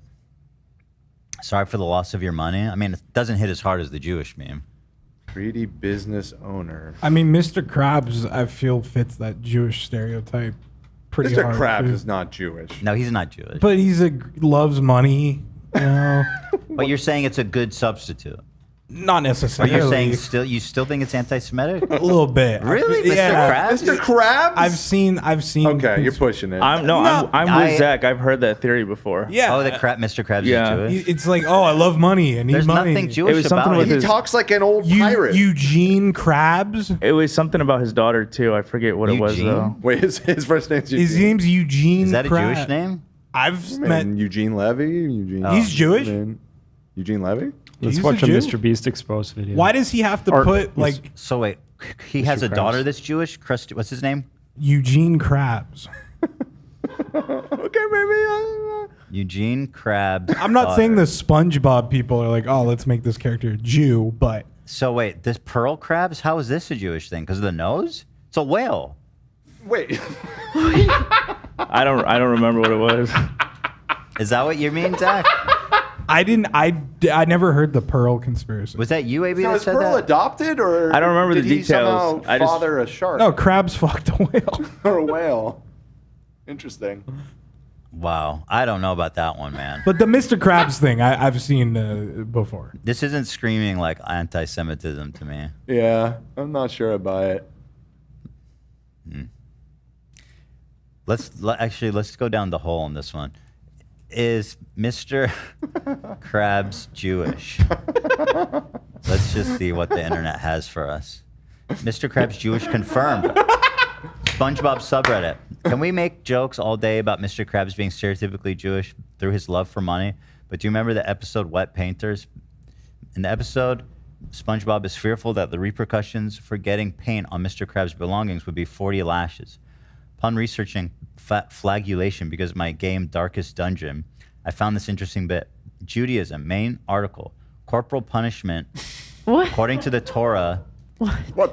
Sorry for the loss of your money. I mean, it doesn't hit as hard as the Jewish meme. Greedy business owner. I mean, Mr. Krabs, I feel fits that Jewish stereotype pretty Mr. hard. Krabs too. is not Jewish. No, he's not Jewish. But loves money. You know, But you're saying it's a good substitute. not Are necessarily. you saying you still think it's anti-Semitic? a little bit? Really, Mr. Yeah. Krabs? Mr. Krabs? I've seen. Okay, you're pushing it. I'm with Zach. I've heard that theory before. Yeah. Oh, Mr. Krabs Yeah. is Jewish. It's like, oh, I love money. I need There's money. nothing Jewish It was something about with it. his- He talks like an old pirate. Eugene Krabs. It was something about his daughter too. I forget what it was Eugene? though. Wait, his first name's Eugene. His name's Eugene. Is that a Krabs. Jewish name? I've met met. Eugene Levy. Eugene. He's Jewish. Eugene Levy. Let's He's watch a a Jew? MrBeast expose video. Why does he have to Or- put like So wait, he has a Krabs. daughter that's Jewish. What's his name? Eugene Krabs? Okay, maybe. Eugene Krabs. I'm not saying daughter. the SpongeBob people are like, oh, let's make this character a Jew, but So wait, this pearl crabs? How is this a Jewish thing? Because of the nose? It's a whale. Wait. I don't remember what it was. Is that what you mean, Zach? I never heard the Pearl conspiracy. Was that you, AB, So that is said Pearl that? adopted, or I don't remember did the he details. somehow I just- father a shark No, Krabs fucked a whale. or a whale? Interesting. Wow, I don't know about that one, man. But the Mr. Krabs thing, I've seen before. This isn't screaming like anti-Semitism to me. Yeah, I'm not sure I buy it. Let's go down the hole on this one. Is Mr. Krabs Jewish? Let's just see what the internet has for us. Mr. Krabs Jewish confirmed. SpongeBob subreddit. Can we make jokes all day about Mr. Krabs being stereotypically Jewish through his love for money? But do you remember the episode Wet Painters? In the episode, SpongeBob is fearful that the repercussions for getting paint on Mr. Krabs' belongings would be 40 lashes. Upon researching flagellation because of my game Darkest Dungeon, I found this interesting bit. Judaism, main article, corporal punishment. According to the Torah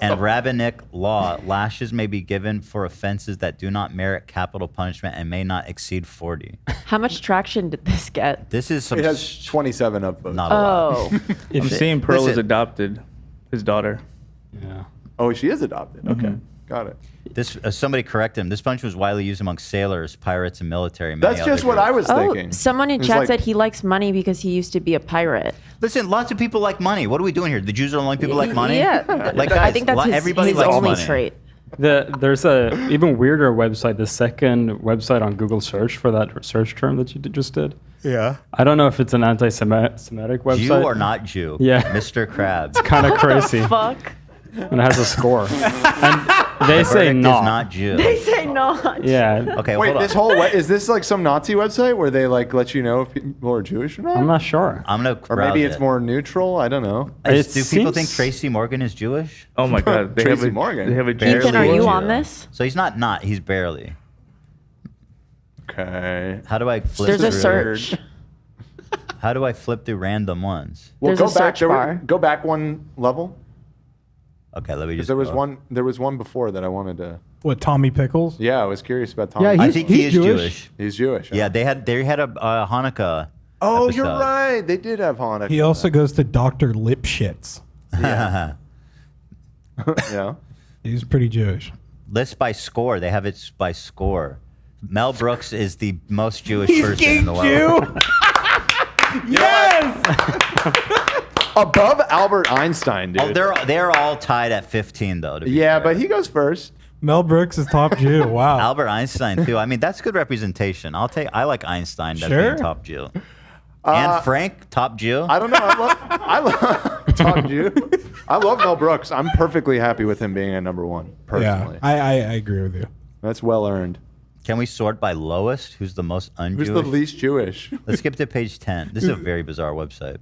and rabbinic law, lashes may be given for offenses that do not merit capital punishment and may not exceed 40. How much traction did this get? This is some It has 27 upvotes. not a lot. Oh. I'm seeing Pearl is Listen. adopted, his daughter. Yeah. Oh, she is adopted. Okay, got it. This somebody correct him. This bunch was widely used among sailors, pirates, and military. and many That's just other what I groups. was thinking. Someone in It's chat like- said he likes money because he used to be a pirate. Listen, lots of people like money. What are we doing here? The Jews are the only people like money. Yeah. Like I guys, think that's everybody his likes only money. trait. There's a even weirder website, the second website on Google search for that search term that you just did. Yeah. I don't know if it's an anti-Semitic website. Jew or not Jew? Yeah. Mr. Krabs. It's kind of crazy. Fuck. And it has a score. And they The say verdict is not. not Jew. They say not. Yeah. Okay, Wait, hold on. this whole is this like some Nazi website where they like let you know if people are Jewish or not? I'm not sure. I'm gonna. Or maybe it's more neutral. I don't know. Do It people think seems- Tracy Morgan is Jewish? Oh my God, they Tracy have a, Morgan. They have a Ethan, are Barely you Jew. on this? So he's not. He's barely. Okay. How do I flip? There's a through- search. How do I flip through random ones? Well, There's go a back. search bar. Go back one level. Okay, let me 'Cause just. there was go. one. There was one before that I wanted to. What, Tommy Pickles? Yeah, I was curious about Tom. Yeah, I he's- think he is Jewish. He's Jewish. huh? Yeah, they had a Hanukkah. Oh, you're episode. right. They did have Hanukkah. He also goes to Dr. Lipschitz. Yeah. He's pretty Jewish. List by score. They have it by score. Mel Brooks is the most Jewish person in the world. Yes. Above Albert Einstein, dude. Oh, they're all tied at 15 though. To be Yeah, fair. but he goes first. Mel Brooks is top Jew. Wow. Albert Einstein too. I mean, that's good representation. I like Einstein as Sure. being top Jew. And Frank, top Jew. I don't know. I love top Jew. I love Mel Brooks. I'm perfectly happy with him being at number one. Personally, Yeah, I agree with you. that's well earned. Can we sort by lowest? Who's the most un-Jewish? Who's the least Jewish? Let's skip to page 10. This is a very bizarre website.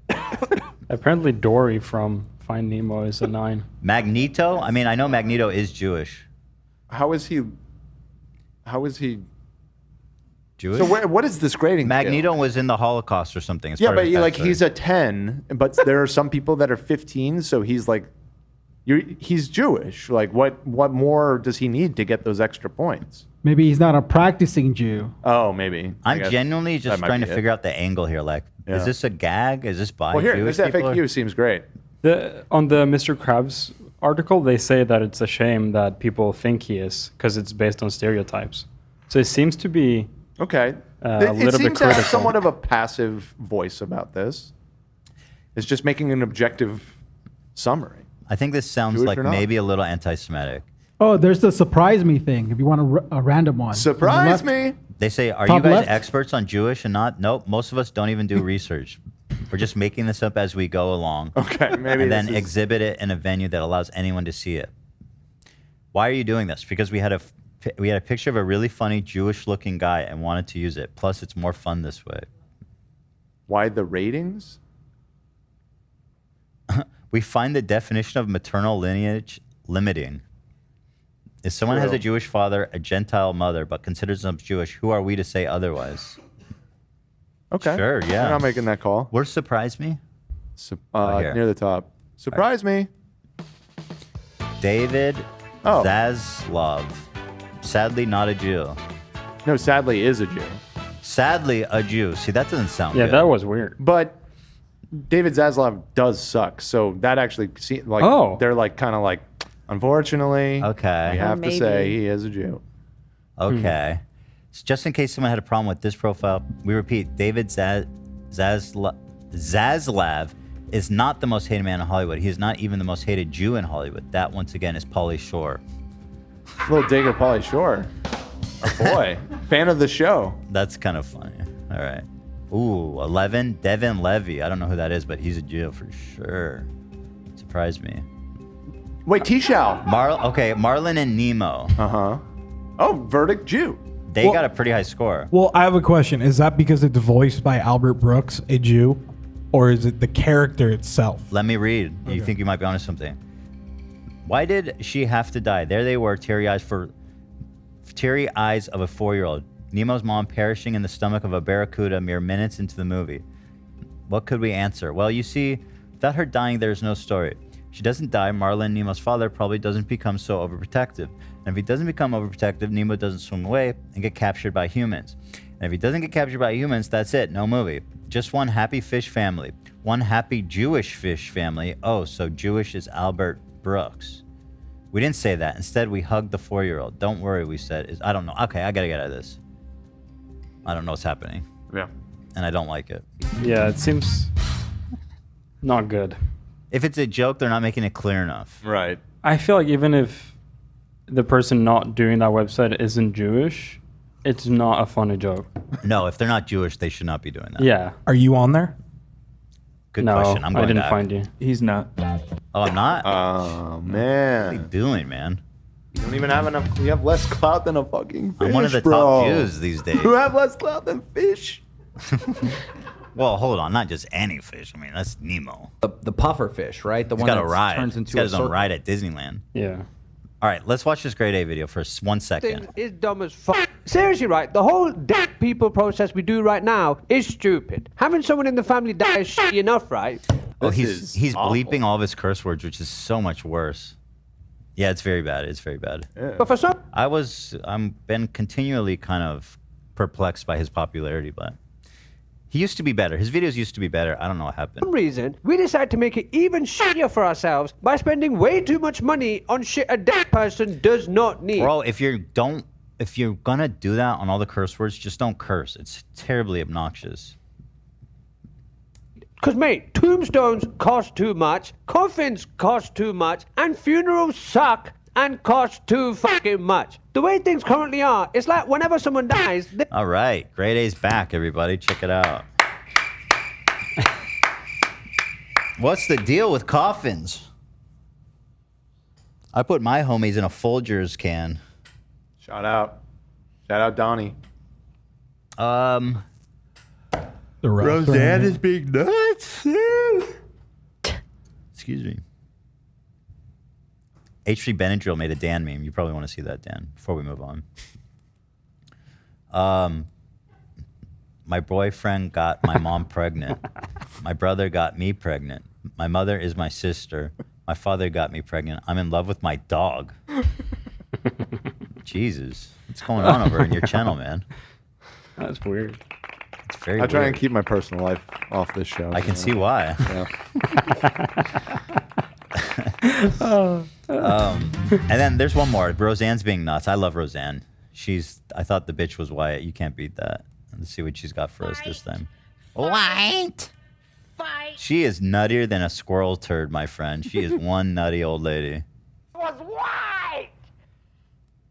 Apparently Dory from Find Nemo is a 9. Magneto? I mean, I know Magneto is Jewish. How is he? Jewish? So what is this grading? Magneto was in the Holocaust or something. As Yeah, part of but his like backstory. he's a 10, but there are some people that are 15, so he's like, he's Jewish. Like, what more does he need to get those extra points? Maybe he's not a practicing Jew. Oh, maybe. I'm genuinely just trying to figure out the angle here. Like, Yeah. is this a gag? Is this by Well, here, Jewish this people? FAQ seems great. On the Mr. Krabs article, they say that it's a shame that people think he is because it's based on stereotypes. So it seems to be okay. A It little bit seems to have critical. somewhat of a passive voice about this. It's just making an objective summary. I think this sounds Jewish like or not. maybe a little anti-Semitic. Oh, there's the surprise me thing. If you want a random one. Surprise me. They say, are Top you guys left? experts on Jewish and not? Nope, most of us don't even do research. We're just making this up as we go along. Okay, maybe and then this is- exhibit it in a venue that allows anyone to see it. Why are you doing this? Because we had a picture of a really funny Jewish-looking guy and wanted to use it. Plus, it's more fun this way. Why the ratings? We find the definition of maternal lineage limiting. If someone has True. a Jewish father, a Gentile mother, but considers themselves Jewish, who are we to say otherwise? Okay. Sure, yeah. We're not making that call. Where's surprise me? Here. Near the top. Surprise me. David Oh. Zaslav. Sadly, not a Jew. No, sadly is a Jew. Sadly, a Jew. See, that doesn't sound Yeah, good. that was weird. But David Zaslav does suck. So that actually like they're like kind of like, unfortunately, Okay. we have to say he is a Jew. Okay. So just in case someone had a problem with this profile, we repeat, David Zaslav is not the most hated man in Hollywood. He is not even the most hated Jew in Hollywood. That, once again, is Pauly Shore. Little digger Pauly Shore. Oh boy. Fan of the show. That's kind of funny. All right. Ooh, 11, Devin Levy. I don't know who that is, but he's a Jew for sure. Surprised me. Wait, T-Shao. Okay, Marlon and Nemo. Uh-huh. Oh, verdict Jew. They got a pretty high score. Well, I have a question. Is that because it's voiced by Albert Brooks, a Jew, or is it the character itself? Let me read. You think you might be onto something. Why did she have to die? There they were, teary eyes of a 4-year-old. Nemo's mom perishing in the stomach of a barracuda mere minutes into the movie. What could we answer? Well, you see, without her dying, there's no story. If she doesn't die, Marlon, Nemo's father, probably doesn't become so overprotective. And if he doesn't become overprotective, Nemo doesn't swim away and get captured by humans. And if he doesn't get captured by humans, that's it. No movie. Just one happy fish family. One happy Jewish fish family. Oh, so Jewish is Albert Brooks. We didn't say that. Instead, we hugged the 4-year-old. Don't worry, we said. I don't know. Okay, I gotta get out of this. I don't know what's happening. Yeah. And I don't like it. Yeah, it seems not good. If it's a joke, they're not making it clear enough. Right. I feel like even if the person not doing that website isn't Jewish, it's not a funny joke. No, if they're not Jewish, they should not be doing that. Yeah. Are you on there? Good No, question. I'm going I didn't back. find you. He's not. Oh, I'm not? Oh, man. What are you doing, man? You don't even have enough. You have less clout than a fucking fish, I'm one of the bro. top Jews these days. You have less clout than fish. Well, hold on. Not just any fish. I mean, that's Nemo. The puffer fish, right? The He's one got that a ride. turns He's into got a his own circle. ride at Disneyland. Yeah. All right, let's watch this grade A video for 1 second. Thing is dumb as fuck. Seriously, right? The whole dead people process we do right now is stupid. Having someone in the family die is shitty enough, right? Oh, This he's is awful. bleeping all of his curse words, which is so much worse. Yeah, it's very bad. It's very bad. But for some I'm been continually kind of perplexed by his popularity, but he used to be better. His videos used to be better. I don't know what happened. reason, we decide to make it even shittier for ourselves by spending way too much money on shit a dead person does not need. Bro, if you're gonna do that on all the curse words, just don't curse. It's terribly obnoxious. Because, mate, tombstones cost too much, coffins cost too much, and funerals suck and cost too fucking much. The way things currently are, it's like whenever someone dies, All right, grade A's back, everybody. Check it out. What's the deal with coffins? I put my homies in a Folgers can. Shout out Donnie. Roseanne is being nuts. Excuse me. H3 Benadryl made a Dan meme. You probably want to see that, Dan, before we move on. My boyfriend got my mom pregnant. My brother got me pregnant. My mother is my sister. My father got me pregnant. I'm in love with my dog. Jesus. What's going on over in your channel, man? That's weird. Very I try weird. and keep my personal life off this show. I can see why. Yeah. And then there's one more. Roseanne's being nuts. I love Roseanne. I thought the bitch was white. You can't beat that. Let's see what she's got for us this time. White. She is nuttier than a squirrel turd, my friend. She is one nutty old lady. Was white.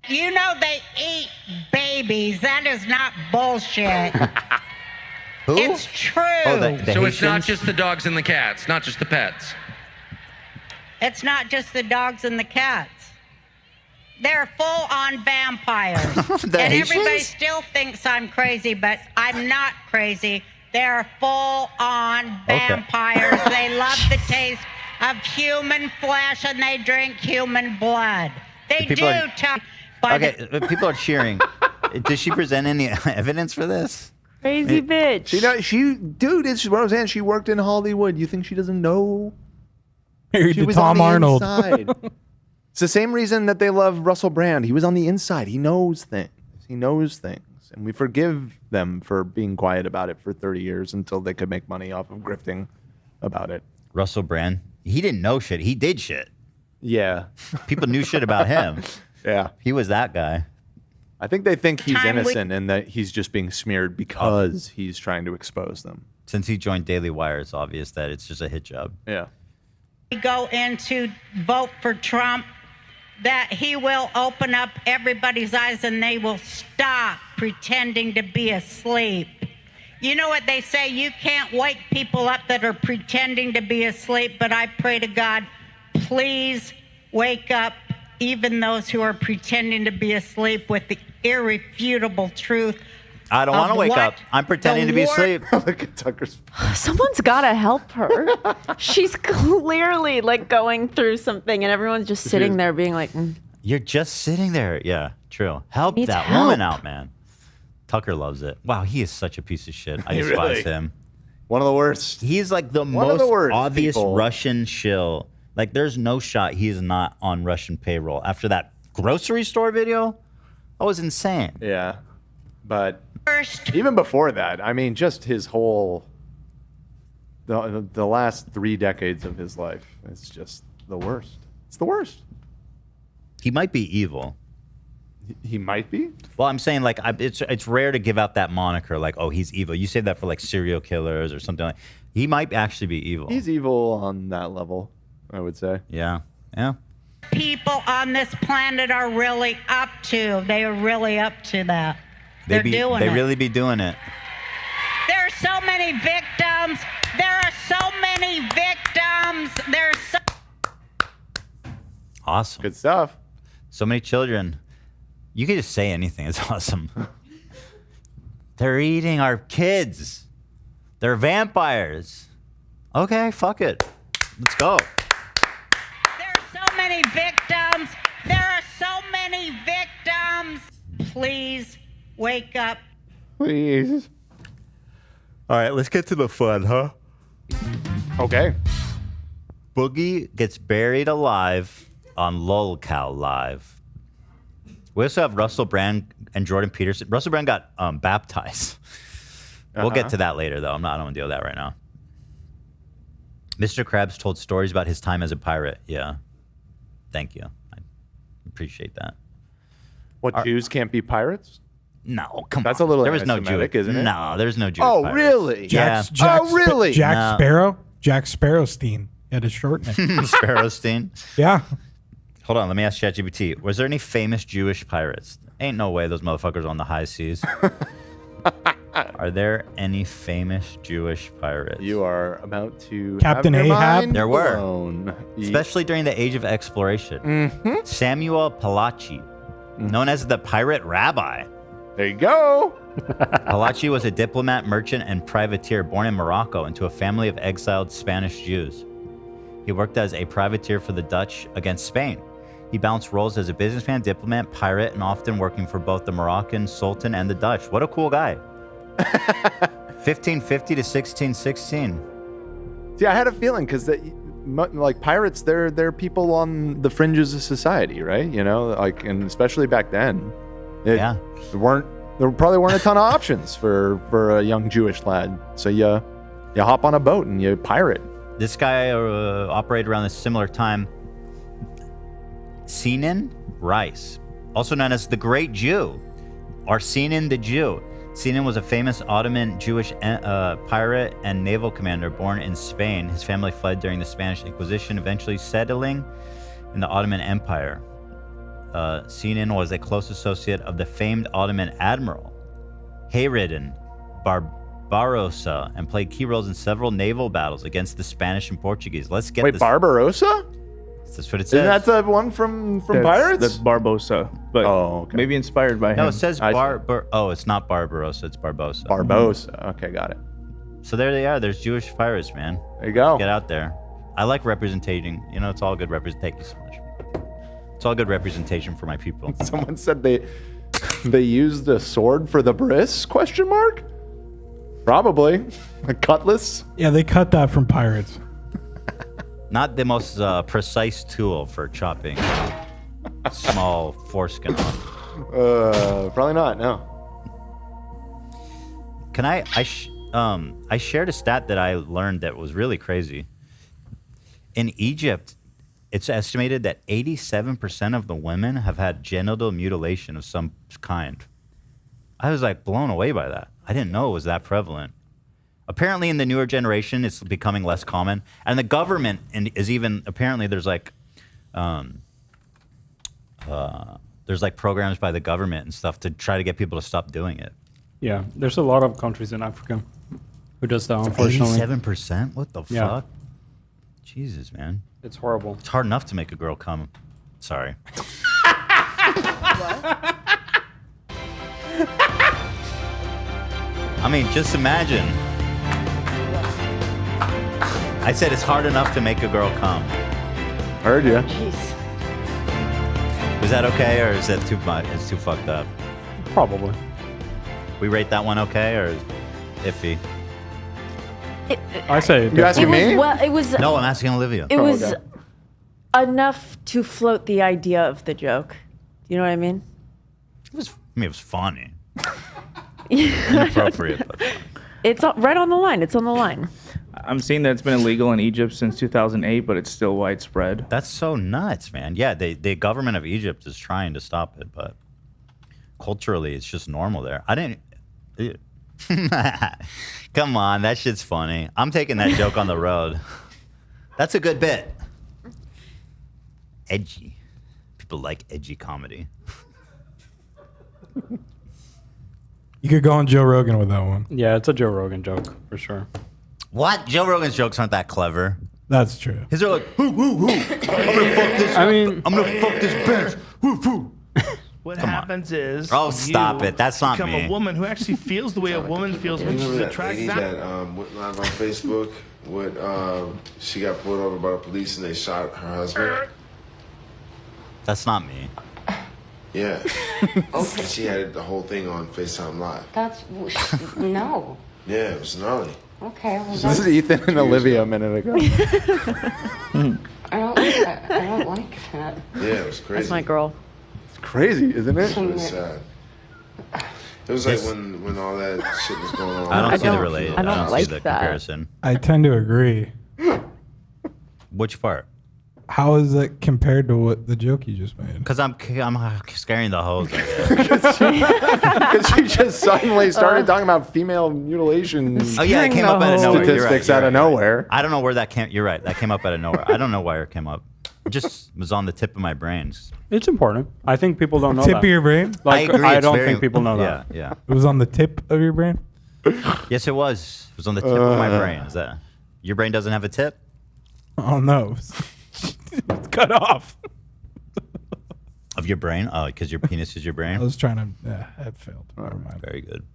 You know they eat babies. That is not bullshit. Who? It's true. Oh, the So it's not Haitians? just the dogs and the cats, not just the pets. It's not just the dogs and the cats. They're full-on vampires. The and everybody Haitians? still thinks I'm crazy, but I'm not crazy. They're full-on vampires. They love the taste of human flesh and they drink human blood. They People do. are- Okay, people are cheering. Does she present any evidence for this? Crazy bitch. Dude, it's Roseanne. She worked in Hollywood. You think she doesn't know? Married She to was Tom on the Arnold. inside. It's the same reason that they love Russell Brand. He was on the inside. He knows things. He knows things. And we forgive them for being quiet about it for 30 years until they could make money off of grifting about it. Russell Brand, he didn't know shit. He did shit. Yeah. People knew shit about him. Yeah. He was that guy. I think they think he's innocent and that he's just being smeared because he's trying to expose them. Since he joined Daily Wire, it's obvious that it's just a hit job. Yeah. We go in to vote for Trump, that he will open up everybody's eyes and they will stop pretending to be asleep. You know what they say, you can't wake people up that are pretending to be asleep, but I pray to God, please wake up even those who are pretending to be asleep with the irrefutable truth. I don't want to wake up. I'm pretending to be asleep. Look at Tucker's. Someone's gotta help her. She's clearly like going through something, and everyone's just sitting there being like, You're just sitting there. Yeah, true. Help Needs that help. woman out, man. Tucker loves it. Wow, he is such a piece of shit. I He despise really- him. One of the worst. He's like the One of most the worst obvious people. Russian shill. Like, there's no shot he's not on Russian payroll. After that grocery store video, that was insane. Yeah. But even before that, I mean, just his whole, the last 3 decades of his life, it's just the worst. It's the worst. He might be evil. He might be? Well, I'm saying, like, it's rare to give out that moniker, like, oh, he's evil. You say that for, like, serial killers or something like. He might actually be evil. He's evil on that level, I would say. Yeah. Yeah. People on this planet are really up to. They are really up to that. They doing it. really be doing it. There are so many victims. There are so many victims. There's so Awesome. Good stuff. So many children. You can just say anything. It's awesome. They're eating our kids. They're vampires. Okay, fuck it. Let's go. so many victims. There are so many victims. Please wake up. Please. All right, let's get to the fun, huh? Okay. Boogie gets buried alive on LOLcow Live. We also have Russell Brand and Jordan Peterson. Russell Brand got baptized. We'll get to that later, though. I don't want to deal with that right now. Mr. Krabs told stories about his time as a pirate. Yeah. Thank you. I appreciate that. What, Jews can't be pirates? No, come That's on. a little There was no anti-Semitic, Jew. isn't it? No, there's no Jew. Oh, really? Jack Sparrow? Jack Sparrowstein had a short name. Sparrowstein? Yeah. Hold on, let me ask ChatGPT. Was there any famous Jewish pirates? Ain't no way those motherfuckers are on the high seas. Are there any famous Jewish pirates? You are about to Captain have your Ahab? mind There were. blown. Especially during the age of exploration. Mm-hmm. Samuel Palachi, known as the Pirate Rabbi. There you go. Palachi was a diplomat, merchant, and privateer born in Morocco into a family of exiled Spanish Jews. He worked as a privateer for the Dutch against Spain. He balanced roles as a businessman, diplomat, pirate, and often working for both the Moroccan Sultan and the Dutch. What a cool guy. 1550 to 1616. See, I had a feeling because like pirates, they're people on the fringes of society, right? You know, like, and especially back then, there weren't there probably weren't a ton of options for a young Jewish lad. So you hop on a boat and you pirate. This guy operated around a similar time. Sinan Rice, also known as the Great Jew, or Sinan the Jew. Sinan was a famous Ottoman Jewish pirate and naval commander born in Spain. His family fled during the Spanish Inquisition, eventually settling in the Ottoman Empire. Sinan was a close associate of the famed Ottoman admiral Hayreddin Barbarossa and played key roles in several naval battles against the Spanish and Portuguese. Let's get this. Barbarossa? That's what it says. Isn't that the one from Pirates? That's Barbossa, but maybe inspired by him. No, it says oh, it's not Barbarossa, it's Barbossa. Barbossa. Okay, got it. So there they are. There's Jewish pirates, man. There you go. Get out there. I like representing. You know, it's all good representation. Thank you so much. It's all good representation for my people. Someone said they used a sword for the bris? ? Probably. A cutlass? Yeah, they cut that from Pirates. Not the most precise tool for chopping small foreskin off. Probably not. No. Can I shared a stat that I learned that was really crazy. In Egypt, it's estimated that 87% of the women have had genital mutilation of some kind. I was like blown away by that. I didn't know it was that prevalent. Apparently in the newer generation, it's becoming less common. And the government is even, apparently there's like programs by the government and stuff to try to get people to stop doing it. Yeah, there's a lot of countries in Africa who does that, unfortunately. 87%? What the fuck? Jesus, man. It's horrible. It's hard enough to make a girl come. Sorry. I mean, just imagine. I said it's hard enough to make a girl come. Heard you. Jeez. Is that okay, or is that too much? It's too fucked up. Probably. We rate that one okay, or iffy? I say you asking me? It was. No, I'm asking Olivia. It was enough to float the idea of the joke. You know what I mean? It was funny. Inappropriate, but funny. It's right on the line. It's on the line. I'm seeing that it's been illegal in Egypt since 2008, but it's still widespread. That's so nuts, man. Yeah, the government of Egypt is trying to stop it, but culturally, it's just normal there. I didn't. Come on, that shit's funny. I'm taking that joke on the road. That's a good bit. Edgy. People like edgy comedy. You could go on Joe Rogan with that one. Yeah, it's a Joe Rogan joke for sure. What? Joe Rogan's jokes aren't that clever. That's true. His are like, hoo, hoo, hoo. I'm gonna fuck this. I'm gonna fuck this bitch. Hoo, hoo. What Come on. happens is stop it. That's not become me. a woman who actually feels the way a woman feels when she's Lady attracted. that went live on Facebook with she got pulled over by the police and they shot her husband. That's not me. Yeah. Okay. She had the whole thing on FaceTime Live. That's no. Yeah, it was gnarly. Okay. Well, This is Ethan and Olivia a minute ago. I don't like that. Yeah, it was crazy. That's my girl. It's crazy, isn't it? It was sad. It was like when all that shit was going on. I don't see the relation. I don't like see the that. comparison. I tend to agree. Which part? How is it compared to what the joke you just made? Because I'm scaring the hoes. Because she just suddenly started talking about female mutilation Oh yeah, it came up out of nowhere. You're right, statistics you're out of right, you're right. nowhere. I don't know where that came. You're right. That came up out of nowhere. I don't know why it came up. It just was on the tip of my brain. It's important. I think people don't know Tip that. of your brain? Like, I agree. I it's don't very- think people know that. Yeah. It was on the tip of your brain? Yes, it was. It was on the tip of my brain. Is that your brain doesn't have a tip? Oh no. It's cut off. Of your brain? Oh, because your penis is your brain? I was trying to. Yeah, it failed. Never mind. Very good.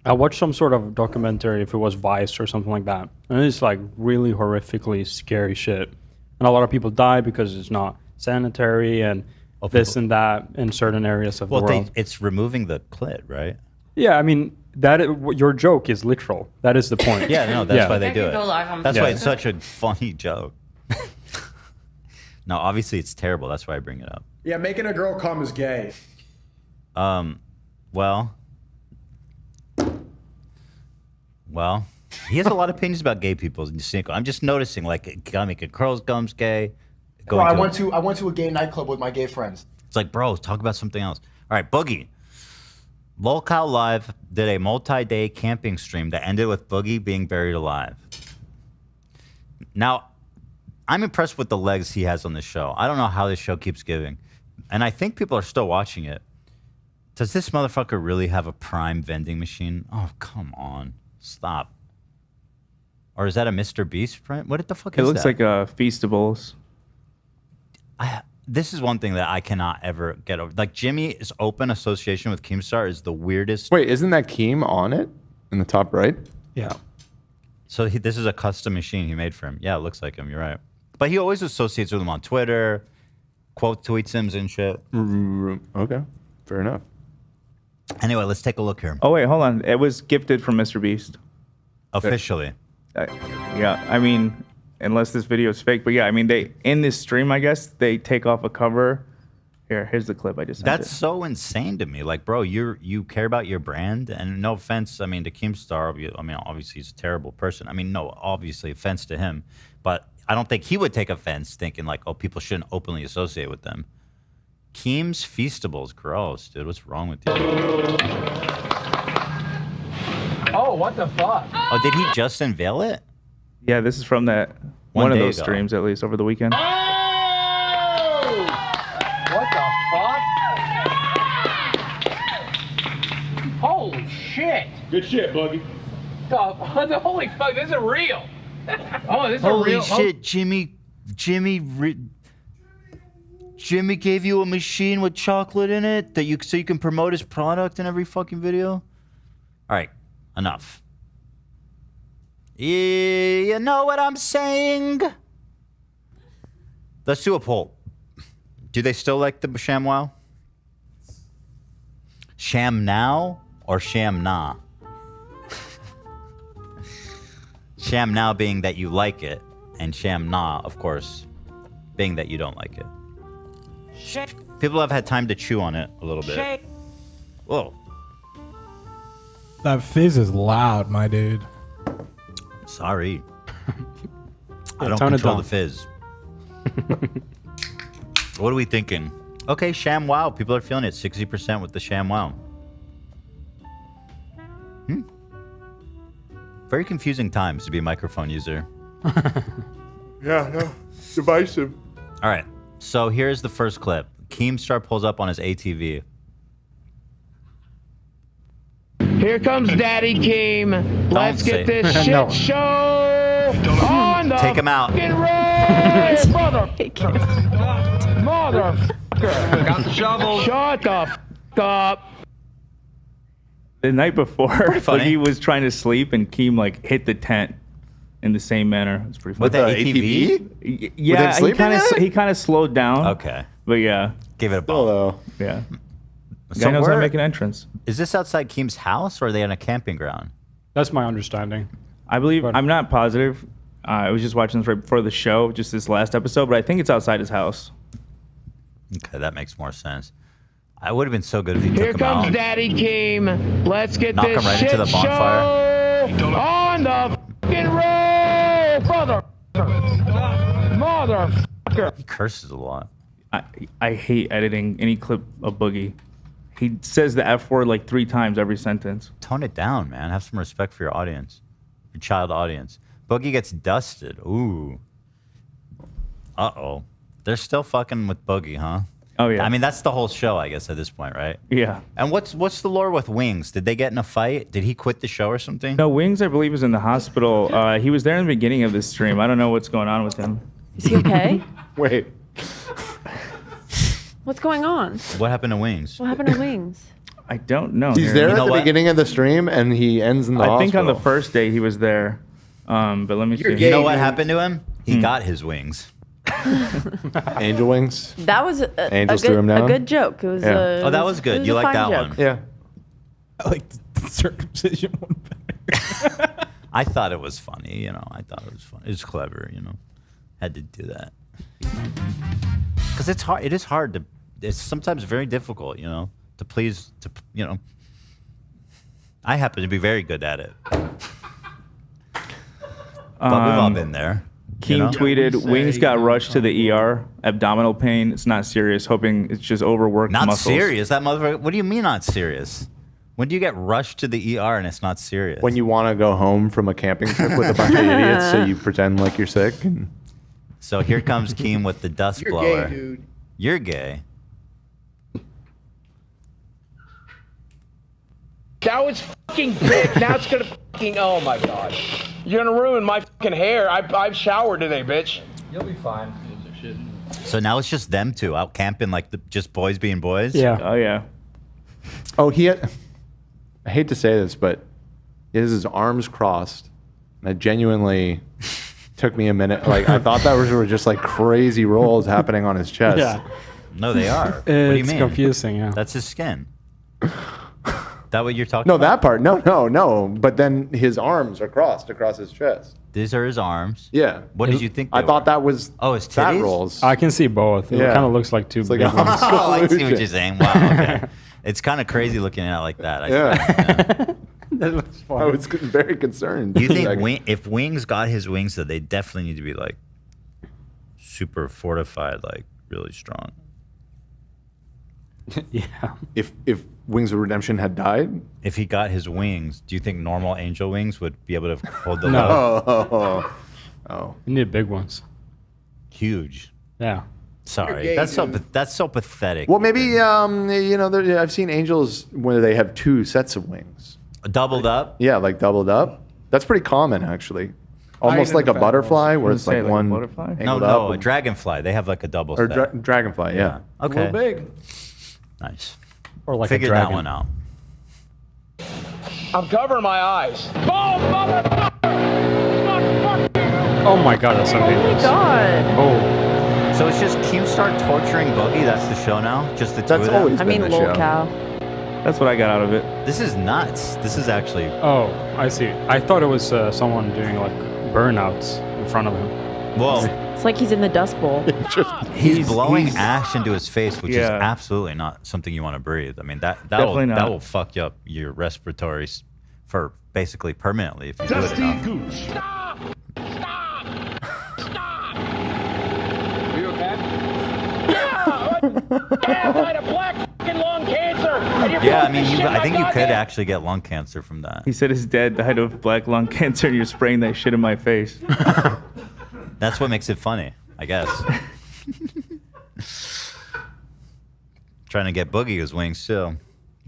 I watched some sort of documentary, if it was Vice or something like that, and it's like really horrifically scary shit. And a lot of people die because it's not sanitary and this and that in certain areas of the world. It's removing the clit, right? Yeah, I mean your joke is literal. That is the point. Yeah, no, that's why they do it. go live on That's why Facebook. it's such a funny joke. No, obviously it's terrible. That's why I bring it up. Yeah, making a girl come is gay. Well, Well, he has a lot of opinions about gay people. Sneako. I'm just noticing, like, making curls gums gay. Bro, I went to a gay nightclub with my gay friends. It's like, bro, talk about something else. All right, Boogie. Lolcow Live did a multi-day camping stream that ended with Boogie being buried alive. Now, I'm impressed with the legs he has on the show. I don't know how this show keeps giving. And I think people are still watching it. Does this motherfucker really have a Prime vending machine? Oh, come on. Stop. Or is that a MrBeast print? What the fuck is that? It looks like a Feastables. This is one thing that I cannot ever get over. Like, Jimmy's open association with Keemstar is the weirdest. Wait, isn't that Keem on it in the top right? Yeah. So this is a custom machine he made for him. Yeah, it looks like him. You're right. But he always associates with him on Twitter, quote tweets him and shit. Okay, fair enough. Anyway, let's take a look here. Oh, wait, hold on. It was gifted from MrBeast. Officially. Yeah, I mean, unless this video is fake. But yeah, I mean, in this stream, I guess, they take off a cover. Here's the clip I just sent. That's so insane to me. Like, bro, you care about your brand, and no offense, I mean, to Keemstar, I mean, obviously he's a terrible person. I mean, no, obviously offense to him, but I don't think he would take offense thinking like, oh, people shouldn't openly associate with them. Keem's Feastables, gross, dude. What's wrong with you? Oh, what the fuck? Oh, did he just unveil it? Yeah, this is from that one of day those ago. streams, at least over the weekend. What the fuck? Holy shit. Good shit, Boogie. Holy fuck, this is real. Oh, this is Holy real. shit, Jimmy gave you a machine with chocolate in it so you can promote his product in every fucking video? All right, enough. You know what I'm saying? Let's do a poll. Do they still like the ShamWow? Sham now or sham nah? Sham now being that you like it, and sham nah, of course, being that you don't like it. People have had time to chew on it a little bit. Whoa. That fizz is loud, my dude. Sorry. I don't tone it control down. the fizz. What are we thinking? Okay, ShamWow. People are feeling it. 60% with the ShamWow. Very confusing times to be a microphone user. Yeah, no. Divisive. All right. So here's the first clip. Keemstar pulls up on his ATV. Here comes Daddy Keem. Let's get this shit No. show on the Take him out. fucking road, motherfucker. Got the shovel. Shut the f up. The night before, funny. he was trying to sleep, and Keem like hit the tent in the same manner. It's pretty funny. With the ATV? Yeah, sleeping in it? he kind of slowed down. Okay. But yeah, Give it a ball. yeah. So Guy knows how to where- make an entrance. Is this outside Keem's house, or are they on a camping ground? That's my understanding. I believe, I'm not positive. I was just watching this right before the show, just this last episode, but I think it's outside his house. Okay, that makes more sense. I would have been so good if he Here took him comes out. Daddy Keem. Let's get Knock this him right shit into the bonfire. show on the fucking road, motherfucker. He curses a lot. I hate editing any clip of Boogie. He says the F word like 3 times every sentence. Tone it down, man. Have some respect for your audience, your child audience. Boogie gets dusted. Ooh. Uh-oh. They're still fucking with Boogie, huh? Oh, yeah. I mean, that's the whole show, I guess, at this point, right? Yeah. And what's the lore with Wings? Did they get in a fight? Did he quit the show or something? No, Wings, I believe, is in the hospital. He was there in the beginning of this stream. I don't know what's going on with him. Is he okay? Wait. What's going on? What happened to Wings? What happened to Wings? I don't know. He's there at the beginning of the stream, and he ends in the I hospital. think on the first day he was there. But let me see. You know what happened to him? He got his wings. Angel wings. That was a Angels good, threw him down? a good joke. It was a, Oh, that was good. it You a like fine that joke. one? Yeah. I like the circumcision one better. I thought it was funny, you know. I thought it was funny. It was clever, you know. Had to do that. Because it's hard. It is hard to. It's sometimes very difficult, you know, to please. To you know. I happen to be very good at it. But we've all been there. Keem tweeted, "Wings got rushed to the ER. Abdominal pain. It's not serious. Hoping it's just overworked Not muscles." serious. That motherfucker. What do you mean not serious? When do you get rushed to the ER and it's not serious? When you want to go home from a camping trip with a bunch of idiots, so you pretend like you're sick. And... So here comes Keem with the dust You're blower. gay, dude. You're gay. That was fucking big. Now it's gonna fucking. Oh my god. You're gonna ruin my fucking hair. I've showered today, bitch. You'll be fine. So now it's just them two out camping, like just boys being boys. Yeah. Oh yeah. Oh, he had. I hate to say this, but he has his arms crossed. And it genuinely took me a minute. Like I thought that were just like crazy rolls happening on his chest. Yeah. No, they are. What do you It's mean? confusing. Yeah. That's his skin. That what you're talking No, about? that part. No. But then his arms are crossed across his chest. These are his arms. Yeah. What did you think? I thought that was his fat titties? rolls. I can see both. It Yeah. kind of looks like two big a ones. Oh, I see what illusion. you're saying. Wow. Okay. It's kind of crazy looking at it like that. Yeah. That looks fun. I was very concerned. You think Like, if Wings got his wings, though, they definitely need to be like super fortified, like really strong. Yeah. if Wings of Redemption had died? If he got his wings, do you think normal angel wings would be able to hold the load? Oh. You need big ones. Huge. Yeah. Sorry, gay, that's dude. so pathetic. Well, maybe I've seen angels where they have two sets of wings. Doubled up. Yeah, like doubled up. That's pretty common, actually. Almost Hiding like the a fat butterfly, where it's Say, like like a one butterfly? angled No, up a dragonfly. They have like a double or set. dragonfly. Yeah. A Okay. little big. Nice. Or like Figured a that dragon. one out. I'm covering my eyes. Boom, motherfucker! Oh my god, that's so Oh my dangerous. god. Oh. So it's just Keemstar torturing Boogie. That's the show now. Just the two That's of them. always I been mean, the lol show. cow. That's what I got out of it. This is nuts. This is actually. Oh, I see. I thought it was someone doing like burnouts in front of him. Well, It's like he's in the Dust Bowl. he's blowing ash into his face, which is Yeah. absolutely not something you want to breathe. I mean, that Definitely will, not. that will fuck you up your respiratory for basically permanently if you do it enough. Gooch. Are you okay? Yeah, I had a black fucking lung cancer. And you're Yeah, I fucking mean, shit I my think you could goddamn- actually get lung cancer from that. He said his dad died of black lung cancer, and you're spraying that shit in my face. That's what makes it funny, I guess. Trying to get Boogie his wings too.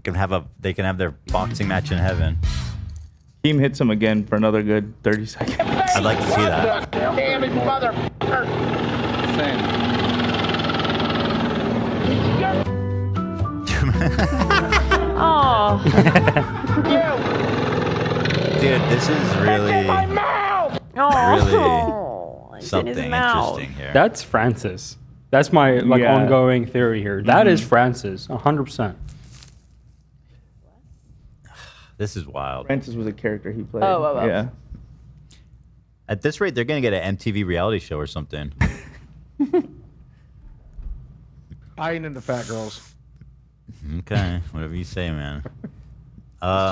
They can have their boxing match in heaven. Keem hits him again for another good 30 seconds. I'd like to see that. Damn it, motherfucker. Oh. Dude, this is really, Oh. really It's in his something mouth. interesting here. That's Francis. That's my Yeah. ongoing theory here. That is Francis, 100%. This is wild. Francis was a character he played. Oh. Yeah. At this rate, they're gonna get an MTV reality show or something. I ain't into fat girls. Okay, whatever you say, man.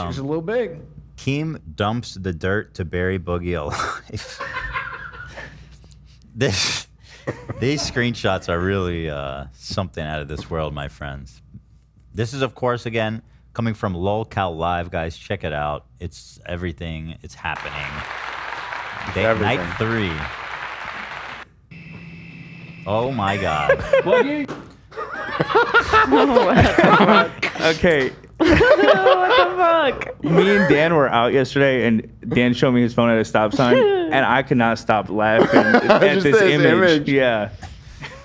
She's a little big. Keem dumps the dirt to bury Boogie alive. These screenshots are really something out of this world, my friends. This is, of course, again, coming from LolCal Live, guys. Check it out. It's everything. It's happening. Night 3. Oh my God. Okay. What the fuck? Me and Dan were out yesterday, and Dan showed me his phone at a stop sign, and I could not stop laughing at Just this this image. image. Yeah.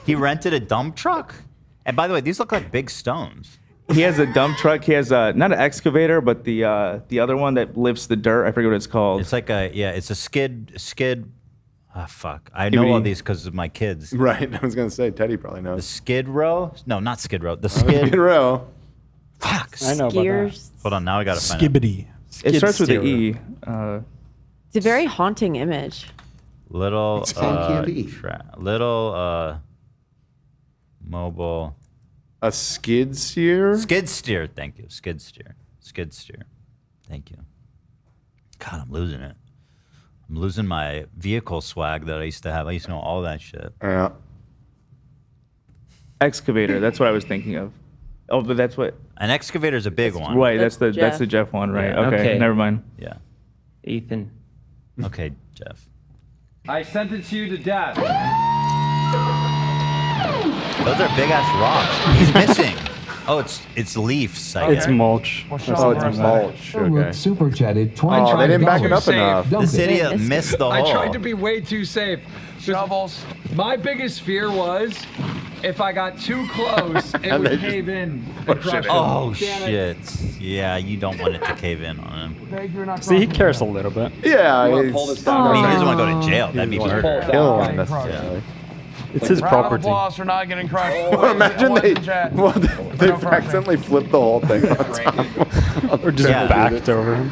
He rented a dump truck? And by the way, these look like big stones. He has a dump truck. He has not an excavator, but the other one that lifts the dirt. I forget what it's called. It's like it's a skid. Ah, fuck. I know all these because of my kids. Right. I was going to say, Teddy probably The knows. skid row? No, not skid row. The skid. Skid Row. Fuck. I know about that. Gears. Hold on, now I gotta find it. Skibbity. It starts with steerer. an E. It's a very haunting image. Little, It's on candy. little, mobile. A skid steer? Skid steer. Thank you. Skid steer. Skid steer. Thank you. God, I'm losing it. I'm losing my vehicle swag that I used to have. I used to know all that shit. Yeah. Excavator. That's what I was thinking of. Oh, but that's what. An excavator is a big one. Right. That's the Jeff one, right? Yeah. Okay. Never mind. Yeah. Ethan. Okay, Jeff. I sentence you to death. Those are big ass rocks. He's missing. Oh, it's leaves. I It's guess. mulch. Oh, it's mulch. Okay. Super chatted. Oh, they didn't back it up enough. This idiot missed the I hole. tried to be way too safe. Shovels. My biggest fear was if I got too close, it And would they cave in. push it in. Oh Damn it. shit! Yeah, you don't want it to cave in on him. See, he cares a little bit. Yeah, I mean, he doesn't want to go to jail. That'd be murder. Kill him necessarily. It's his Round of property. applause for not getting crushed. Imagine they accidentally flipped the whole thing on top. Or just backed over him.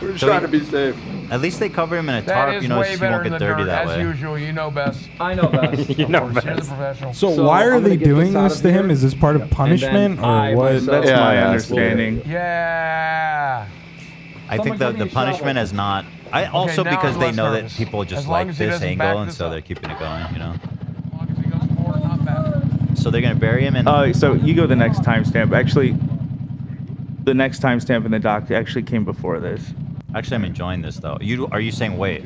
We're trying to be safe. At least they cover him in a That tarp. is You know, way so you better won't than get the dirty dirt. that As way. usual, you know best. I know best. You know You're the best. professional. So why are I'm they gonna get doing this out this of to him? here, Is this part of punishment I or what? myself- That's Yeah, my that's understanding. Yeah. I think the punishment is not. Also now because I'm they less know that nervous. people just As long like as he this doesn't angle, back and this so up. they're keeping it going. You know. As long as he goes forward, not back. So they're gonna bury him in. So you go the next timestamp. Actually, the next timestamp in the doc actually came before this. Actually, I'm enjoying this though. Are you saying wait?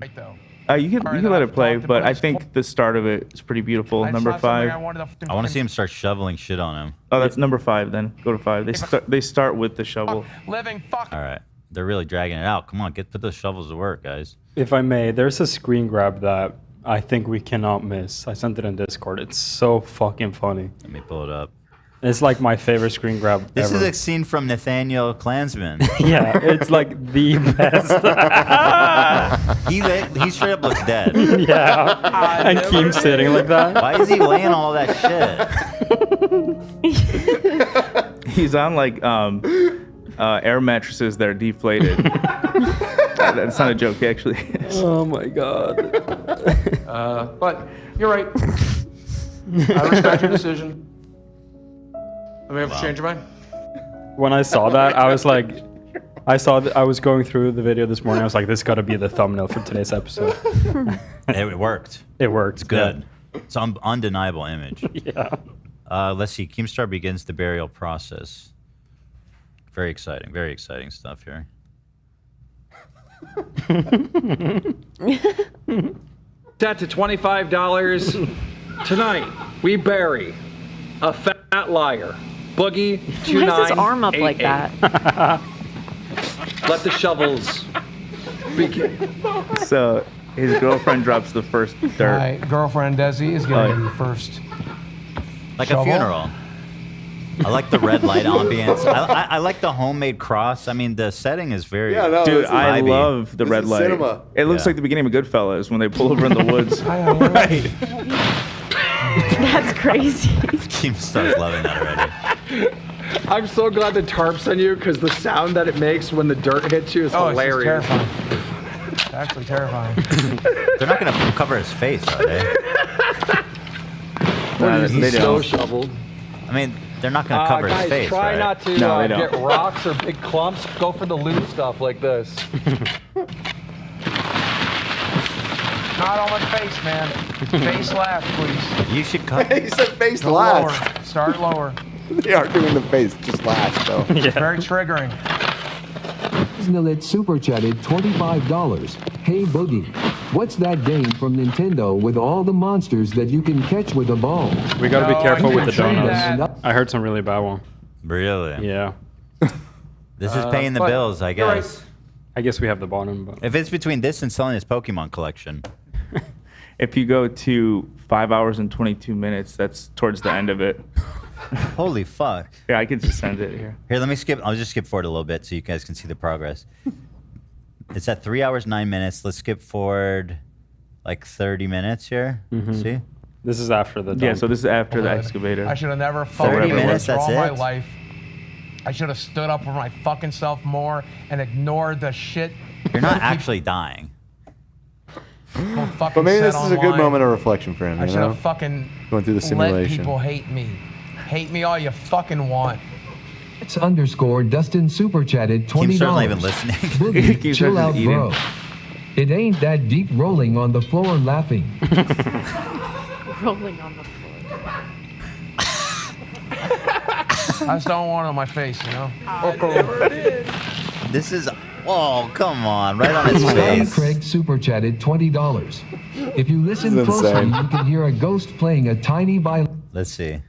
Right though. You can let it play, but I think the start of it is pretty beautiful. Number 5. I want to see him start shoveling shit on him. Oh, that's number 5. Then go to 5. They start with the shovel. Living fuck. All right, they're really dragging it out. Come on, put those shovels to work, guys. If I may, there's a screen grab that I think we cannot miss. I sent it in Discord. It's so fucking funny. Let me pull it up. It's like my favorite screen grab This ever. is a scene from Nathaniel Klansman. Yeah, it's like the best. he straight up looks dead. Yeah, and Keem sitting like that. Why is he laying all that shit? He's on like air mattresses that are deflated. That's not a joke, he actually is. Oh my god. But you're right. I respect your decision. I may have to change your mind. When I saw that, I was like, I was going through the video this morning. I was like, this got to be the thumbnail for today's episode. It worked. It worked. It's good. Yeah. It's an undeniable image. Yeah. Let's see. Keemstar begins the burial process. Very exciting stuff here. Set to $25. Tonight, we bury a fat liar. Boogie2988. Why is his arm up like that? Let the shovels begin. So his girlfriend drops the first dirt. My girlfriend Desi is getting the first. Like shovel. a funeral. I like the red light ambience. I like the homemade cross. I mean, the setting is very. Dude, I vibey. love the red light. cinema. It looks like the beginning of Goodfellas when they pull over in the woods. Right. That's crazy. Keemstar's loving that already. I'm so glad the tarp's on you because the sound that it makes when the dirt hits you is hilarious. It's terrifying. It's actually terrifying. They're not going to cover his face, are they? He's so shoveled. I mean, they're not going to cover guys, his face, try right? not to No, they don't. get rocks or big clumps. Go for the loose stuff like this. Not on my face, man. Face last, please. You should cut. He said face Go last. lower. Start lower. They are doing the face just last though. Very triggering. Snalit super chatted $25. Hey Boogie, what's that game from Nintendo with all the monsters that you can catch with a ball? We gotta be careful with the can't donuts. I heard some really bad one. Really? Yeah. This is paying the but bills, I you're guess. I guess we have the bottom, but If it's between this and selling his Pokemon collection. If you go to 5 hours and 22 minutes, that's towards the end of it. Holy fuck. Yeah, I can just send it here. Here, let me skip. I'll just skip forward a little bit so you guys can see the progress. It's at 3 hours, 9 minutes. Let's skip forward like 30 minutes here. See? this is after the Yeah, dump. so this is after the excavator. I should have never 30 fucking minutes, lived that's all my it? life. I should have stood up for my fucking self more and ignored the shit. You're not actually dying. people fucking But maybe said this is a good online. moment of reflection for him. I You should know, have fucking going through the let simulation. people hate me. Hate me all you fucking want. Dustin super chatted $20. Keemstar's not even listening. Boogie, Keemstar's chill just out, eating. bro. It ain't that deep rolling on the floor laughing. Rolling on the floor. I just don't want it on my face, you know? This is. Oh, come on. Right on his face. Craig super chatted $20. If you listen This is closely, insane. you can hear a ghost playing a tiny violin. Let's see.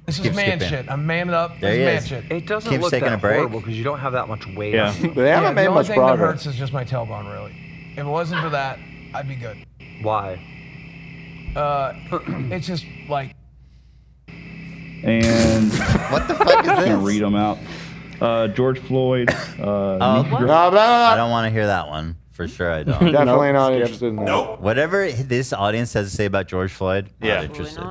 This is Keep man skipping. shit. I'm manning up. There This he is man is. shit. It doesn't Keeps look taking that a break. horrible because you don't have that much weight. Yeah. on you. They haven't made the only much thing progress. that hurts is just my tailbone, really. If it wasn't for that, I'd be good. Why? It's just like And what the fuck is I'm this? gonna read them out. George Floyd. Oh, Meek- I don't want to hear that one. For sure, I don't. Definitely not interested in that. Whatever this audience has to say about George Floyd, not interested.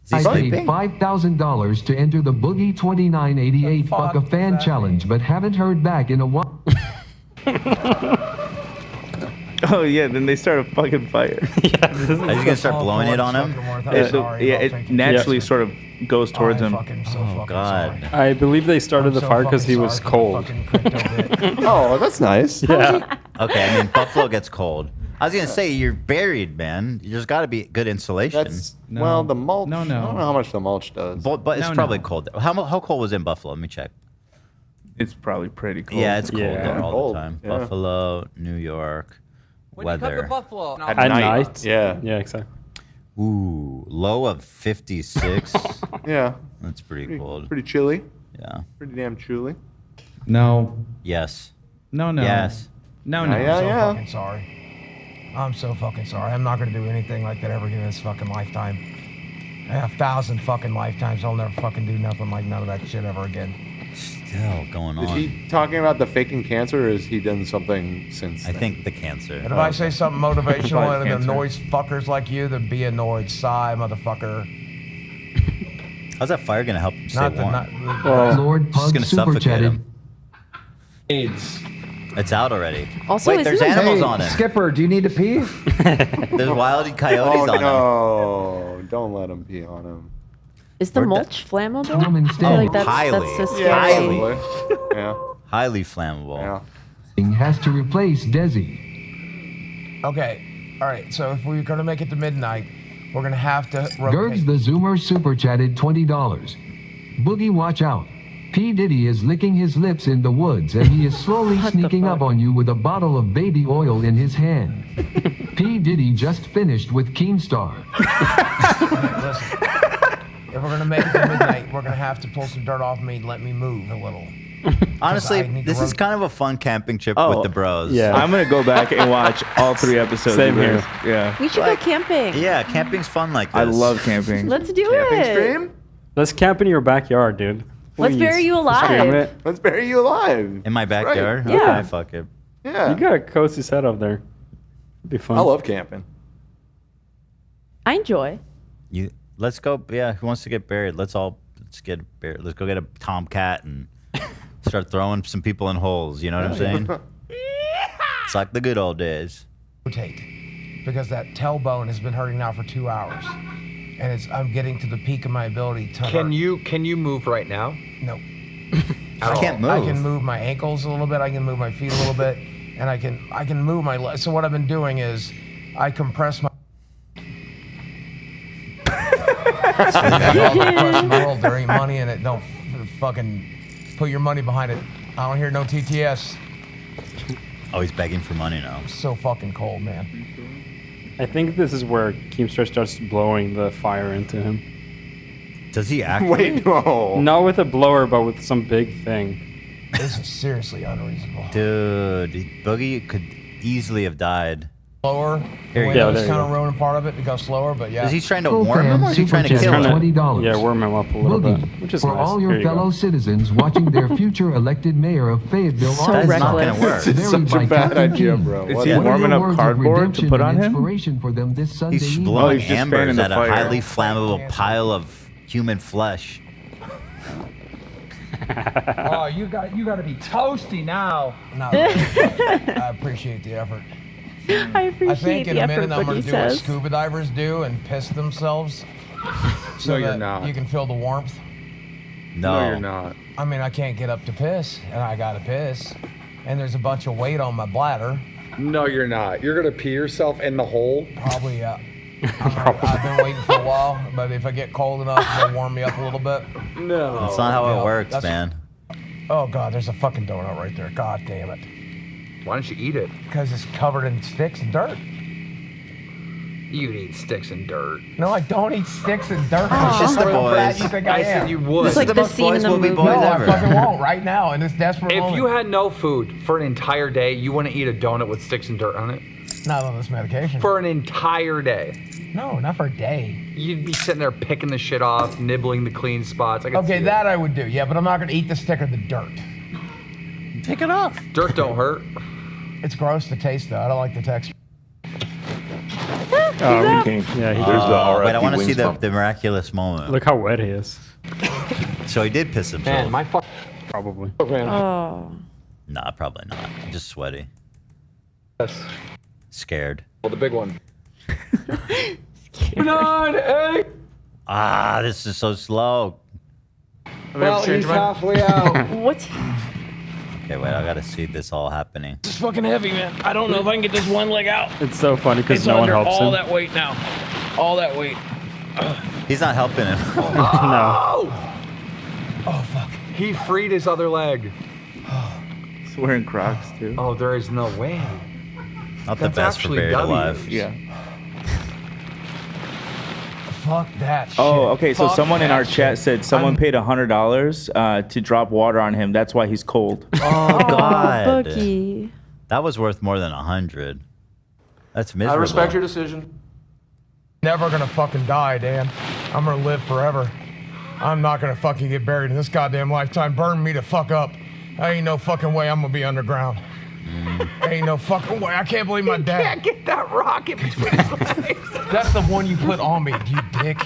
Is he I paid sleeping? $5,000 to enter the Boogie2988 Fuck a Fan Challenge, but haven't heard back in a while. Oh yeah, then they start a fucking fire. Are you gonna start blowing it on him? It naturally sort of goes towards him. Oh God. I believe they started the fire because he was cold. Oh, that's nice. Yeah. Okay, I mean Buffalo gets cold. I was gonna say you're buried, man. There's got to be good insulation. Well, the mulch. I don't know how much the mulch does. But it's probably cold. How cold was it in Buffalo? Let me check. It's probably pretty cold. Yeah, it's cold there all Cold, the time. yeah. Buffalo, New York, weather. Buffalo. At At night. night? Yeah. Yeah, exactly. Ooh, low of 56. Yeah. That's pretty cold. Pretty chilly. Yeah. Pretty damn chilly. No. Yes. No. Yes. No. I'm so fucking sorry. I'm so fucking sorry. I'm not gonna do anything like that ever again in this fucking lifetime. I have 1,000 fucking lifetimes. I'll never fucking do nothing like none of that shit ever again. Still going on. Is he talking about the faking cancer, or has he done something since? I think the cancer. And if I say something motivational and it Cancer. annoys fuckers like you, then be annoyed. Sigh, motherfucker. How's that fire gonna help him stay Not the, warm? not, Lord It's just Pug gonna super suffocate chatted. him. AIDS. It's out already. Also, Wait, there's animals on it. Skipper, do you need to pee? There's wild coyotes on him. No, don't let him pee on him. Is the mulch flammable? Woman I feel like that's highly. so scary. Highly. Yeah. Highly flammable. Yeah. Has to replace Desi. Okay, all right. So if we're gonna make it to midnight, we're gonna have to Gergs rotate. the Zoomer super chatted $20. Boogie, watch out. P. Diddy is licking his lips in the woods and he is slowly sneaking up on you with a bottle of baby oil in his hand. P. Diddy just finished with Keemstar. Listen, if we're gonna make it to midnight, we're gonna have to pull some dirt off me and let me move a little. Honestly, I need to this is rotate. kind of a fun camping trip Oh, with the bros. Yeah. I'm gonna go back and watch all 3 episodes. Same of here. this. Yeah. We should go camping. Yeah, camping's fun like this. I love camping. Let's do it. Let's camp in your backyard, dude. Let's Please. bury you Let's camp alive. it. Let's bury you alive. In my backyard? Right. Yeah. Okay, fuck it. Yeah. You got a cozy setup there. Be fun. I love camping. I enjoy. Let's go. Yeah, who wants to get buried? Let's get buried. Let's go get a tomcat and start throwing some people in holes. You know what I'm saying? It's like the good old days. Rotate, because that tailbone has been hurting now for 2 hours, and I'm getting to the peak of my ability to. Can you move right now? No. I can't move. I can move my ankles a little bit. I can move my feet a little bit, and I can move my legs. So what I've been doing is I compress my. All the press in the world, there ain't money in it. Don't fucking put your money behind it. I don't hear no TTS. Oh, he's begging for money now. I'm so fucking cold, man. I think this is where Keemstar starts blowing the fire into him. Does he actually? Wait, no. Not with a blower, but with some big thing. This is seriously unreasonable. Dude, Boogie could easily have died. Slower. Here you The go. window's There you kind of go. ruining part of it to go slower, but yeah. Is he trying to warm him or is he trying to kill him? $20. Yeah, warm him up a little Boogie, bit, which is for nice. all your Here you fellow go. citizens watching their future elected mayor of Fayetteville, That is not going to work. It's such a bad idea, bro. Is he warming up cardboard to put on him? Inspiration for them this Sunday He's evening. blowing he's just embers fanning the at a fire. highly flammable pile of human flesh. Oh, you got to be toasty now. No, I appreciate the effort. I appreciate I think in the a effort, minute I'm going Boogie to do what says. scuba divers do and piss themselves so No, you're that not. you can feel the warmth. No. you're not. I mean, I can't get up to piss, and I gotta piss, and there's a bunch of weight on my bladder. No, you're not. You're gonna pee yourself in the hole? Probably, yeah. I've been waiting for a while, but if I get cold enough, they'll warm me up a little bit. No. That's not how Yeah, it works, that's- man. Oh God, there's a fucking donut right there. God damn it. Why don't you eat it? Because it's covered in sticks and dirt. You eat sticks and dirt. No, I don't eat sticks and dirt. It's just the boys. You think I am? said you would. It's like the scene in the movie. No, I fucking won't right now in this desperate If moment. you had no food for an entire day, you wouldn't eat a donut with sticks and dirt on it? Not on this medication. For an entire day. No, not for a day. You'd be sitting there picking the shit off, nibbling the clean spots. I could Okay, see that I would do. Yeah, but I'm not gonna eat the stick or the dirt. Take it off. Dirt don't hurt. It's gross to taste though. I don't like the texture. Oh, we came. Yeah, he Wait, I RIP want to see wings the, pump. the miraculous moment. Look how wet he is. So he did piss himself. Man, my fuck. Probably. Oh. Nah, probably not. Just sweaty. Yes. Scared. Well, the big one. 9, 8. Ah, this is so slow. Well, he's halfway out. What? Okay, wait, I gotta see this all happening. This is fucking heavy, man. I don't know if I can get this one leg out. It's so funny because It's no one under helps all him. that weight now. All that weight. He's not helping him. No. Oh, fuck. He freed his other leg. He's wearing Crocs, too. Oh, there is no way. Not the That's best for actually buried W's. alive. Yeah. Fuck that shit. Oh, okay. So Fuck someone in that our chat shit. said someone paid $100 to drop water on him. That's why he's cold. Oh God. Boogie. That was worth more than 100. That's I miserable. respect your decision. Never gonna fucking die, Dan. I'm gonna live forever. I'm not gonna fucking get buried in this goddamn lifetime. Burn me the fuck up. Ain't no fucking way I'm gonna be underground. Ain't no fucking way. I can't believe my dad. Can't get that rocket between his legs. That's the one you put on me, you dick.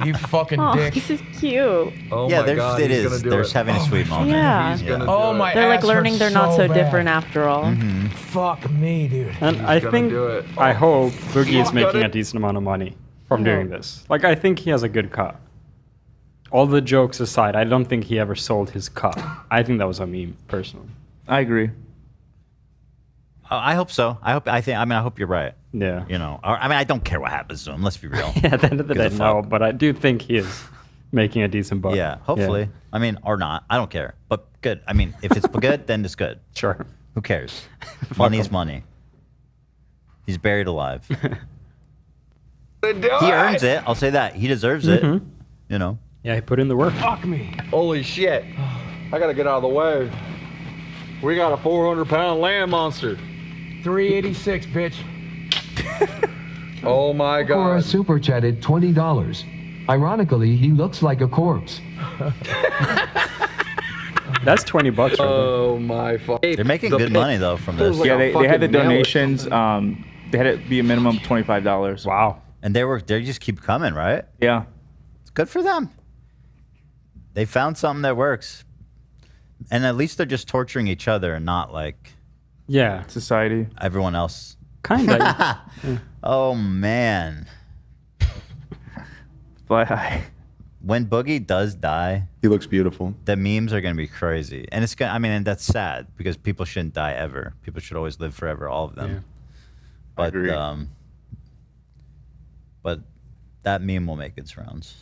You fucking Oh, dick. this is cute. Oh Yeah, my there's, God, it he's is. gonna do They're it. having a sweet moment. Yeah. He's gonna Oh do my. it. They're like ass learning hurts they're not so bad. different after all. Fuck me, dude. And He's I gonna think, do it. I hope Boogie He's is making gonna- a decent amount of money from doing this. Like, I think he has a good cut. All the jokes aside, I don't think he ever sold his cut. I think that was a meme, personally. I agree. I hope so. I hope you're right. Yeah. You know, I mean, I don't care what happens to him. Let's be real. Yeah, at the end of the day, Gives a no, fuck. but I do think he is making a decent buck. Yeah, hopefully. I mean, or not. I don't care. But good. I mean, if it's good, then it's good. Sure. Who cares? Money's money. He's buried alive. He earns it. I'll say that. He deserves it. You know. Yeah, he put in the work. Fuck me. Holy shit. I gotta get out of the way. We got a 400-pound land monster. 386, bitch. Oh my Cora God. super chatted $20. Ironically, he looks like a corpse. That's $20 right there. Oh my fuck. They're making good money though from this. Yeah, they had the donations. They had it be a minimum of $25. Wow. And they just keep coming, right? Yeah. It's good for them. They found something that works. And at least they're just torturing each other and not like Yeah. Society. everyone else. Kind of. Oh man. Fly high. When Boogie does die, He looks beautiful. the memes are gonna be crazy. And it's gonna and that's sad because people shouldn't die ever. People should always live forever, all of them. Yeah. But agree. but that meme will make its rounds.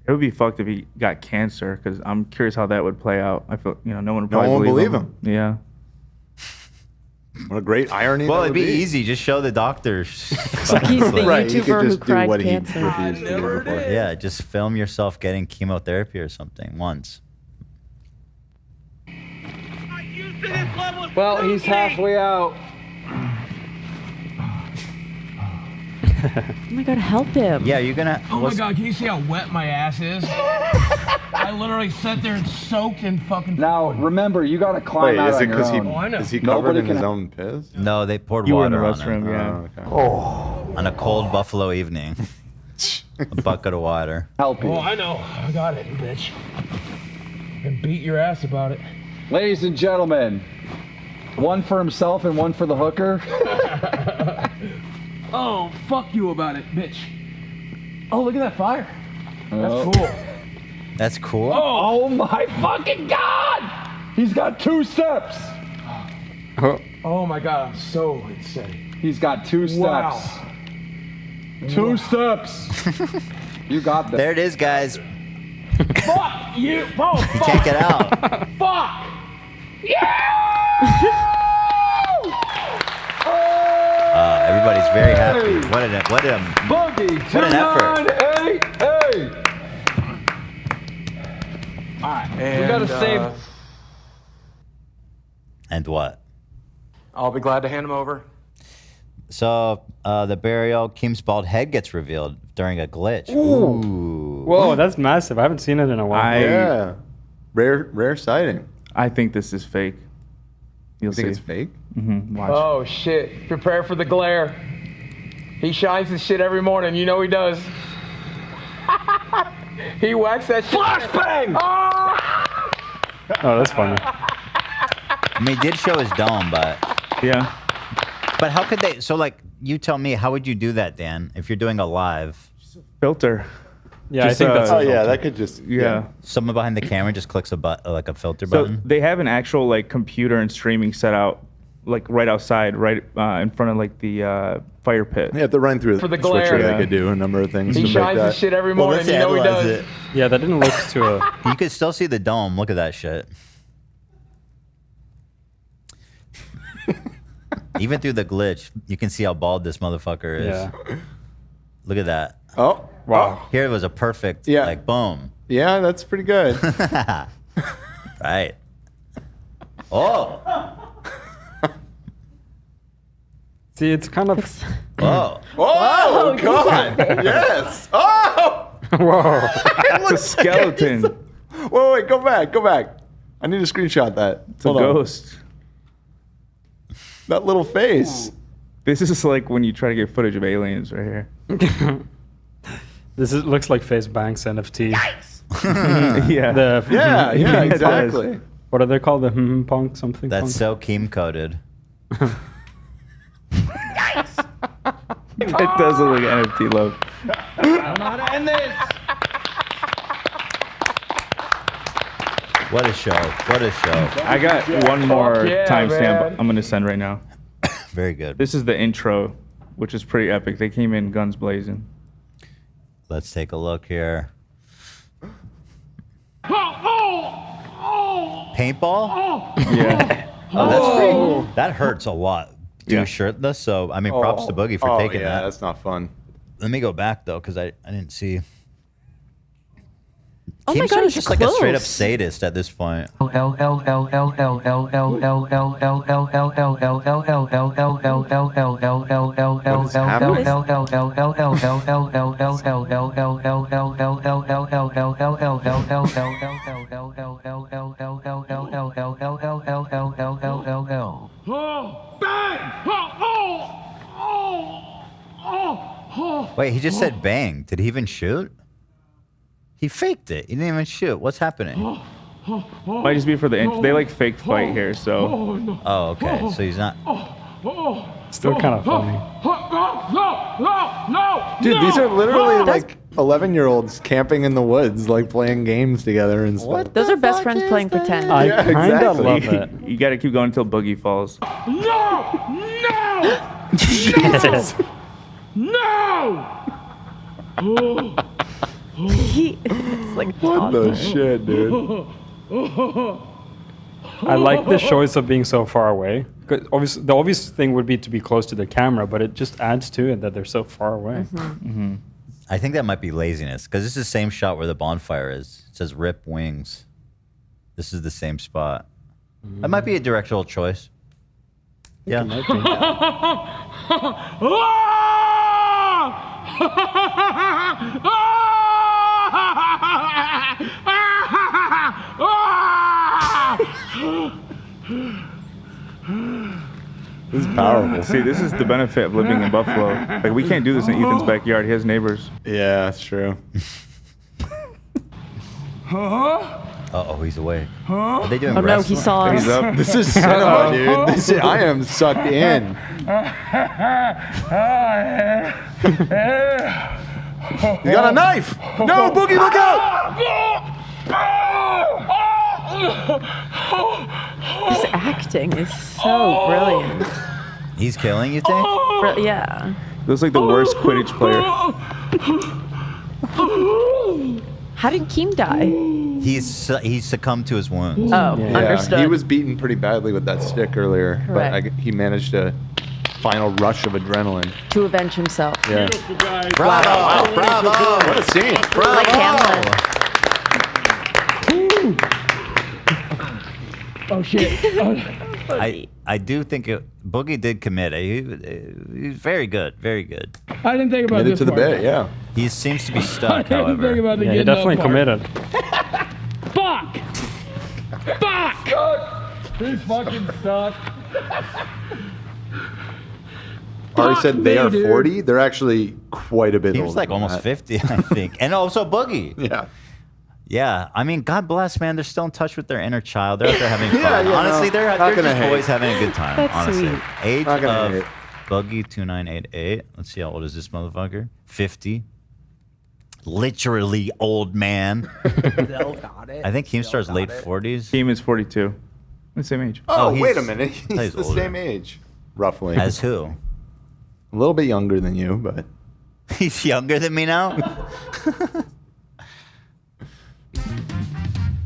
It would be fucked if he got cancer, because I'm curious how that would play out. I feel, no one would No probably one would believe believe Yeah. What a great irony. Well, that it'd would be easy. Just show the doctors. He's the Right, you could YouTuber who just do cried what he cancer. refused to do before. Yeah, just film yourself getting chemotherapy or something once. Well, he's halfway out. Oh my God, help him. Yeah, you're gonna. Oh my God, can you see how wet my ass is? I literally sat there and soaked in fucking. Now, remember, you gotta climb Wait, out is on it your because own. Oh, I know. is he covered Nobody in his can- own piss? No, they poured You were in the water on restroom, it yeah. Oh, okay. Oh, on a cold Buffalo evening. A bucket of water. help Oh, you. I know. I got it, bitch. And beat your ass about it. Ladies and gentlemen, one for himself and one for the hooker. Oh, fuck you about it, bitch. Oh, look at that fire. That's Oh. cool. That's cool. Oh my fucking God! He's got 2 steps. Oh my God, I'm so insane. He's got 2 steps. Wow. 2 steps. You got that. There it is, guys. Fuck you! Oh, You fuck! can't get out. Fuck! Yeah! Everybody's very happy. What an Boogie what an effort. 2988. All right, we gotta save. And what? I'll be glad to hand him over. So the burial, Keem's bald head gets revealed during a glitch. Ooh. Whoa, that's massive. I haven't seen it in a while. Yeah. Rare sighting. I think this is fake. You'll think see. it's fake? Mm-hmm. Watch. Oh shit! Prepare for the glare. He shines his shit every morning. You know he does. He whacks that shit. Flashbang! Oh, that's funny. I mean, he did show his dome, but yeah. But how could they? So, like, you tell me, how would you do that, Dan? If you're doing a live filter. Yeah, I think that's. Oh yeah, that could just. Yeah. Someone behind the camera just clicks a like a filter So button. they have an actual like computer and streaming set out, like right outside, right in front of like the fire pit. Yeah, if they're running through For the the switcher, glare. they could do a number of things. He to make shines that. his shit every morning. let's You know he analyze does. it. Yeah, that didn't look too. You could still see the dome. Look at that shit. Even through the glitch, you can see how bald this motherfucker is. Yeah. Look at that. Oh, wow. Here was a perfect, Yeah. like, boom. Yeah, that's pretty good. Right. Oh. See, it's kind of. Whoa. Oh, God. Yes. Oh. Whoa. It's a skeleton. Wait, go back. I need to screenshot that. It's a ghost. That little face. This is like when you try to get footage of aliens right here. This looks like Face Bank's NFT. Yeah. Yeah, It does. exactly. What are they called? The punk something? That's punk? so Keem coded. It does look like NFT logo. I don't know how to end this. What a show. What a show. I got one more yeah, timestamp man. I'm going to send right now. Very good. This is the intro, which is pretty epic. They came in guns blazing. Let's take a look here. Paintball? Yeah. Oh, that's pretty. That hurts a lot. Dude, Yeah. shirtless. So, I mean, props to Boogie for taking that. that's not fun. Let me go back, though, because I didn't see. Oh my Keemstar God, is he's just like a straight up close. sadist at this point. Wait, he just said bang. Did he even shoot? He faked it. He didn't even shoot. What's happening? Might just be for the intro. They like fake fight here, so. Oh, okay. So he's not. Still kind of funny. Dude, these are literally like 11-year-olds camping in the woods, like playing games together and stuff. Those are best friends playing pretend. I Yeah, kind of exactly. love it. You got to keep going until Boogie falls. Jesus. It's like What the shit, dude? I like the choice of being so far away. 'Cause obviously, the obvious thing would be to be close to the camera, but it just adds to it that they're so far away. I think that might be laziness because this is the same shot where the bonfire is. It says "rip wings." This is the same spot. That might be a directional choice. Yeah. This is powerful. See, this is the benefit of living in Buffalo. Like, we can't do this in Ethan's backyard. He has neighbors. Yeah, that's true. Uh-oh, he's awake. Are they doing Oh no, wrestling? he saw us. He's up. This is cinema, dude. I am sucked in. You got a knife! No, Boogie, look out! His acting is so brilliant. He's killing, you think? Yeah. Looks like the worst Quidditch player. How did Keem die? He succumbed to his wounds. Oh, understood. He was beaten pretty badly with that stick earlier, Correct. but he managed a final rush of adrenaline. To avenge himself. Yeah. Bravo! Wow. Bravo! What a scene! Bravo! Like Hamlet. Oh shit. I do think Boogie did commit. He's very good, very good. I didn't think about Committed this to the part. bit, yeah. He seems to be stuck, I didn't think however. about the Yeah, he getting up definitely part. committed. Fuck! Fuck! This fucking sucks. Ari said they me, are dude. 40. They're actually quite a bit He older. was like than almost that. 50, I think. And also Boogie. Yeah. Yeah, I mean, God bless, man. They're still in touch with their inner child. They're out there having fun. Yeah, you know, honestly, they're not just gonna hate. boys having a good time. That's honestly, sweet. age Not gonna of hate. Boogie2988. Let's see how old is this motherfucker? 50. Literally old man. I think Keemstar's late 40s. Keem is 42. The same age. Oh, he's- wait a minute. he's He's the older. same age, roughly. As who? A little bit younger than you, but He's younger than me now.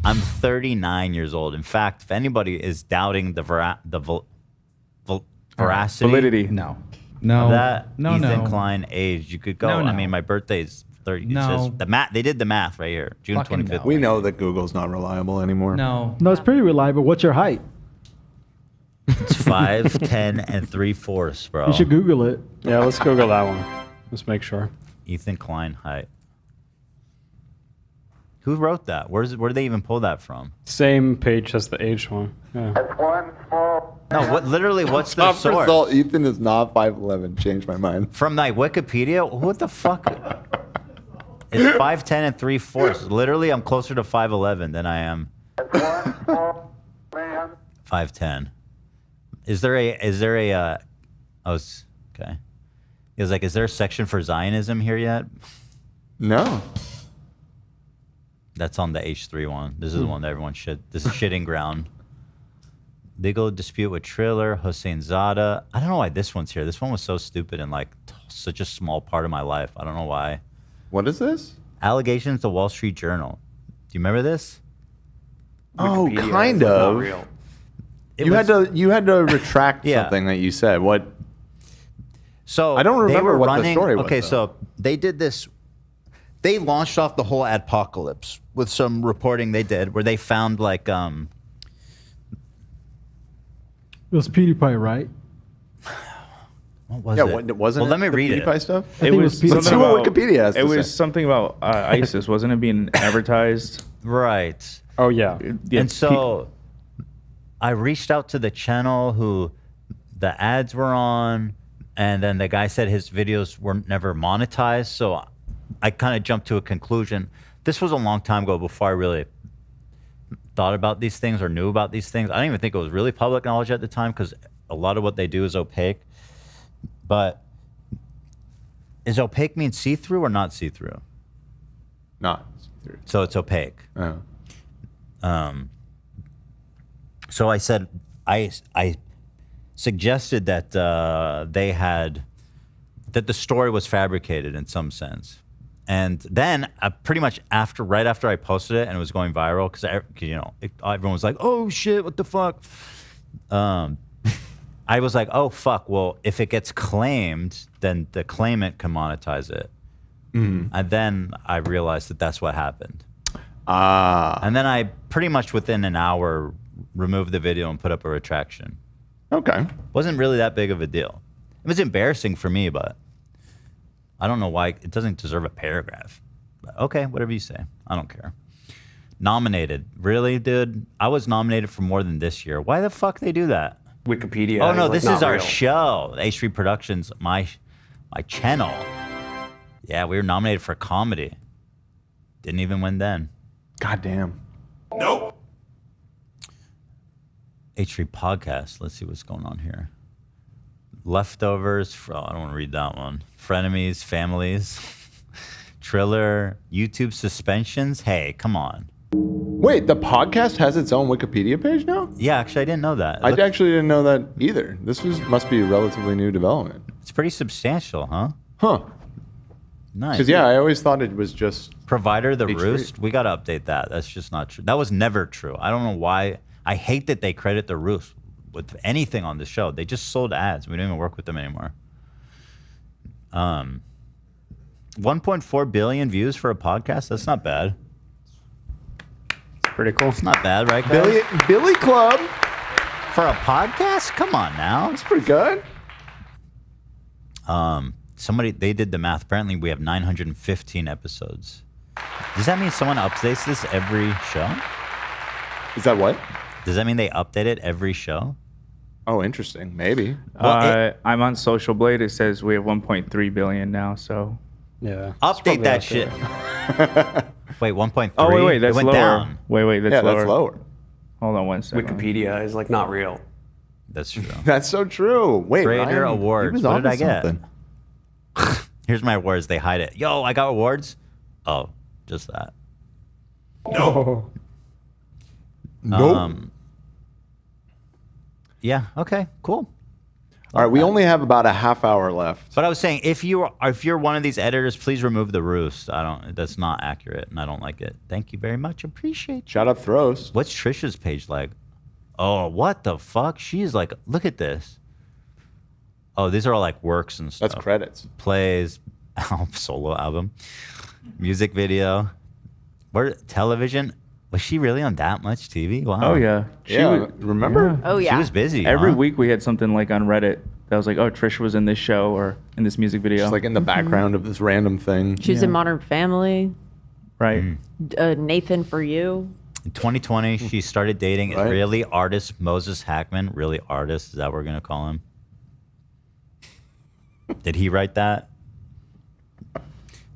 I'm 39 years old. In fact, if anybody is doubting the veracity, Validity. No. of that No, Ethan no. Klein age, you could go. No, I no. mean, my birthday is 30. No. It says the math. They did the math right here, June Fucking 25th. no. we know that Google's not reliable anymore. No. No, it's pretty reliable. What's your height? It's 5'10" and 3/4, bro. You should Google it. Yeah, let's Google that one. Let's make sure. Ethan Klein height. Who wrote that? Where did they even pull that from? Same page as the age one. Yeah. No, what? Literally, what's the Top source? result, Ethan is not 5'11". Changed my mind. From like Wikipedia? What the fuck? It's 5'10" and 3/4. Literally, I'm closer to 5'11" than I am 5'10". Is there a okay. He was like, is there a section for Zionism here yet? No. That's on the H3 one. This is the one that everyone shit. This is shitting ground. Legal dispute with Triller, Hossein Zada. I don't know why this one's here. This one was so stupid and like such a small part of my life. I don't know why. What is this? Allegations to Wall Street Journal. Do you remember this? Oh, Wikipedia kind is not of. real. It You was- had to retract Yeah. something that you said. What? So I don't they remember were what the running, story was, Okay, though. so they did this. They launched off the whole adpocalypse with some reporting they did where they found like It was PewDiePie, right? what was Yeah, it? wasn't well, it let me the read PewDiePie it. stuff? I think it was Let's see what Wikipedia has to It was say. something about ISIS, wasn't it? Being advertised. Right. Oh yeah. Yeah, And so I reached out to the channel who the ads were on, and then the guy said his videos were never monetized. So I kind of jumped to a conclusion. This was a long time ago before I really thought about these things or knew about these things. I don't even think it was really public knowledge at the time because a lot of what they do is opaque. But is opaque mean see-through or not see-through? Not. So it's opaque. Oh. So I said, I suggested that that the story was fabricated in some sense. And then pretty much right after I posted it and it was going viral, because everyone was like, oh shit, what the fuck? I was like, oh fuck, well, if it gets claimed, then the claimant can monetize it. Mm. And then I realized that that's what happened. Ah. And then I pretty much within an hour removed the video and put up a retraction. Okay. Wasn't really that big of a deal. It was embarrassing for me, but I don't know why it doesn't deserve a paragraph. But okay, whatever you say. I don't care. Nominated. Really, dude? I was nominated for more than this year. Why the fuck they do that? Wikipedia. Oh no, was this not is our real. show. H3 Productions, my channel. Yeah, we were nominated for comedy. Didn't even win then. God damn. Nope. H3 Podcast. Let's see what's going on here. Leftovers. I don't want to read that one. Frenemies, families. Triller. YouTube suspensions. Hey, come on. Wait, the podcast has its own Wikipedia page now? Yeah, actually, I didn't know that. I actually didn't know that either. Must be a relatively new development. It's pretty substantial, huh? Huh. Nice. Because I always thought it was just Provider the H3. Roost. We got to update that. That's just not true. That was never true. I don't know why. I hate that they credit the Roost with anything on the show. They just sold ads. We don't even work with them anymore. 1.4 billion views for a podcast. That's not bad. Pretty cool. It's not bad, right, guys? Billy Club for a podcast. Come on now. It's pretty good. They did the math. Apparently, we have 915 episodes. Does that mean someone updates this every show? Is that what? Does that mean they update it every show? Oh, interesting. Maybe. I'm on Social Blade. It says we have 1.3 billion now. So yeah, update that shit. Wait, 1.3. Oh wait, that's it went lower. down. Wait, that's lower. That's lower. Hold on one second. Wikipedia is like not real. That's true. That's so true. Wait, Creator Ryan, awards. he was What did onto I get? something. Here's my awards. They hide it. Yo, I got awards. Oh, just that. No. Nope. Yeah. Okay. Cool. All right, we only have about a half hour left. But I was saying, if you're one of these editors, please remove the Roost. That's not accurate, and I don't like it. Thank you very much. Appreciate you. Shout out Throws. What's Trisha's page like? Oh, what the fuck? She's like, look at this. Oh, these are all like works and stuff. That's credits. Plays, solo album, music video, television. Was she really on that much TV? Wow. Oh yeah. Remember? Oh, yeah. She was busy. Every huh? week we had something like on Reddit that was like, oh, Trisha was in this show or in this music video. Just like in the background of this random thing. She's in Modern Family. Right. Nathan for You. In 2020, she started dating Israeli artist Moses Hackman. Really artist, is that what we're going to call him? Did he write that?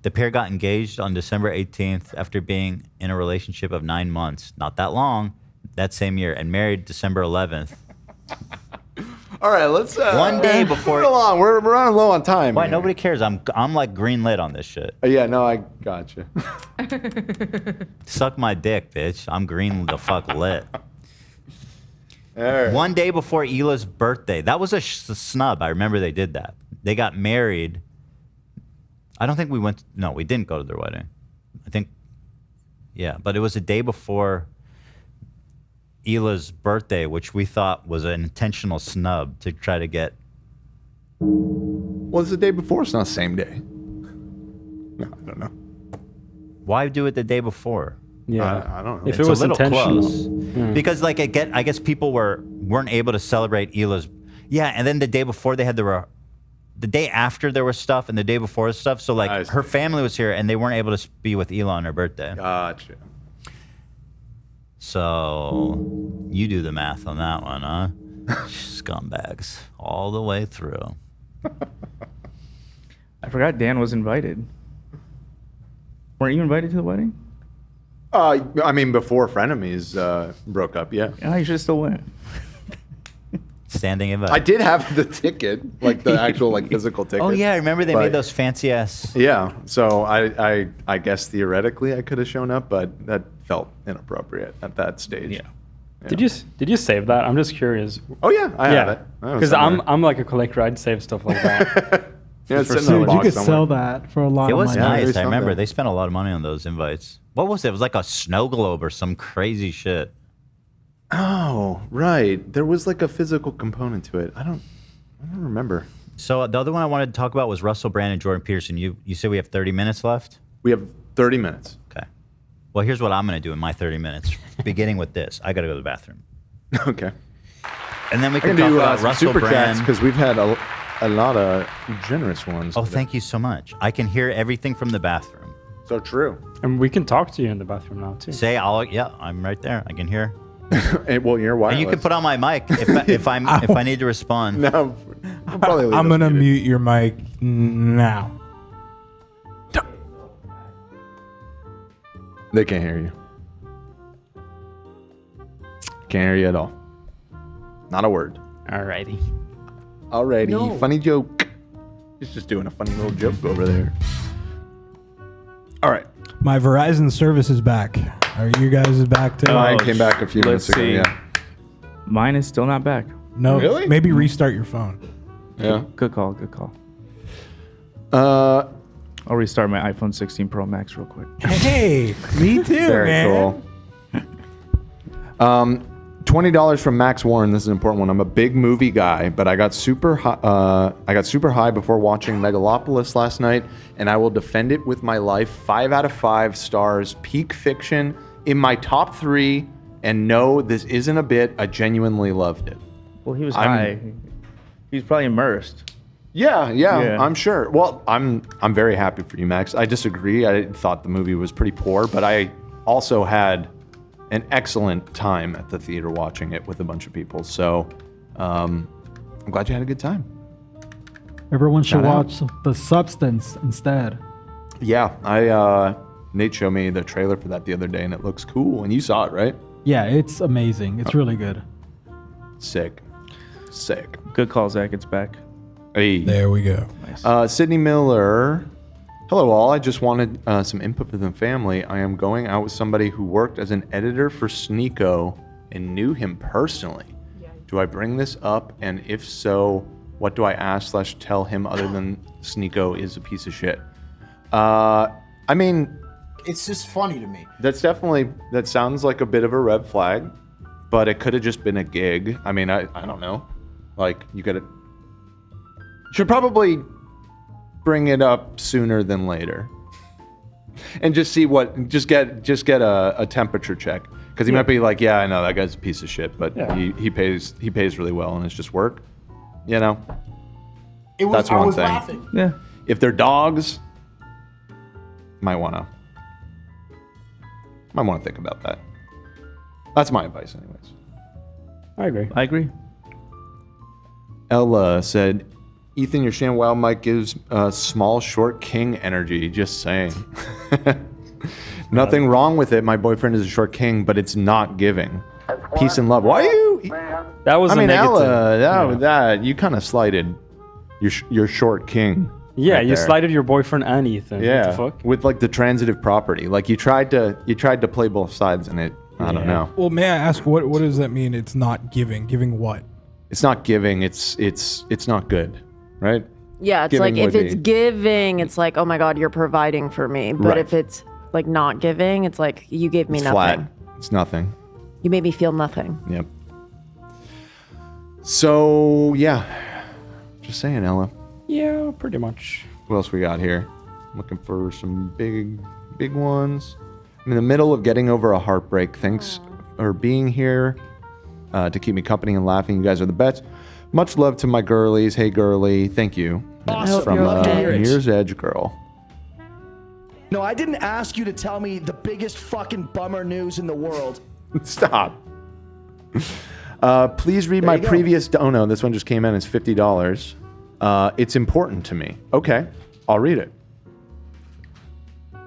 The pair got engaged on December 18th after being in a relationship of 9 months. Not that long, that same year, and married December 11th. All right, let's. One day before. Move it along. We're running low on time. Why? here. Nobody cares. I'm like green lit on this shit. Yeah, no, I gotcha. Suck my dick, bitch. I'm green the fuck lit. All right. One day before Hila's birthday. That was a snub. I remember they did that. They got married. I don't think we went. No, we didn't go to their wedding. I think. Yeah, but it was a day before Hila's birthday, which we thought was an intentional snub to try to get. Well, it's the day before. It's not the same day. No, I don't know. Why do it the day before? Yeah, I don't know. If it was a little intentional, close. Because like I guess people weren't able to celebrate Hila's. Yeah, and then the day before they had the day after there was stuff, and the day before was stuff. So like her family was here, and they weren't able to be with Hila on her birthday. Gotcha. So you do the math on that one, huh? Scumbags all the way through. I forgot Dan was invited. Weren't you invited to the wedding? I mean, before Frenemies broke up, yeah. Yeah, you should have still went. Standing invite. I did have the ticket, like the actual like physical ticket. Oh yeah, I remember they but- made those fancy ass. Yeah, so I guess theoretically I could have shown up, but that felt inappropriate at that stage. Yeah. Did you save that? I'm just curious. Oh yeah, I have it. Because I'm like a collector. I'd save stuff like that. Yeah, it's For sitting in the Dude, you box could somewhere. sell that for a lot It of was money. nice. there's I remember something. they spent a lot of money on those invites. What was it? It was like a snow globe or some crazy shit. Oh, right. There was like a physical component to it. I don't remember. So the other one I wanted to talk about was Russell Brand and Jordan Peterson. You said we have 30 minutes left? We have 30 minutes. Okay. Well, here's what I'm going to do in my 30 minutes, beginning with this. I got to go to the bathroom. Okay. And then we I can can talk do about some Russell super chats Brand. because we've had a lot of generous ones. Oh, today. thank you so much. I can hear everything from the bathroom. So true. And we can talk to you in the bathroom now too. Say, I'm right there. I can hear. Well, you're wireless. And you can put on my mic if I need to respond. No, we'll probably leave I'm this gonna muted. mute your mic now. They can't hear you. Can't hear you at all. Not a word. Alrighty. Alrighty. No. Funny joke. He's just doing a funny little joke over there. All right. My Verizon service is back. Are you guys back too? Mine came back a few minutes ago. Yeah. Mine is still not back. No. Really? Maybe restart your phone. Yeah. Good call. Good call. Uh, I'll restart my iPhone 16 Pro Max real quick. Hey, me too, Very man. cool. $20 from Max Warren. This is an important one. I'm a big movie guy, but I got super high before watching Megalopolis last night, and I will defend it with my life. 5 out of 5 stars. Peak fiction in my top 3. And no, this isn't a bit. I genuinely loved it. Well, he was high. He was probably immersed. Yeah, I'm sure. Well, I'm very happy for you, Max. I disagree. I thought the movie was pretty poor, but I also had an excellent time at the theater watching it with a bunch of people. So I'm glad you had a good time. Everyone should Shout out. watch The Substance instead. Yeah, Nate showed me the trailer for that the other day, and it looks cool. And you saw it, right? Yeah, it's amazing. It's really good. Sick. Good call, Zach. It's back. Hey. There we go. Nice. Sydney Miller. Hello, all. I just wanted some input from the family. I am going out with somebody who worked as an editor for Sneako and knew him personally. Do I bring this up? And if so, what do I ask/tell him other than Sneako is a piece of shit? I mean, It's just funny to me. that sounds like a bit of a red flag, but it could have just been a gig. I mean, I don't know. Like, you should probably bring it up sooner than later, and just see just get a temperature check, because he might be like, yeah, I know that guy's a piece of shit, but he pays really well, and it's just work, you know. That's one thing. Laughing. Yeah. If they're dogs, might wanna think about that. That's my advice, anyways. I agree. Ella said, Ethan, your Shan Wild mic gives small, short king energy. Just saying. Nothing wrong with it. My boyfriend is a short king, but it's not giving. Peace and love. Why are you? That was a negative. Ella, that you kind of slighted your short king. Yeah, right you there. slighted your boyfriend and Ethan. Yeah, What the fuck? with like the transitive property. Like you tried to play both sides, and it. I don't know. Well, may I ask what does that mean? It's not giving. Giving what? It's not giving. It's not good, right? Yeah, it's Giving like if would it's be- giving, it's like, oh my God, you're providing for me. But Right. if it's like not giving, it's like you gave me It's nothing. flat. It's nothing. You made me feel nothing. Yep. So yeah, just saying, Ella. Yeah, pretty much. What else we got here? Looking for some big ones. I'm in the middle of getting over a heartbreak. Thanks for being here to keep me company and laughing. You guys are the best. Much love to my girlies. Hey, girly. Thank you. Awesome. From Love to hear it. Mirror's Edge Girl. No, I didn't ask you to tell me the biggest fucking bummer news in the world. Stop. Please read my previous. Oh no, this one just came in. It's $50. It's important to me. Okay, I'll read it.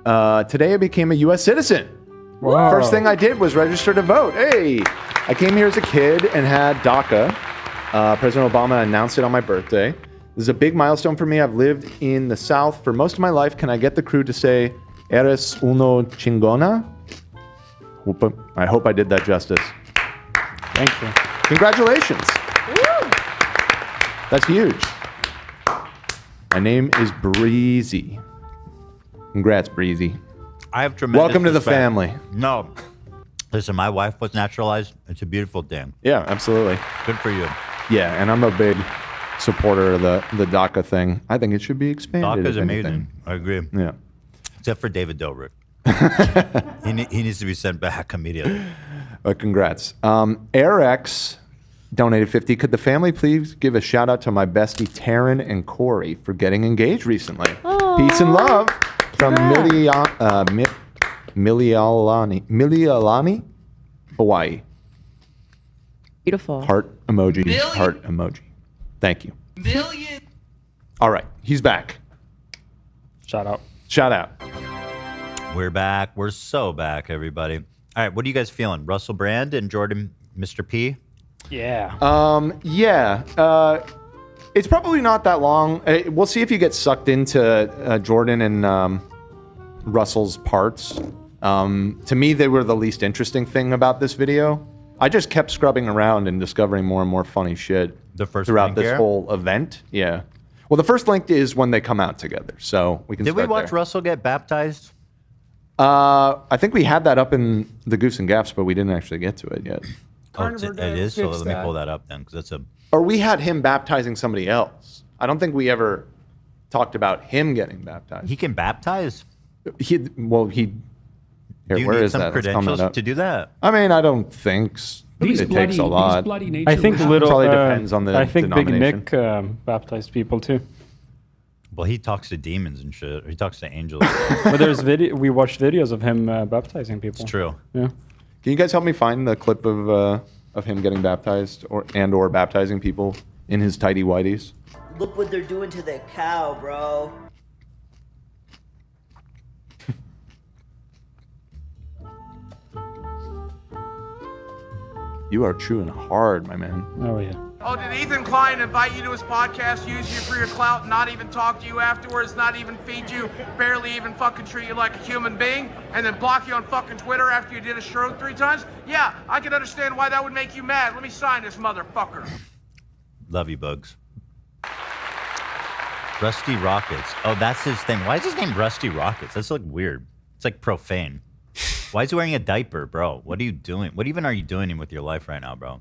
Today I became a U.S. citizen. Wow. First thing I did was register to vote. Hey, I came here as a kid and had DACA. President Obama announced it on my birthday. This is a big milestone for me. I've lived in the South for most of my life. Can I get the crew to say, "Eres uno chingona"? I hope I did that justice. Thank you. Congratulations. That's huge. My name is Breezy. Congrats, Breezy. I have tremendous Welcome to the respect. family. No. Listen, my wife was naturalized. It's a beautiful thing. Yeah, absolutely. Good for you. Yeah, and I'm a big supporter of the DACA thing. I think it should be expanded. DACA's if amazing. anything. I agree. Yeah. Except for David Dobrik. he needs to be sent back immediately. Congrats. AirX donated 50. Could the family please give a shout out to my bestie Taryn and Corey for getting engaged recently? Peace and love from Milialani, Hawaii. Beautiful. Heart emoji. Heart emoji. Thank you. Million. All right, he's back. Shout out. Shout out. We're back. We're so back, everybody. All right, what are you guys feeling? Russell Brand and Jordan, Mr. P? Yeah. It's probably not that long. We'll see if you get sucked into Jordan and Russell's parts. To me, they were the least interesting thing about this video. I just kept scrubbing around and discovering more and more funny shit throughout link this here? whole event. Yeah. Well, the first link is when they come out together, so we can. Did we start watch there. Russell get baptized? I think we had that up in the Goofs and Gaffs, but we didn't actually get to it yet. Oh, it is. So let me pull that up then, because that's a. Or we had him baptizing somebody else. I don't think we ever talked about him getting baptized. He can baptize. He. Here, Do you where need is some that? Let's comment credentials up. to do that? I mean, I don't think it takes a lot. I think little. Probably depends on the I think Big denomination. Nick baptized people too. Well, he talks to demons and shit. Or he talks to angels. But there's video. We watched videos of him baptizing people. It's true. Yeah. Can you guys help me find the clip of him getting baptized or baptizing people in his tidy whities? Look what they're doing to the cow, bro. You are chewing hard, my man. Oh yeah. Oh, did Ethan Klein invite you to his podcast, use you for your clout, not even talk to you afterwards, not even feed you, barely even fucking treat you like a human being, and then block you on fucking Twitter after you did a stroke 3 times? Yeah, I can understand why that would make you mad. Let me sign this motherfucker. Love you, Bugs. Rusty Rockets. Oh, that's his thing. Why is his name Rusty Rockets? That's like weird. It's like profane. Why is he wearing a diaper, bro? What are you doing? What even are you doing with your life right now, bro?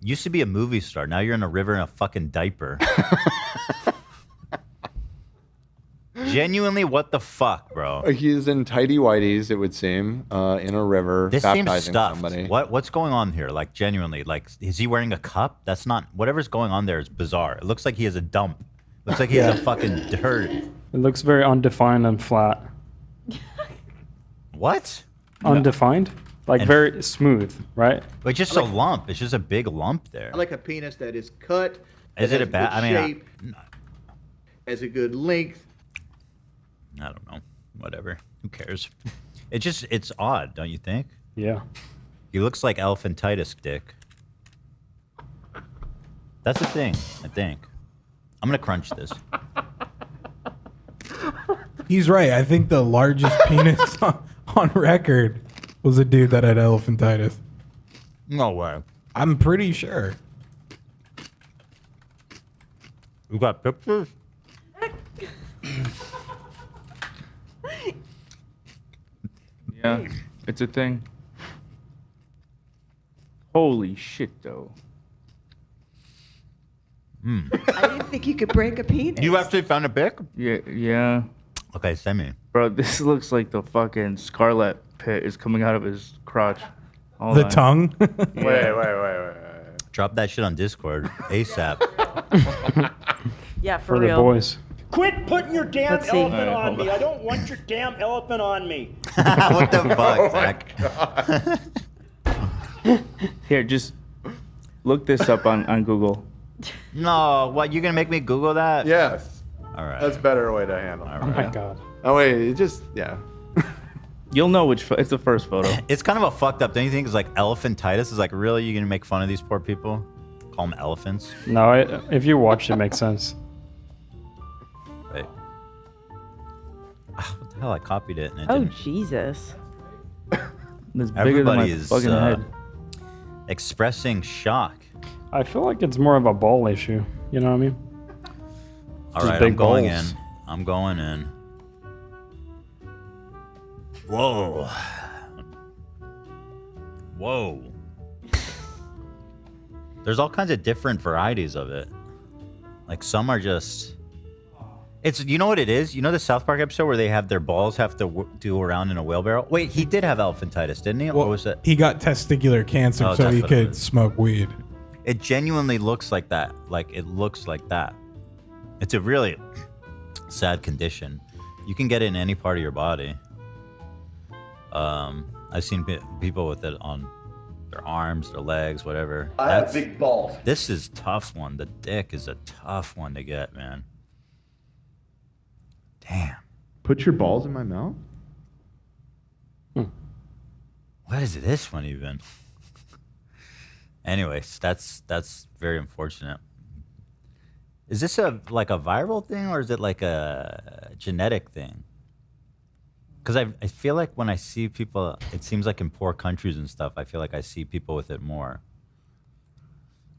Used to be a movie star. Now you're in a river in a fucking diaper. Genuinely, what the fuck, bro? He's in tidy whities, it would seem, in a river, This seems baptizing stuffed. somebody. What's going on here? Like, genuinely, like, is he wearing a cup? That's not, whatever's going on there is bizarre. It looks like he has a dump. Looks like he has a fucking dirt. It looks very undefined and flat. What? Undefined? Like And- very smooth, right? It's just a lump. It's just a big lump there. I like a penis that is cut. Is that it a has bad? good I mean, shape, has a good length. I don't know. Whatever. Who cares? It's odd, don't you think? Yeah. He looks like elephantitis dick. That's a thing, I think. I'm gonna crunch this. He's right. I think the largest penis on record was a dude that had elephantitis. No way. I'm pretty sure. You got pictures? Yeah, it's a thing. Holy shit, though. I didn't think you could break a penis. You actually found a pic? Yeah. Okay, send me. Bro, this looks like the fucking scarlet pit is coming out of his crotch. Hold The on. tongue? Wait. Drop that shit on Discord ASAP. Yeah, for For the real. boys. Quit putting your damn Let's see. elephant All right, on hold me. on. I don't want your damn elephant on me. What the fuck, Zach? Here, just look this up on Google. No, what? You're gonna make me Google that? Yes. All right. That's a better way to handle it. All Oh my right. god. Oh, wait, it just, yeah. You'll know which. It's the first photo. It's kind of a fucked up. Don't you think? It's like elephantitis is like, really? You gonna make fun of these poor people? Call them elephants? No, if you watch it, makes sense. Wait. What the hell? I copied it and it Oh, didn't. Jesus. It's bigger than my Everybody is fucking head. expressing shock. I feel like it's more of a ball issue. You know what I mean? All Just right, big I'm going balls. in. I'm going in. Whoa. Whoa. There's all kinds of different varieties of it. Like some are just. It's, you know what it is? You know the South Park episode where they have their balls have to do around in a wheelbarrow? Wait, he did have elephantitis, didn't he? Well, or was it? he got testicular cancer, Oh, so that's he what it could smoke weed. It genuinely looks like that. Like, it looks like that. It's a really sad condition. You can get it in any part of your body. I've seen people with it on their arms, their legs, whatever. I have big balls. This is a tough one. The dick is a tough one to get, man. Damn. Put your balls in my mouth? What is this one even? Anyways, that's very unfortunate. Is this like a viral thing or is it like a genetic thing? Because I feel like when I see people, it seems like in poor countries and stuff, I feel like I see people with it more.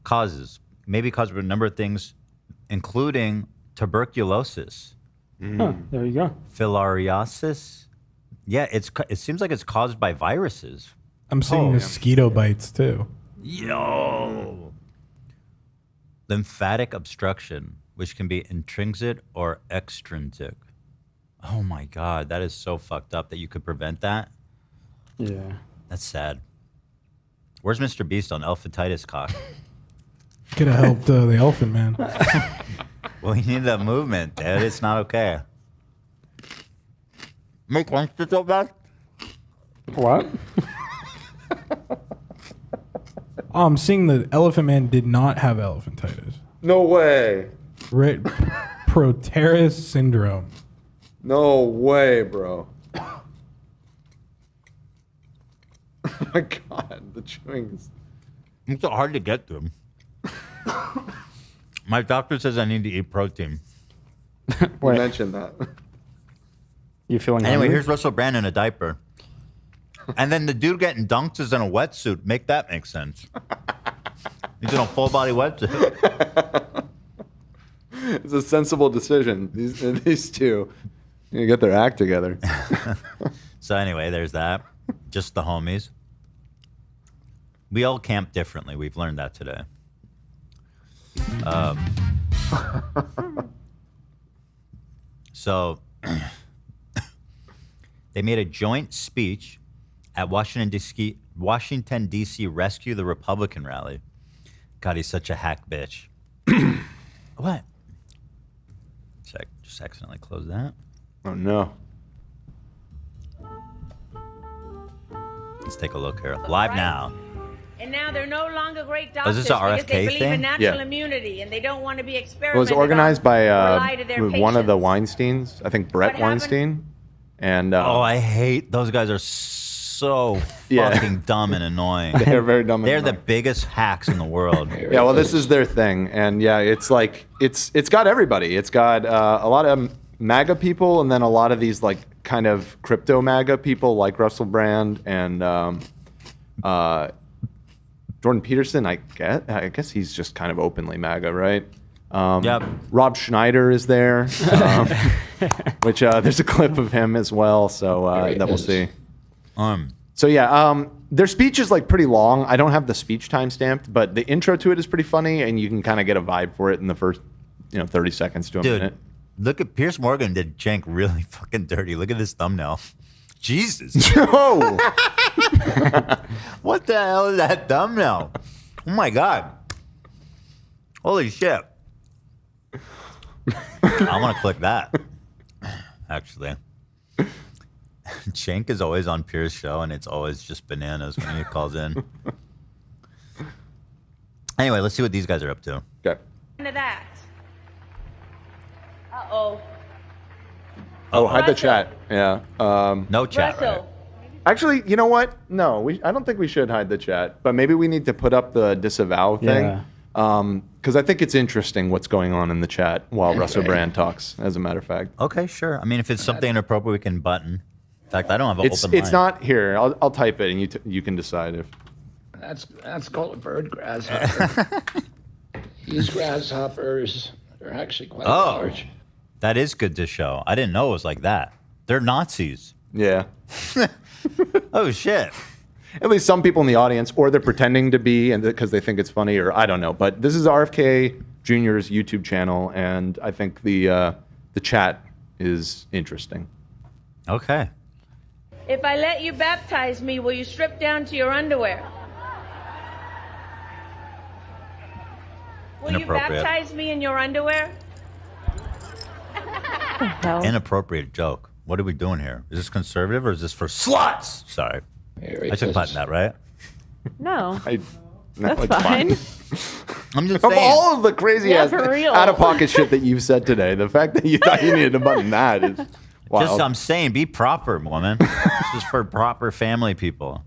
Causes. Maybe caused by a number of things, including tuberculosis. Oh, there you go. Filariasis. Yeah, it seems like it's caused by viruses. I'm seeing mosquito bites too. Yo. Lymphatic obstruction, which can be intrinsic or extrinsic. Oh my God, that is so fucked up that you could prevent that. Yeah. That's sad. Where's MrBeast on elephantitis cock? Could have helped the elephant man. Well, you need that movement, dude. It's not okay. Make one so back. What? Oh, I'm seeing the elephant man did not have elephantitis. No way. Right. Proteris syndrome. No way, bro. Oh my God, the chewing is... It's so hard to get through. My doctor says I need to eat protein. You mentioned that. You feeling Anyway, hungry? here's Russell Brand in a diaper. And then the dude getting dunked is in a wetsuit. Make that make sense. He's in a full body wetsuit. It's a sensible decision. These two need to get their act together. So anyway, there's that. Just the homies. We all camp differently. We've learned that today. So they made a joint speech at Washington, D.C. Rescue the Republican rally. God, he's such a hack bitch. What? Just accidentally closed that. Oh, no. Let's take a look here. Live now. And now they're no longer great Oh, doctors is this a because they RFK believe thing? in natural Yeah. immunity and they don't want to be It experimented was organized by lie to their one of the Weinsteins, I think Brett What happened? Weinstein. And Oh, I hate those guys. Are so fucking dumb and annoying. They're very dumb and They're annoying. the biggest hacks in the world. Yeah, well, this is their thing, and yeah, it's like it's got everybody. It's got a lot of MAGA people, and then a lot of these like kind of crypto MAGA people, like Russell Brand and Jordan Peterson. I guess he's just kind of openly MAGA, right? Yep. Rob Schneider is there, which there's a clip of him as well, so that we'll see. So yeah, their speech is like pretty long. I don't have the speech time stamped, but the intro to it is pretty funny, and you can kind of get a vibe for it in the first, 30 seconds to a minute. Look at Piers Morgan did Cenk really fucking dirty. Look at this thumbnail. Jesus. Oh. What the hell is that thumbnail? Oh my God. Holy shit. I want to click that. Actually. Cenk is always on Pierre's show, and it's always just bananas when he calls in. Anyway, let's see what these guys are up to. Okay. into that. Uh-oh. Oh, hide the chat. Yeah. No chat. Russell. Actually, you know what? No, I don't think we should hide the chat. But maybe we need to put up the disavow thing. Yeah. Because I think it's interesting what's going on in the chat while Russell Brand talks, as a matter of fact. Okay, sure. I mean, if it's something inappropriate, we can button. In fact, I don't have an It's open it's line. not here. I'll type it, and you can decide if. That's called a bird grasshopper. These grasshoppers are actually quite large. That is good to show. I didn't know it was like that. They're Nazis. Yeah. Oh, shit. At least some people in the audience, or they're pretending to be, and because they think it's funny, or I don't know. But this is RFK Jr.'s YouTube channel, and I think the chat is interesting. Okay. If I let you baptize me, will you strip down to your underwear? Will you Inappropriate. baptize me in your underwear? Inappropriate joke. What are we doing here? Is this conservative or is this for sluts? Sorry. I should button that, right? No. No, That's it's fine. I'm just Of saying. all of the crazy Yeah, ass for real. out of pocket shit that you've said today, the fact that you thought you needed to button that is wild. Just, I'm saying, be proper, woman. This is for proper family people.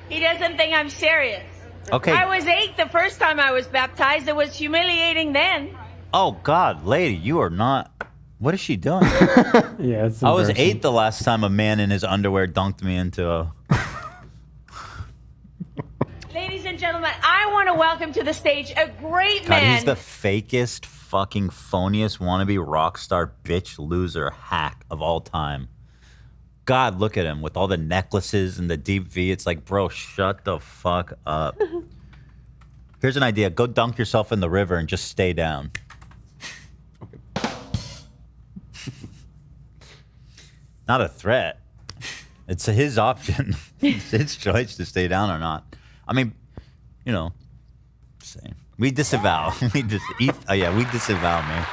He doesn't think I'm serious. Okay. I was 8 the first time I was baptized. It was humiliating then. Oh, God, lady, you are not. What is she doing? Yeah, it's I was embarrassing. 8 the last time a man in his underwear dunked me into a... Ladies and gentlemen, I want to welcome to the stage a great God, man. he's the fakest, fucking phoniest wannabe rock star bitch loser hack of all time. God, look at him with all the necklaces and the deep V. It's like, bro, shut the fuck up. Here's an idea. Go dunk yourself in the river and just stay down. Not a threat. It's his option. It's his choice to stay down or not. I mean, you know, same. We disavow. We disavow, man.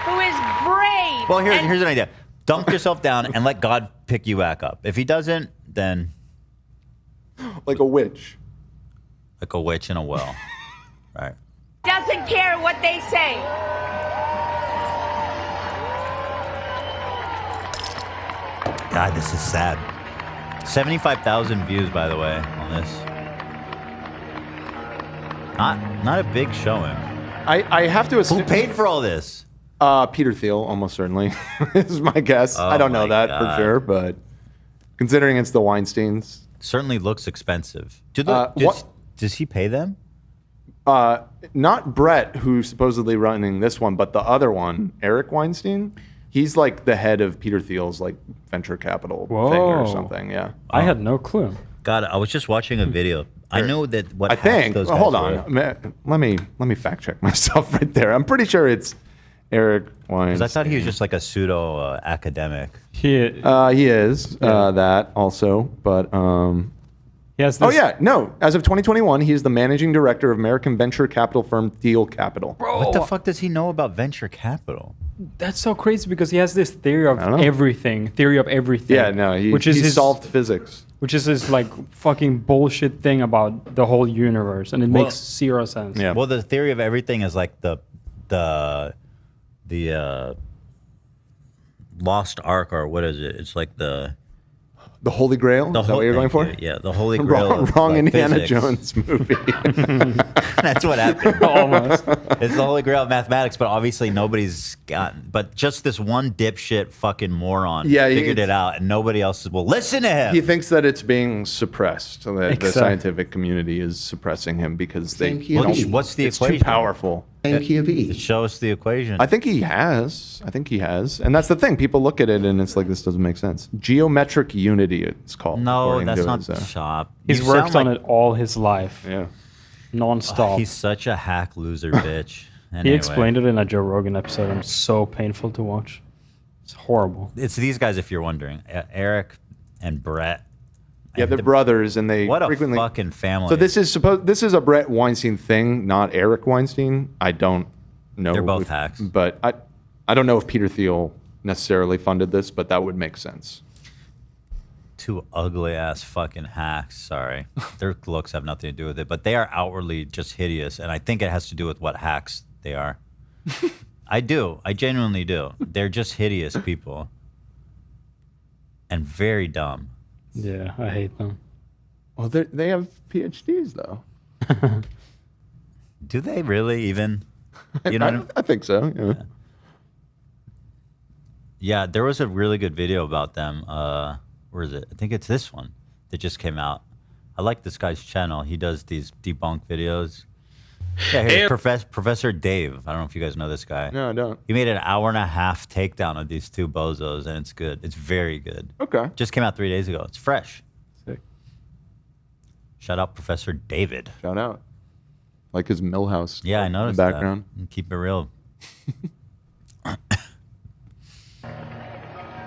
Who is brave. Well, here's an idea. Dunk yourself down and let God pick you back up. If he doesn't, then... Like a witch. Like a witch in a well. Right. Doesn't care what they say. God, this is sad. 75,000 views, by the way, on this. Not a big showing. I have to assume... Who paid for all this? Peter Thiel, almost certainly, is my guess. I don't know that for sure, but considering it's the Weinsteins... Certainly looks expensive. Does he pay them? Not Brett, who's supposedly running this one, but the other one, Eric Weinstein. He's like the head of Peter Thiel's like venture capital thing or something. Yeah, I had no clue. God, I was just watching a video. I know that what I think. those guys Hold were. on, let me fact check myself right there. I'm pretty sure it's Eric Weinstein. Because I thought he was just like a pseudo academic. He is that also, but Yes. Oh yeah, no. As of 2021, he is the managing director of American venture capital firm Thiel Capital. What the fuck does he know about venture capital? That's so crazy because he has this theory of everything. Yeah, no, he solved physics. Which is his like fucking bullshit thing about the whole universe, and it makes zero sense. Yeah. Well, the theory of everything is like the Lost Ark, or what is it? It's like the Holy Grail? Is that what you're going for? Yeah, the Holy Grail. Wrong of, Indiana physics. Jones movie. That's what happened. Almost. It's the Holy Grail of mathematics, but obviously nobody's gotten. But just this one dipshit fucking moron figured it out, and nobody else will listen to him. He thinks that it's being suppressed. That the scientific community is suppressing him because they don't. What's the it's equation? too powerful. Show us the equation. I think he has. And that's the thing. People look at it and it's like, this doesn't make sense. Geometric unity, it's called. No, that's not shop. He's worked on it all his life. Yeah. Non-stop. He's such a hack loser, bitch. He Anyway. explained it in a Joe Rogan episode. And it's so painful to watch. It's horrible. It's these guys, if you're wondering. Eric and Brett. Yeah, they're brothers, and they What a frequently fucking family. So this is a Brett Weinstein thing, not Eric Weinstein. I don't know. They're both hacks. But I don't know if Peter Thiel necessarily funded this, but that would make sense. Two ugly ass fucking hacks. Sorry. Their looks have nothing to do with it, but they are outwardly just hideous, and I think it has to do with what hacks they are. I do. I genuinely do. They're just hideous people. And very dumb. Yeah, I hate them. Well, they have PhDs though. Do they really even? You know, I think so. Yeah. Yeah, there was a really good video about them. Where is it? I think it's this one that just came out. I like this guy's channel. He does these debunk videos. Yeah, here's Professor Dave. I don't know if you guys know this guy. No, I don't. He made an 1.5 hour takedown of these two bozos, and it's good. It's very good. Okay. Just came out 3 days ago. It's fresh. Sick. Shout out Professor David. Shout out. Like his Millhouse. Yeah, I noticed in the background. That. Keep it real.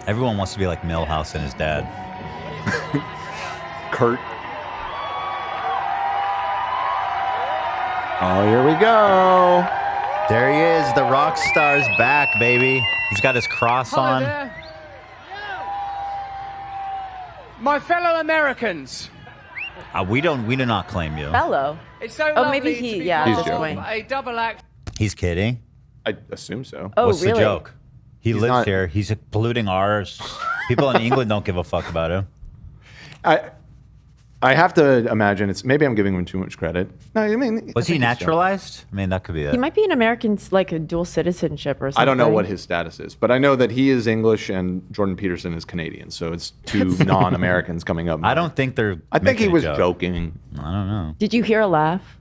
Everyone wants to be like Millhouse and his dad. Kurt. Oh, here we go. There he is. The rock star's back, baby. He's got his cross on. There. My fellow Americans. We do not claim you. Fellow. It's so Oh, lovely maybe to he. be Yeah, part at this of point. a double act. He's kidding. I assume so. Oh, What's really? the joke? He lives not- here. He's polluting ours. People in England don't give a fuck about him. I have to imagine it's maybe I'm giving him too much credit. No, I mean, Was he naturalized? I mean, that could be it. He might be an American, like a dual citizenship or something. I don't know what his status is, but I know that he is English and Jordan Peterson is Canadian. So it's two non-Americans coming up. I don't think they're. I think he making a was joke. joking. I don't know. Did you hear a laugh?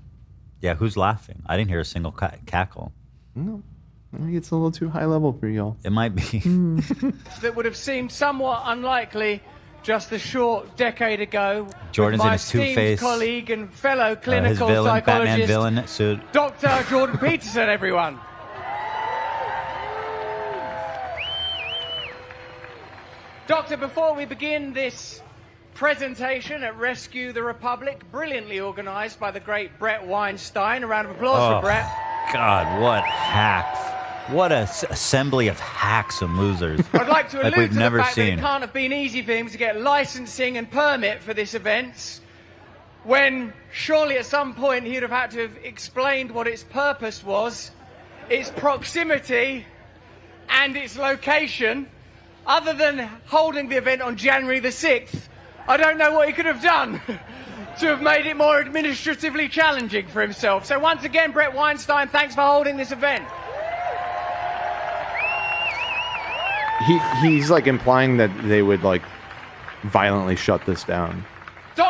Yeah, who's laughing? I didn't hear a single cackle. No. Maybe it's a little too high level for y'all. It might be. That would have seemed somewhat unlikely just a short decade ago. Jordan's with in my his esteemed two-face. colleague and fellow His clinical villain, Batman psychologist, villain suit. Dr. Jordan Peterson, everyone. Doctor, before we begin this presentation at Rescue the Republic, brilliantly organised by the great Brett Weinstein. A round of applause for Brett. God, what hacks. What a assembly of hacks and losers. I'd like to allude we've to the never fact that seen. it can't have been easy for him to get licensing and permit for this event, when surely at some point he'd have had to have explained what its purpose was, its proximity, and its location. Other than holding the event on January the 6th, I don't know what he could have done to have made it more administratively challenging for himself. So once again, Brett Weinstein, thanks for holding this event. He's like implying that they would like violently shut this down.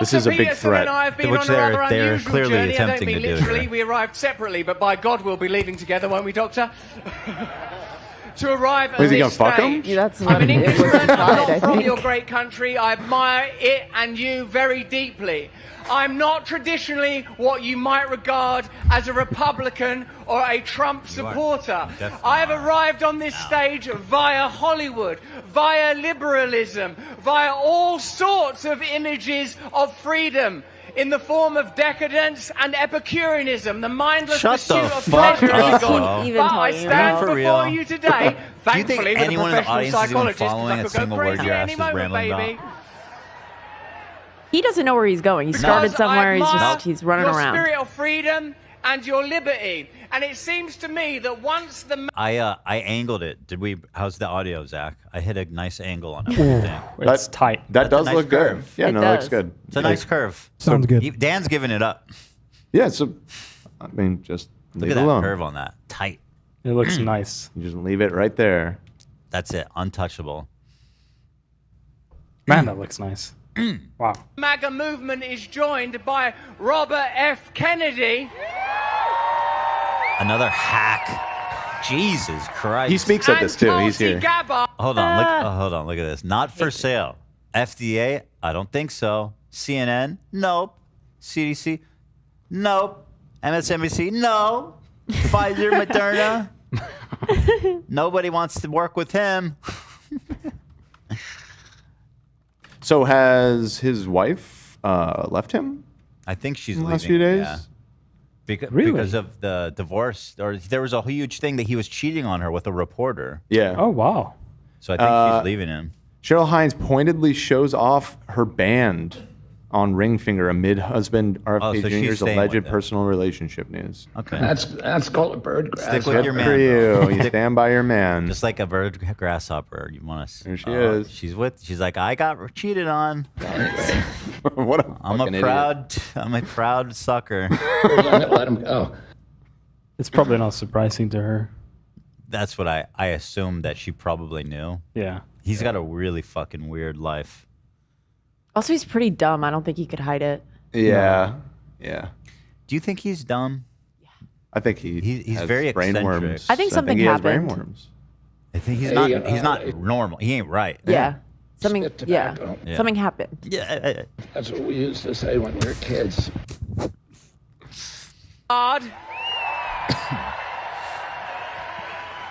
This is a big Peterson threat. and I have been on a rather unusual clearly journey. attempting I don't to mean do literally. here. We arrived separately, but by God, we'll be leaving together, won't we, Doctor? To arrive at Was he this gonna fuck him? stage. Yeah, that's I'm an what it was Englishman. I'm implied, I not from think. your great country. I admire it and you very deeply. I'm not traditionally what you might regard as a Republican or a Trump supporter. I have arrived on this stage via Hollywood, via liberalism, via all sorts of images of freedom in the form of decadence and Epicureanism, the mindless Shut pursuit the of fuck pleasure up, and God. bro. But I stand For before real. you today, Do you think thankfully, with a anyone in the professional audience is even psychologist, following I a could go single word crazy your at ass any is moment, rambling baby. about? He doesn't know where he's going. He started Because somewhere. He's I just he's running your around. spirit of freedom and your liberty. And it seems to me that once the I angled it. How's the audio, Zach? I hit a nice angle on everything. It's tight. That That's a does nice look curve. good. Yeah, It no, it looks does. good. It's a nice curve. Sounds good. Dan's giving it up. Yeah, so I mean, just Look leave at it that alone. curve on that. Tight. It looks nice. You just leave it right there. That's it. Untouchable. Man, that looks nice. Wow. MAGA movement is joined by Robert F. Kennedy. Another hack. Jesus Christ. He speaks at this too. He's here. Hold on. Hold on. Look at this. Not for sale. FDA? I don't think so. CNN? Nope. CDC? Nope. MSNBC? No. Pfizer, Moderna? Nobody wants to work with him. So has his wife left him? I think she's in the leaving. last few days. Yeah. Really? Because of the divorce, or there was a huge thing that he was cheating on her with a reporter. Yeah. Oh wow. So I think she's leaving him. Cheryl Hines pointedly shows off her band on ring finger amid husband RFK Oh, so she's Jr.'s staying alleged with him. personal relationship news. Okay. That's called a bird grass. Stick with Good your for man. you. bro. You stand by your man. Just like a bird grasshopper. You want to? There she is. She's like, I got cheated on. What a I'm fucking a proud sucker. Let him go. It's probably not surprising to her. That's what I assumed that she probably knew. Yeah. He's got a really fucking weird life. Also, he's pretty dumb. I don't think he could hide it. Yeah. Yeah. Do you think he's dumb? I think he's He's very brain eccentric. worms. I think something he has brain happened. worms. I think he's Hey, he's not normal. He ain't right. Yeah. Something. Spit Yeah. tobacco. Yeah. Something happened. Yeah. That's what we used to say when we were kids. God.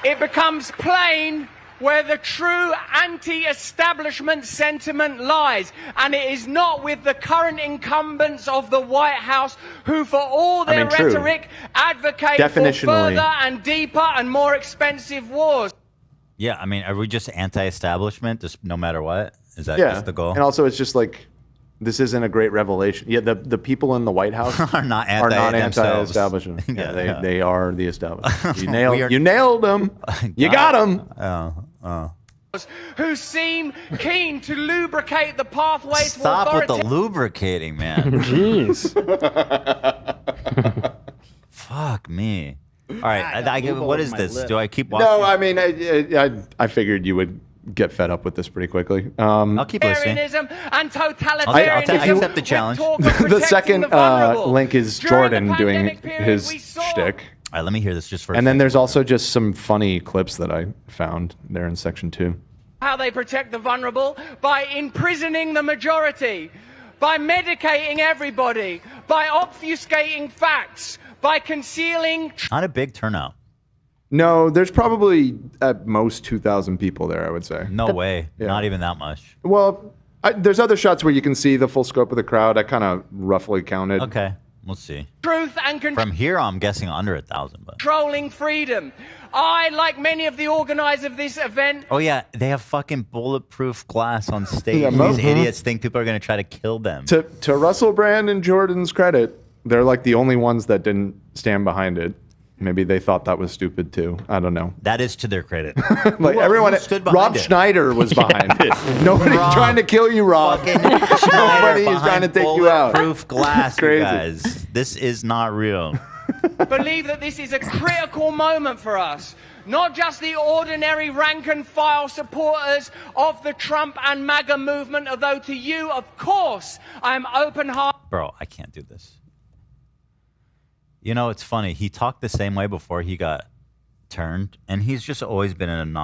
It becomes plain where the true anti-establishment sentiment lies. And it is not with the current incumbents of the White House who, for all their true. rhetoric, advocate for Definitionally. further and deeper and more expensive wars. Yeah. I mean, are we just anti-establishment, just no matter what? Is that Yeah. just the goal? And also, it's just like, this isn't a great revelation. Yeah, the people in the White House are not themselves. anti-establishment. Yeah, Yeah, yeah. they are the establishment. We are- You nailed them. You got them. Oh. who seem keen to lubricate the pathway to Stop with the authority. lubricating, man. Jeez. Fuck me. All right, what is this? Do I keep watching? No, I mean, I figured you would get fed up with this pretty quickly. I'll keep listening. And totalitarianism. I accept the challenge. The second link is Jordan doing his shtick. All right, let me hear this just for a And then second. there's also just some funny clips that I found there in section 2. How they protect the vulnerable by imprisoning the majority, by medicating everybody, by obfuscating facts, by concealing. Not a big turnout. No, there's probably at most 2,000 people there, I would say. No way. Not even that much. Well, there's other shots where you can see the full scope of the crowd. I kind of roughly counted. Okay, we'll see. Truth and From here, I'm guessing under 1,000. But controlling freedom. I, like many of the organizers of this event, oh yeah, they have fucking bulletproof glass on stage. Yeah, These mhm. idiots think people are gonna try to kill them. To Russell Brand and Jordan's credit, they're like the only ones that didn't stand behind it. Maybe they thought that was stupid too. I don't know. That is to their credit. Like everyone, stood behind Rob it? Schneider was behind it. Nobody's Rob trying to kill you, Rob. Nobody is trying to take you out. Bulletproof glass, you Crazy. guys. This is not real. believe that this is a critical moment for us. Not just the ordinary rank and file supporters of the Trump and MAGA movement, although to you, of course, I am open-hearted. Bro, I can't do this. You know, it's funny. He talked the same way before he got turned, and he's just always been an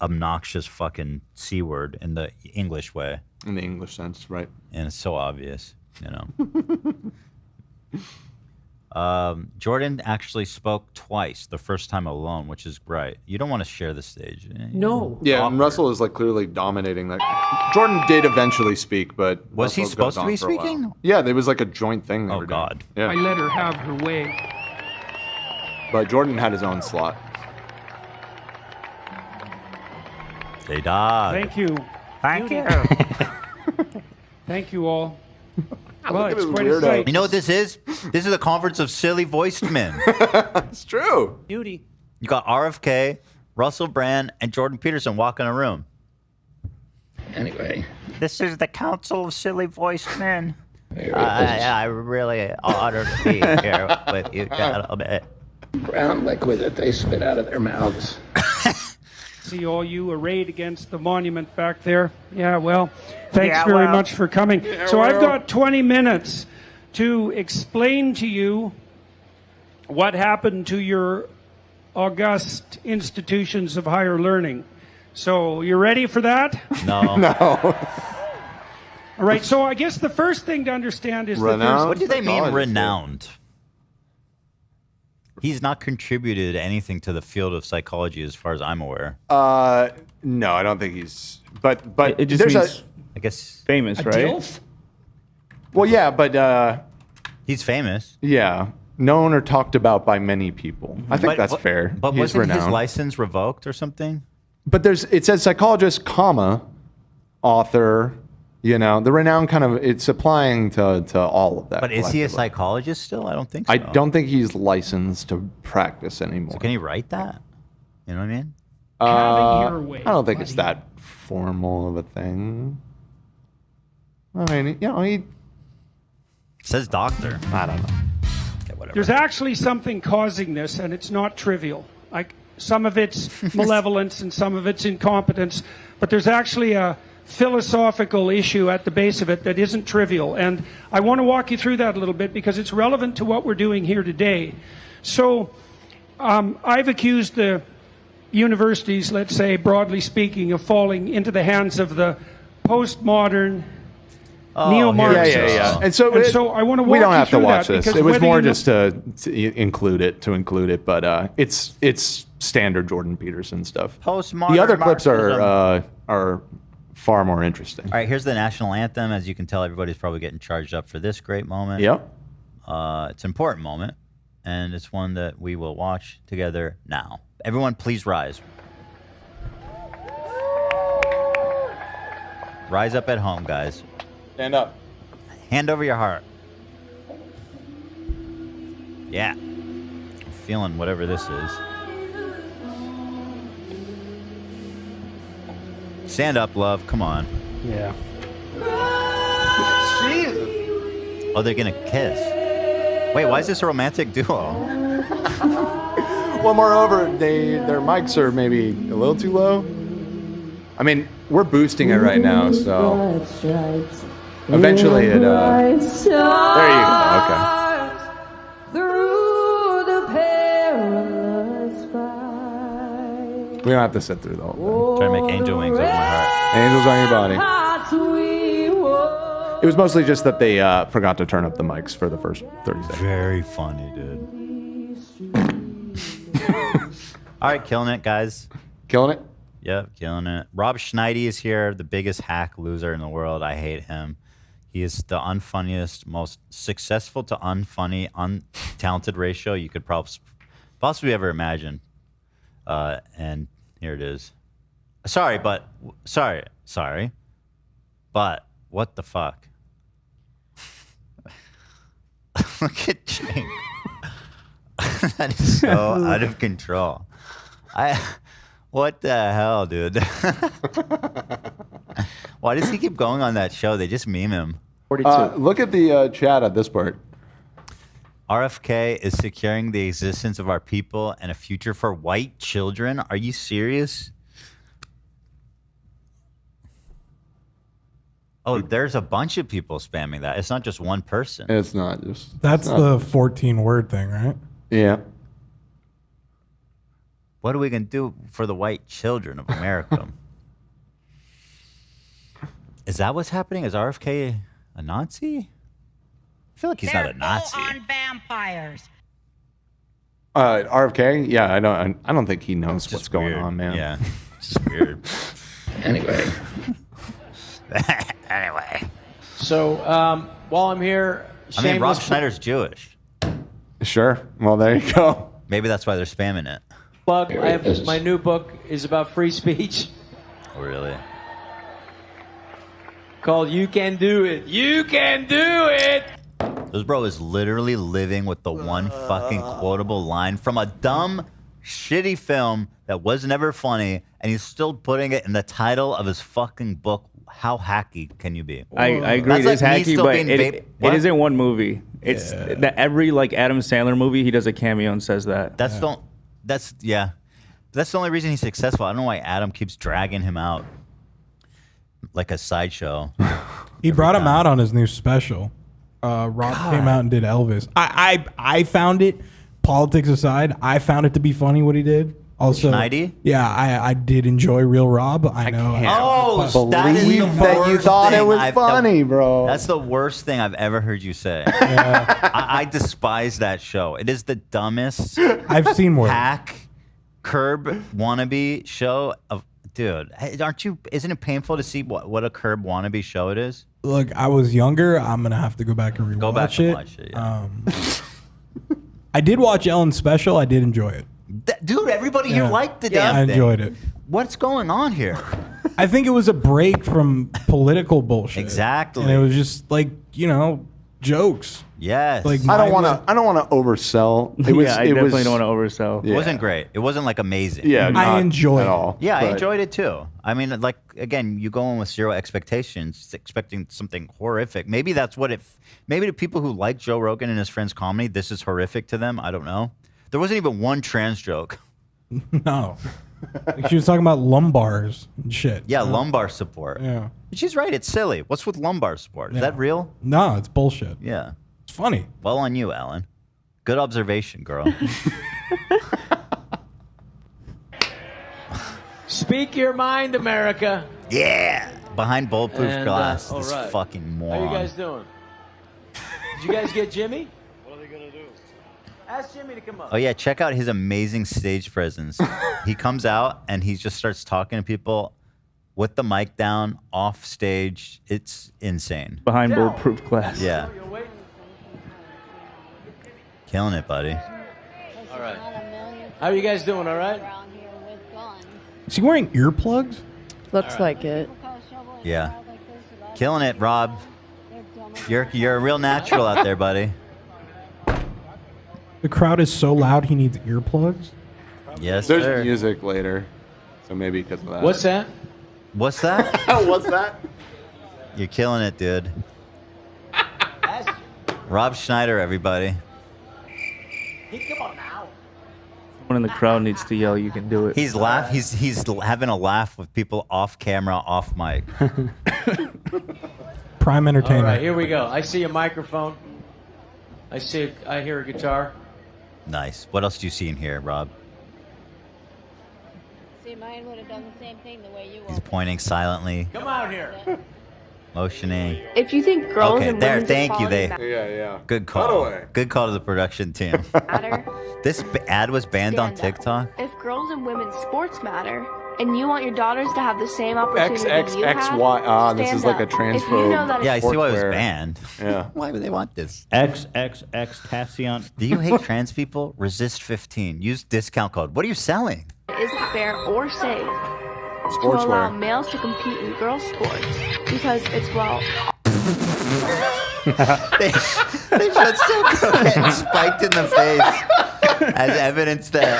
obnoxious fucking C word in the English way. In the English sense, right. And it's so obvious, you know. Jordan actually spoke twice, the first time alone, which is great. You don't want to share the stage. No. Yeah, and Russell is like clearly dominating that. Jordan did eventually speak, but Was he Russell supposed goes to be on for a while. speaking? Yeah, there was like a joint thing. They Oh, were doing. God. Yeah. I let her have her way. But Jordan had his own slot. They died. Thank you. Thank you. Thank you all. Look Well, at it's this quite a weirdo. sight. You know what this is? This is a conference of silly voiced men. It's true. Beauty. You got RFK, Russell Brand, and Jordan Peterson walking a room. Anyway. This is the Council of Silly Voiced Men. I really honored to be here with you gentlemen. Brown liquid that they spit out of their mouths. See all you arrayed against the monument back there. Yeah, well, thanks Yeah, very well. much for coming. Yeah, So I've well. got 20 minutes to explain to you what happened to your august institutions of higher learning. So you ready for that? No. No. All right, so I guess the first thing to understand is that Renowned? there's... What do they mean Technology. renowned? He's not contributed anything to the field of psychology as far as I'm aware. No, I don't think he's. But It just there's means I guess famous, A right? DILF? well, yeah, but he's famous. yeah, known or talked about by many people. I think But that's what- fair. But He's wasn't his renowned. license revoked or something? But it says psychologist, comma, author. You know, the renown kind of it's applying to all of that. But is he a collectively. psychologist still? I don't think so. I don't think he's licensed to practice anymore. So can he write that? You know what I mean? Having your way, I don't think it's buddy. that formal of a thing. I mean, you know, he It says doctor. I don't know. Okay, whatever. There's actually something causing this, and it's not trivial. Like some of it's malevolence and some of it's incompetence, but there's actually a philosophical issue at the base of it that isn't trivial. And I want to walk you through that a little bit because it's relevant to what we're doing here today. So I've accused the universities, let's say, broadly speaking, of falling into the hands of the postmodern neo-Marxists. Yeah. And so, I want to walk we don't you have to through watch that this. because It was whether more you know- just to include it, but it's standard Jordan Peterson stuff. Postmodern The other clips Marxism. are far more interesting. All right, here's the national anthem. As you can tell, everybody's probably getting charged up for this great moment. Yep. It's an important moment, and it's one that we will watch together now. Everyone, please rise. Rise up at home, guys. Stand up. Hand over your heart. Yeah. I'm feeling whatever this is. Stand up, love. Come on. Yeah. Jesus. Oh, they're gonna kiss. Wait, why is this a romantic duo? Well, moreover, their mics are maybe a little too low. I mean, we're boosting it right now, so eventually it. There you go. Okay. We don't have to sit through the whole thing. Trying to make angel wings over my heart. Angels on your body. It was mostly just that they forgot to turn up the mics for the first 30 seconds. Very funny, dude. All right, killing it, guys. Killing it? Yep, killing it. Rob Schneidy is here, the biggest hack loser in the world. I hate him. He is the unfunniest, most successful to unfunny, untalented ratio you could possibly ever imagine. And here it is. Sorry, but what the fuck? Look at Chink. That is so out of control. What the hell, dude? Why does he keep going on that show? They just meme him. 42. Look at the chat at this part. RFK is securing the existence of our people and a future for white children. Are you serious? Oh, there's a bunch of people spamming that. It's not just one person. It's not just. That's the 14-word thing, right? Yeah. What are we going to do for the white children of America? Is that what's happening? Is RFK a Nazi? I feel like he's not a Nazi. On vampires. RFK? Yeah, I don't think he knows what's going on, man. Yeah, it's weird. Anyway. Anyway. So while I'm here, I mean, Rob Schneider's Jewish. Sure. Well, there you go. Maybe that's why they're spamming it. plug. I have my new book is about free speech. Oh, really? Called "You Can Do It." You can do it. This bro is literally living with the one fucking quotable line from a dumb, shitty film that was never funny, and he's still putting it in the title of his fucking book. How hacky can you be? I agree. It is hacky, but it isn't one movie. It's that every like Adam Sandler movie, he does a cameo and says that. That's the only reason he's successful. I don't know why Adam keeps dragging him out like a sideshow. He brought him out on his new special. Rob came out and did Elvis. I found it, politics aside, I found it to be funny what he did. Also, Schneidy? Yeah, I did enjoy Real Rob. I know. That is the that you worst thought it thing was funny, bro. That's the worst thing I've ever heard you say. I despise that show. It is the dumbest. I've seen more hack, curb wannabe show of. Dude, aren't you? Isn't it painful to see what a curb wannabe show it is? Look, I was younger. I'm gonna have to go back and rewatch it. Go back and watch it. Yeah. I did watch Ellen's special. I did enjoy it. Dude, everybody here liked the damn I thing. enjoyed it. What's going on here? I think it was a break from political bullshit. Exactly. And it was just like, jokes. Yes. Like I don't want to oversell. It was, I definitely don't want to oversell. It wasn't great. It wasn't like amazing. Yeah, I enjoyed it. Yeah, I enjoyed it too. I mean, like again, you go in with zero expectations, expecting something horrific. Maybe that's what it. Maybe the people who like Joe Rogan and his friends' comedy, this is horrific to them. I don't know. There wasn't even one trans joke. No. She was talking about lumbars and shit. Yeah, lumbar support. Yeah. She's right. It's silly. What's with lumbar support? Is that real? No, it's bullshit. Yeah. It's funny. Well on you, Alan. Good observation, girl. Speak your mind, America. Yeah. Behind bulletproof And, glass. all This right. fucking moron. How you guys doing? Did you guys get Jimmy? What are they gonna do? Ask Jimmy to come up. Oh yeah, check out his amazing stage presence. He comes out and he just starts talking to people with the mic down, off stage. It's insane. Behind bulletproof glass. Yeah. Killing it, buddy. All right. How are you guys doing? All right. Is he wearing earplugs? Looks like it. Yeah. Killing it, Rob. You're a real natural out there, buddy. The crowd is so loud he needs earplugs? Yes, There's sir. music later, so maybe because of that. What's that? What's that? What's that? You're killing it, dude. Rob Schneider, everybody. Come on now. Someone in the crowd needs to yell, "You can do it." He's He's having a laugh with people off camera, off mic. Prime All entertainment. right, here we go. I see a microphone. I hear a guitar. Nice. What else do you see in here, Rob? See, mine would have done the same thing the way you He's pointing silently, Come out here. motioning. If you think girls Okay, and there. women's Thank you. equality Yeah. Good By the call. way. Good call to the production team. matter, This ad was banned on Stand up. TikTok. if girls and women's sports matter, and you want your daughters to have the same opportunity you have, XXXY. This stand is like a up. transphobe. If you know that Yeah, I see why it was sportswear. banned. Yeah. Why would they want this? XXX Tassion. Do you hate trans people? Resist 15. Use discount code. What are you selling? it isn't fair or safe to Sportswear. allow males to compete in girls' sports because it's, well, they should still go getting spiked in the face as evidence that.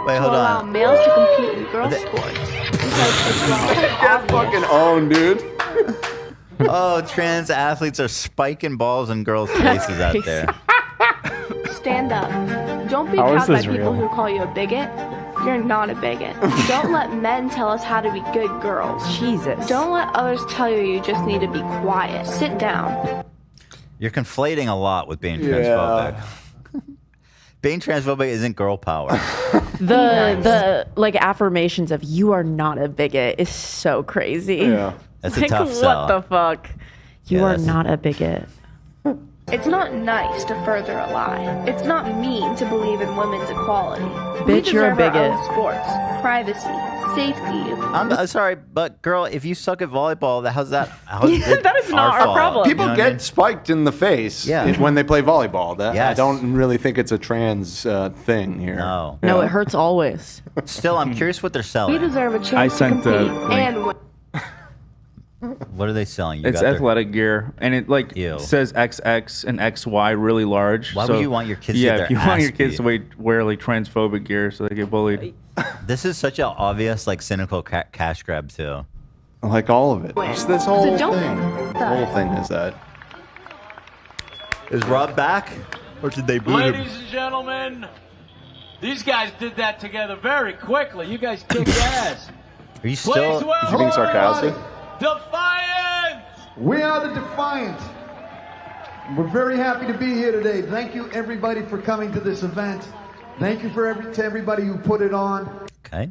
Wait, to hold allow on. males to compete in girls' sports because it's, well, Get fucking owned, dude. Oh, trans athletes are spiking balls in girls' faces out there. stand up. Don't be How is proud by this people real? who call you a bigot. You're not a bigot. Don't let men tell us how to be good girls. Jesus. Don't let others tell you just need to be quiet. Sit down. You're conflating a lot with being Yeah. transphobic. Being transphobic isn't girl power. The like affirmations of "you are not a bigot" is so crazy. Yeah. That's a Like, tough sell. What the fuck? You Yeah, are that's- not a bigot. It's not nice to further a lie. It's not mean to believe in women's equality. We Bitch, you're a deserve our bigot. own sports, privacy, safety. I'm sorry, but girl, if you suck at volleyball, how's that? How's it That is not our fault? problem. People You know what get I mean? spiked in the face when they play volleyball. I Yes. don't really think it's a trans thing here. No. No, it hurts always. Still, I'm curious what they're We selling. deserve a chance I to sent the compete link. and win. What are they selling? You It's got their- athletic gear, and it like Ew. says XX and XY really large. Why would you want your kids to Yeah, get if their you want ass your kids beat? to wear like transphobic gear so they get bullied. This is such an obvious, like, cynical cash grab too. Like all of it. Just this whole So don't- thing. The whole thing is that. Is Rob back, or did they boot him? Ladies and gentlemen, these guys did that together very quickly. You guys kicked ass. Are you Please still? welcome Is he being sarcastic? Defiant! We are the Defiant. We're very happy to be here today. Thank you, everybody, for coming to this event. Thank you to everybody who put it on. Okay.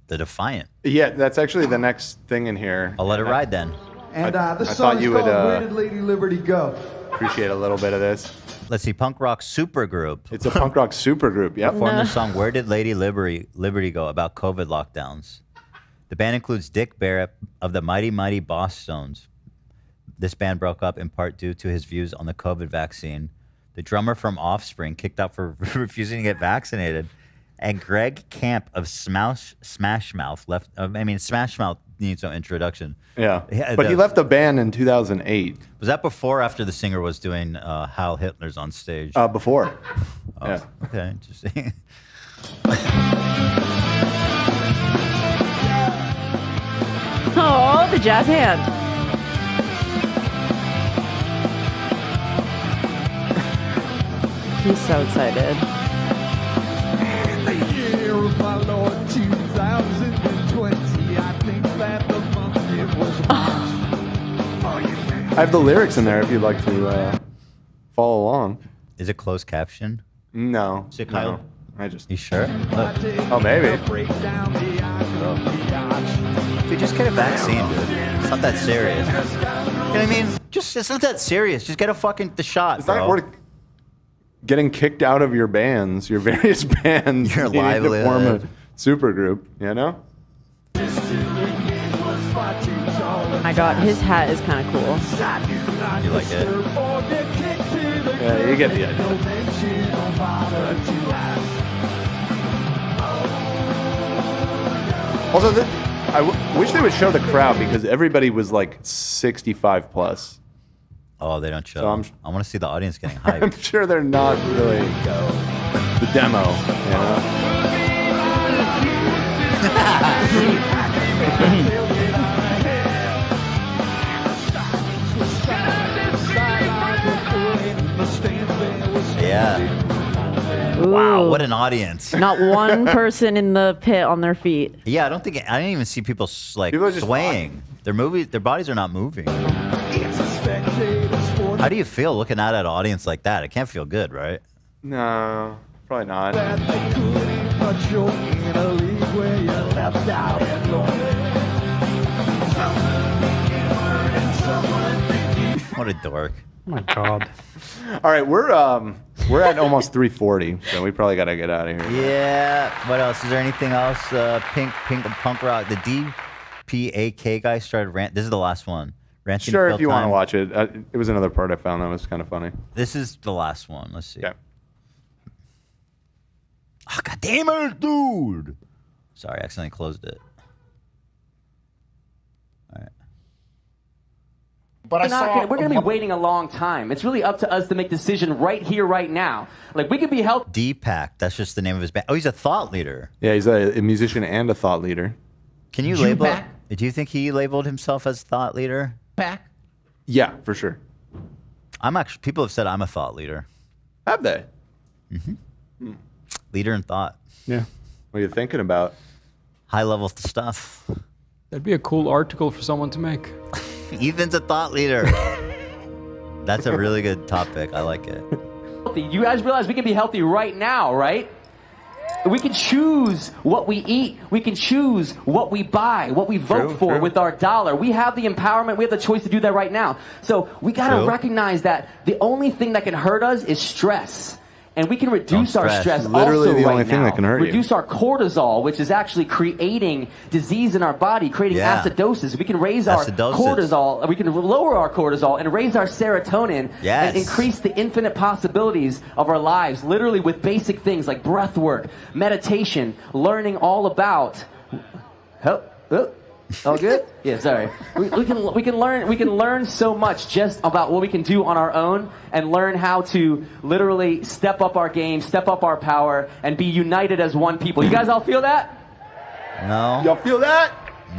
The Defiant. Yeah, that's actually the next thing in here. I'll let it ride then. And I this thought song is you called would, Where Did Lady Liberty Go? Appreciate a little bit of this. Let's see, punk rock supergroup. It's a punk rock supergroup. Yep. Performed the song "Where Did Lady Liberty Go" about COVID lockdowns. The band includes Dick Barrett of the Mighty Mighty Boss Stones. This band broke up in part due to his views on the COVID vaccine. The drummer from Offspring kicked out for refusing to get vaccinated, and Greg Camp of Smash Mouth left. Smash Mouth needs no introduction. Yeah. But he left the band in 2008. Was that before or after the singer was doing Heil Hitler's on stage? Before. Oh, Yeah. Okay, interesting. Oh, the jazz hand. He's so excited. In the year of my Lord 2020, I think that the month it was I have the lyrics in there if you'd like to follow along. Is it closed caption? No. Is it no. Kyle? I just. You sure? Look. Oh, maybe. Dude, just get a vaccine, dude. It's not that serious. You know what I mean? It's not that serious. Just get the shot, It's bro. not worth getting kicked out of your bands, your various bands. Your You need to form a livelihood. supergroup, you know? My God, his hat is kind of cool. You like it? Yeah, you get the idea. Also, I wish they would show the crowd because everybody was like 65 plus. Oh, they don't show. So I want to see the audience getting I'm hyped. sure they're not really the demo, you know? Yeah. Wow, what an audience. Not one person in the pit on their feet. Yeah, I didn't even see people like swaying. Their bodies are not moving. How do you feel looking at an audience like that? It can't feel good, right? No, probably not. What a dork. Oh my God. All right, we're at almost 3:40, so we probably got to get out of here. Yeah. What else? Is there anything else? Pink punk rock. The DPAK guy started rant. This is the last one. Ranting Sure, Fill if you want to Time. watch it. It was another part I found that was kind of funny. This is the last one. Let's see. Yeah. Oh, God damn it, dude. Sorry, I accidentally closed it. All right. But we're going to be waiting a long time. It's really up to us to make a decision right here, right now. Like, we could be helped. Deepak, that's just the name of his band. Oh, he's a thought leader. Yeah, he's a musician and a thought leader. Can you label? Do you think he labeled himself as thought leader? Yeah, for sure. People have said I'm a thought leader. Have they? Mm-hmm. Leader in thought. Yeah. What are you thinking about? High level stuff. That'd be a cool article for someone to make. Ethan's a thought leader. That's a really good topic. I like it. You guys realize we can be healthy right now, right? We can choose what we eat. We can choose what we buy, what we vote for with our dollar. We have the empowerment. We have the choice to do that right now. So we got to recognize that the only thing that can hurt us is stress. And we can reduce our stress Literally also the right only thing now. that can hurt you. Reduce our cortisol, which is actually creating disease in our body, creating acidosis. We can raise our cortisol. We can lower our cortisol and raise our serotonin and increase the infinite possibilities of our lives, literally with basic things like breath work, meditation, learning all about... All good? Yeah, sorry. We can learn so much just about what we can do on our own and learn how to literally step up our game, step up our power, and be united as one people. You guys all feel that? No. Y'all feel that?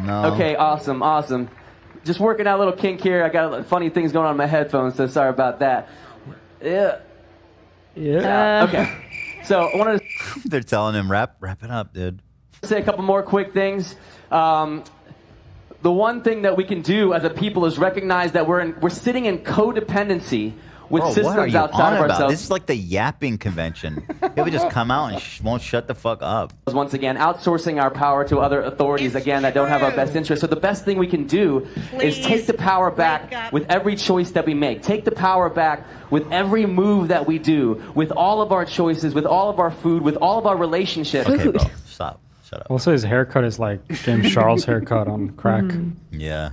No. Okay, awesome. Just working out a little kink here. I got funny things going on in my headphones, so sorry about that. Yeah. Okay. So I wanted to... They're telling him, wrap it up, dude. Say a couple more quick things. The one thing that we can do as a people is recognize that we're sitting in codependency with systems what are you outside on of about? ourselves. This is like the yapping convention. People just come out and won't shut the fuck up. Once again, outsourcing our power to other authorities, that don't have our best interest. So the best thing we can do is take the power back with every choice that we make. Take the power back with every move that we do, with all of our choices, with all of our food, with all of our relationships. Okay, bro, stop. Shut up. Also, his haircut is like James Charles' haircut on crack. Yeah.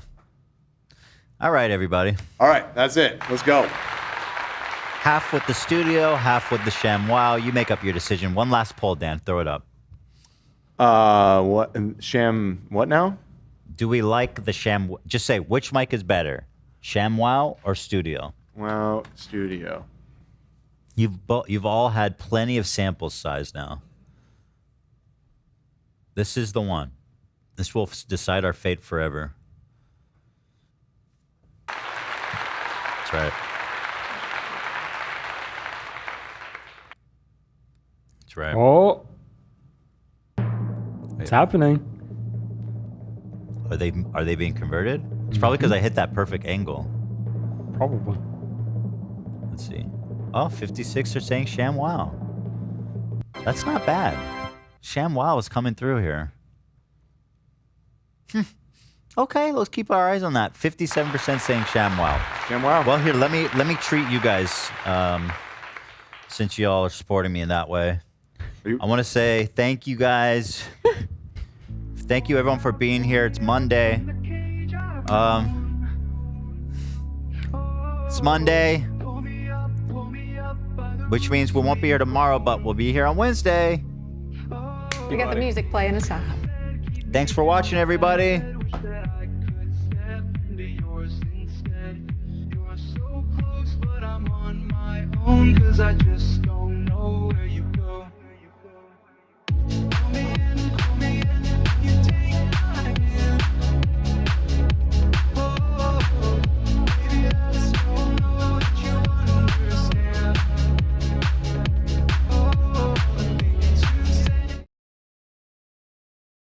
All right, everybody. All right, that's it. Let's go. Half with the studio, half with the ShamWow. You make up your decision. One last poll, Dan. Throw it up. What Sham? What now? Do we like the Sham? Just say which mic is better, ShamWow or studio? Wow, studio. You've all had plenty of sample size now. This is the one. This will decide our fate forever. That's right. That's right. Oh. It's happening. Are they being converted? It's probably because I hit that perfect angle. Probably. Let's see. Oh, 56 are saying ShamWow. That's not bad. ShamWow is coming through here. Okay, let's keep our eyes on that. 57% saying ShamWow. ShamWow. Well, here, let me treat you guys, since y'all are supporting me in that way. I want to say thank you guys. Thank you everyone for being here. It's Monday. It's Monday, which means we won't be here tomorrow, but we'll be here on Wednesday. We got the music playing us out. Thanks for watching, everybody. Cause I just